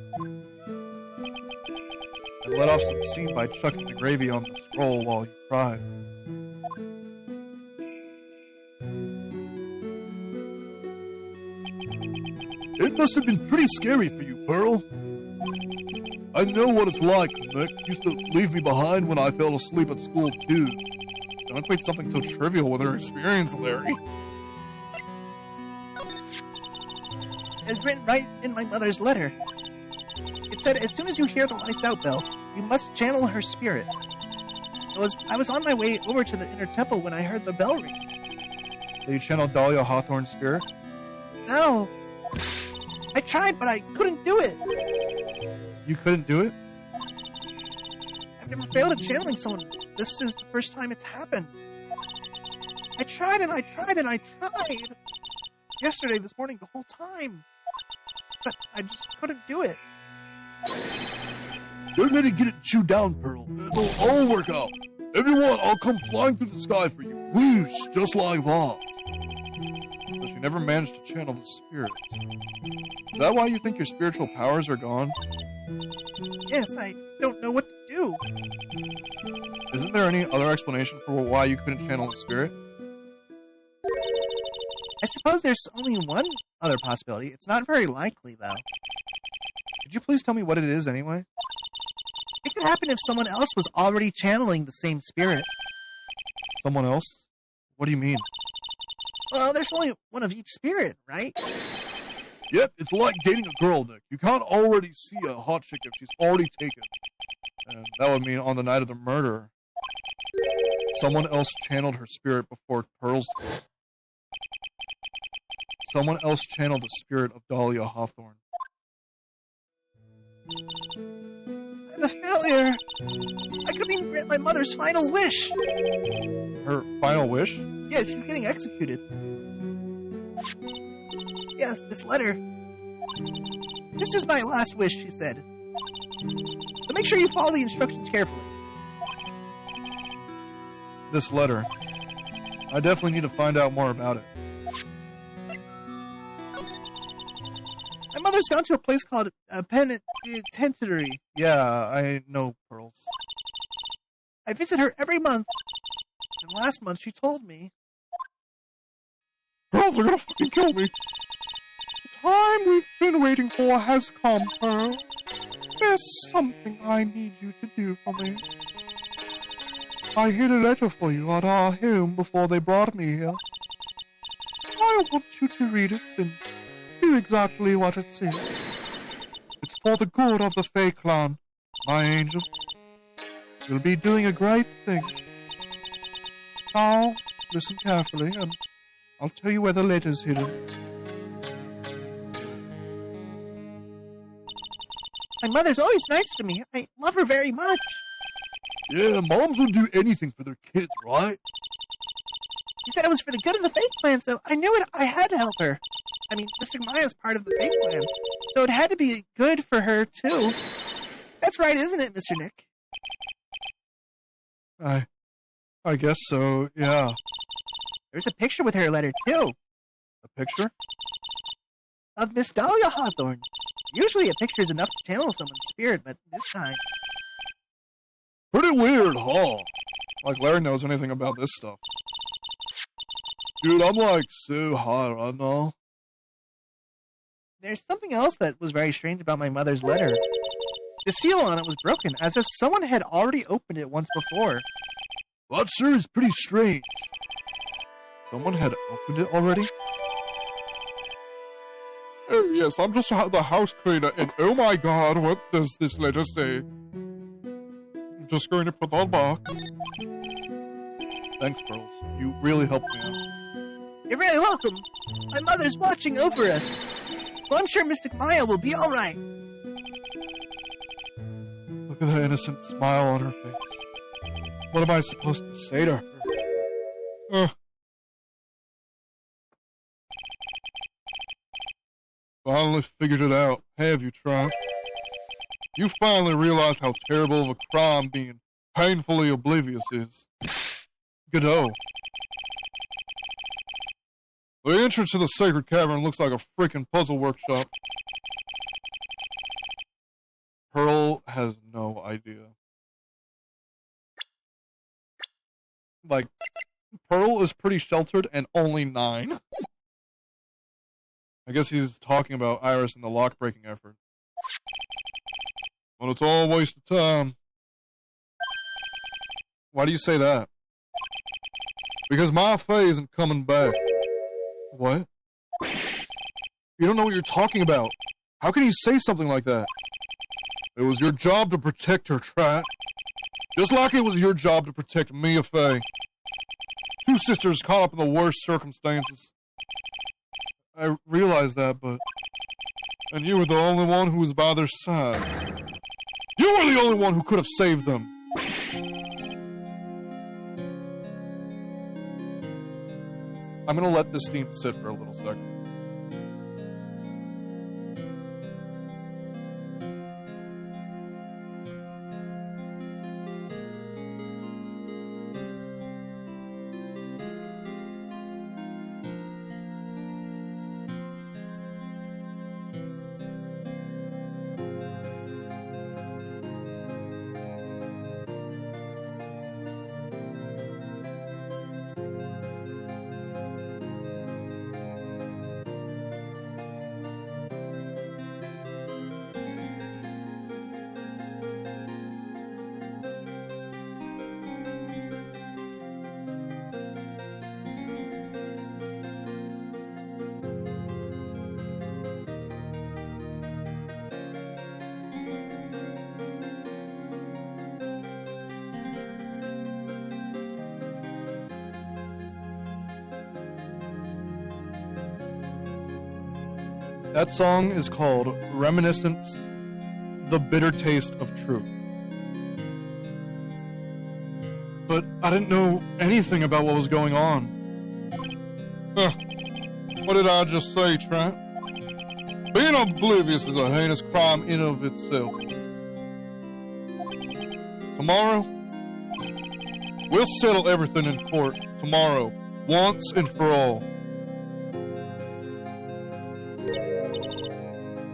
let off some steam by chucking the gravy on the scroll while you cried. It must have been pretty scary for you, Pearl. I know what it's like. Nick used to leave me behind when I fell asleep at school, too. Don't equate something so trivial with her experience, Larry. As written right in my mother's letter. It said, as soon as you hear the lights out bell, you must channel her spirit. I was on my way over to the inner temple when I heard the bell ring. So you channeled Dahlia Hawthorne's spirit? No. I tried, but I couldn't do it. You couldn't do it? I've never failed at channeling someone. This is the first time it's happened. I tried and I tried and I tried. Yesterday, this morning, the whole time. But I just couldn't do it. Don't let it get it chewed down, Pearl. It'll all work out. If you want, I'll come flying through the sky for you. Whoosh, just like that. But you never managed to channel the spirits. Is that why you think your spiritual powers are gone? Yes, I don't know what to do. Isn't there any other explanation for why you couldn't channel the spirit? I suppose there's only one other possibility. It's not very likely, though. Could you please tell me what it is anyway? It could happen if someone else was already channeling the same spirit. Someone else? What do you mean? Well, there's only one of each spirit, right? Yep, it's like dating a girl, Nick. You can't already see a hot chick if she's already taken. And that would mean on the night of the murder, someone else channeled her spirit before Pearl's did. Someone else channeled the spirit of Dahlia Hawthorne. I'm a failure. I couldn't even grant my mother's final wish. Her final wish? Yeah, she's getting executed. Yes, this letter. This is my last wish, she said. So make sure you follow the instructions carefully. This letter. I definitely need to find out more about it. My mother's gone to a place called a penitentiary. Yeah, I know Pearls. I visit her every month. And last month she told me. Pearls are gonna fucking kill me. The time we've been waiting for has come, Pearl. There's something I need you to do for me. I hid a letter for you at our home before they brought me here. I want you to read it and do exactly what it says. It's for the good of the Fae clan, my angel. You'll be doing a great thing. Now, listen carefully, and I'll tell you where the letter's hidden. My mother's always nice to me. I love her very much. Yeah, moms would do anything for their kids, right? She said it was for the good of the fake clan, so I knew it. I had to help her. I mean, Mr. Maya's part of the fake clan, so it had to be good for her, too. That's right, isn't it, Mr. Nick? I guess so, yeah. There's a picture with her letter, too. A picture? Of Miss Dahlia Hawthorne. Usually a picture is enough to channel someone's spirit, but this time... Pretty weird, huh? Like Larry knows anything about this stuff. Dude, I'm like so high right now. There's something else that was very strange about my mother's letter. The seal on it was broken, as if someone had already opened it once before. That sure is pretty strange. Someone had opened it already? Oh yes, I'm just the house cleaner, and oh my god, what does this letter say? I'm just going to put that back. Thanks, Pearls. You really helped me out. You're very welcome. My mother's watching over us. Well, I'm sure Mystic Maya will be all right. Look at that innocent smile on her face. What am I supposed to say to her? Ugh. Finally figured it out. Have you, Tron? You finally realized how terrible of a crime being painfully oblivious is. Godot. The entrance to the sacred cavern looks like a freaking puzzle workshop. Pearl has no idea. Like, Pearl is pretty sheltered and only 9. I guess he's talking about Iris and the lock-breaking effort. But it's all a waste of time. Why do you say that? Because my Fae isn't coming back. What? You don't know what you're talking about. How can you say something like that? It was your job to protect her, Trat. Just like it was your job to protect me, a Fae. Two sisters caught up in the worst circumstances. I realized that, but... And you were the only one who was by their sides. You were the only one who could have saved them. I'm gonna let this theme sit for a little second. That song is called Reminiscence, The Bitter Taste of Truth. But I didn't know anything about what was going on. What did I just say, Trent? Being oblivious is a heinous crime in of itself. Tomorrow, we'll settle everything in court. Tomorrow, once and for all.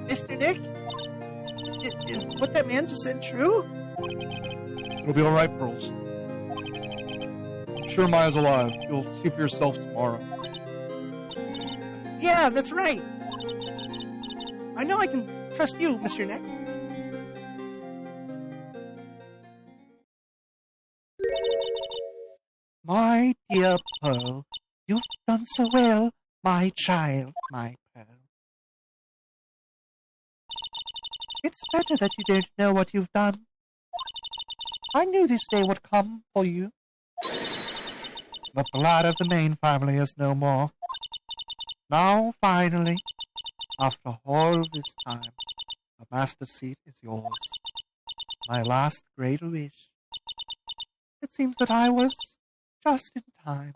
Mr. Nick? Is what that man just said true? It'll be alright, Pearls. I'm sure Maya's alive. You'll see for yourself tomorrow. Yeah, that's right. I know I can trust you, Mr. Nick. My dear Pearl, you've done so well, my child, my Pearl. It's better that you don't know what you've done. I knew this day would come for you. The blood of the main family is no more. Now, finally, after all this time, the master seat is yours. My last great wish. It seems that I was just in time.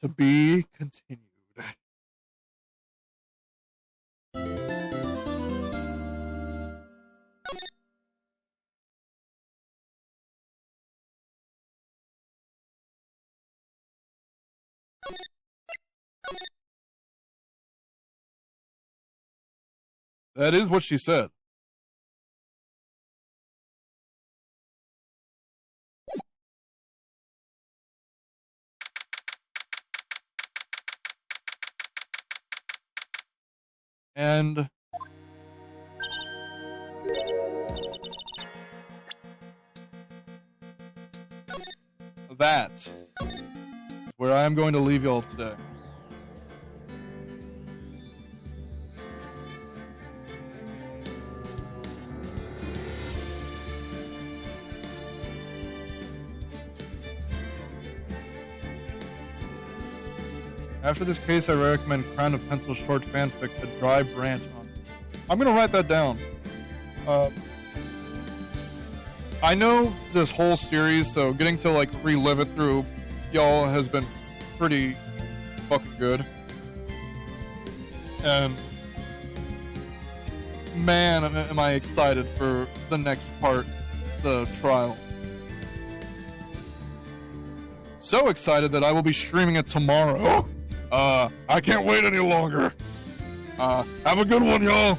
To be continued. That is what she said. And that is where I am going to leave y'all today. After this case, I recommend Crown of Pencil short fanfic, The Dry Branch on. I'm going to write that down. I know this whole series, so getting to like relive it through y'all has been pretty fucking good. And man, am I excited for the next part, the trial. So excited that I will be streaming it tomorrow. I can't wait any longer. Have a good one, y'all.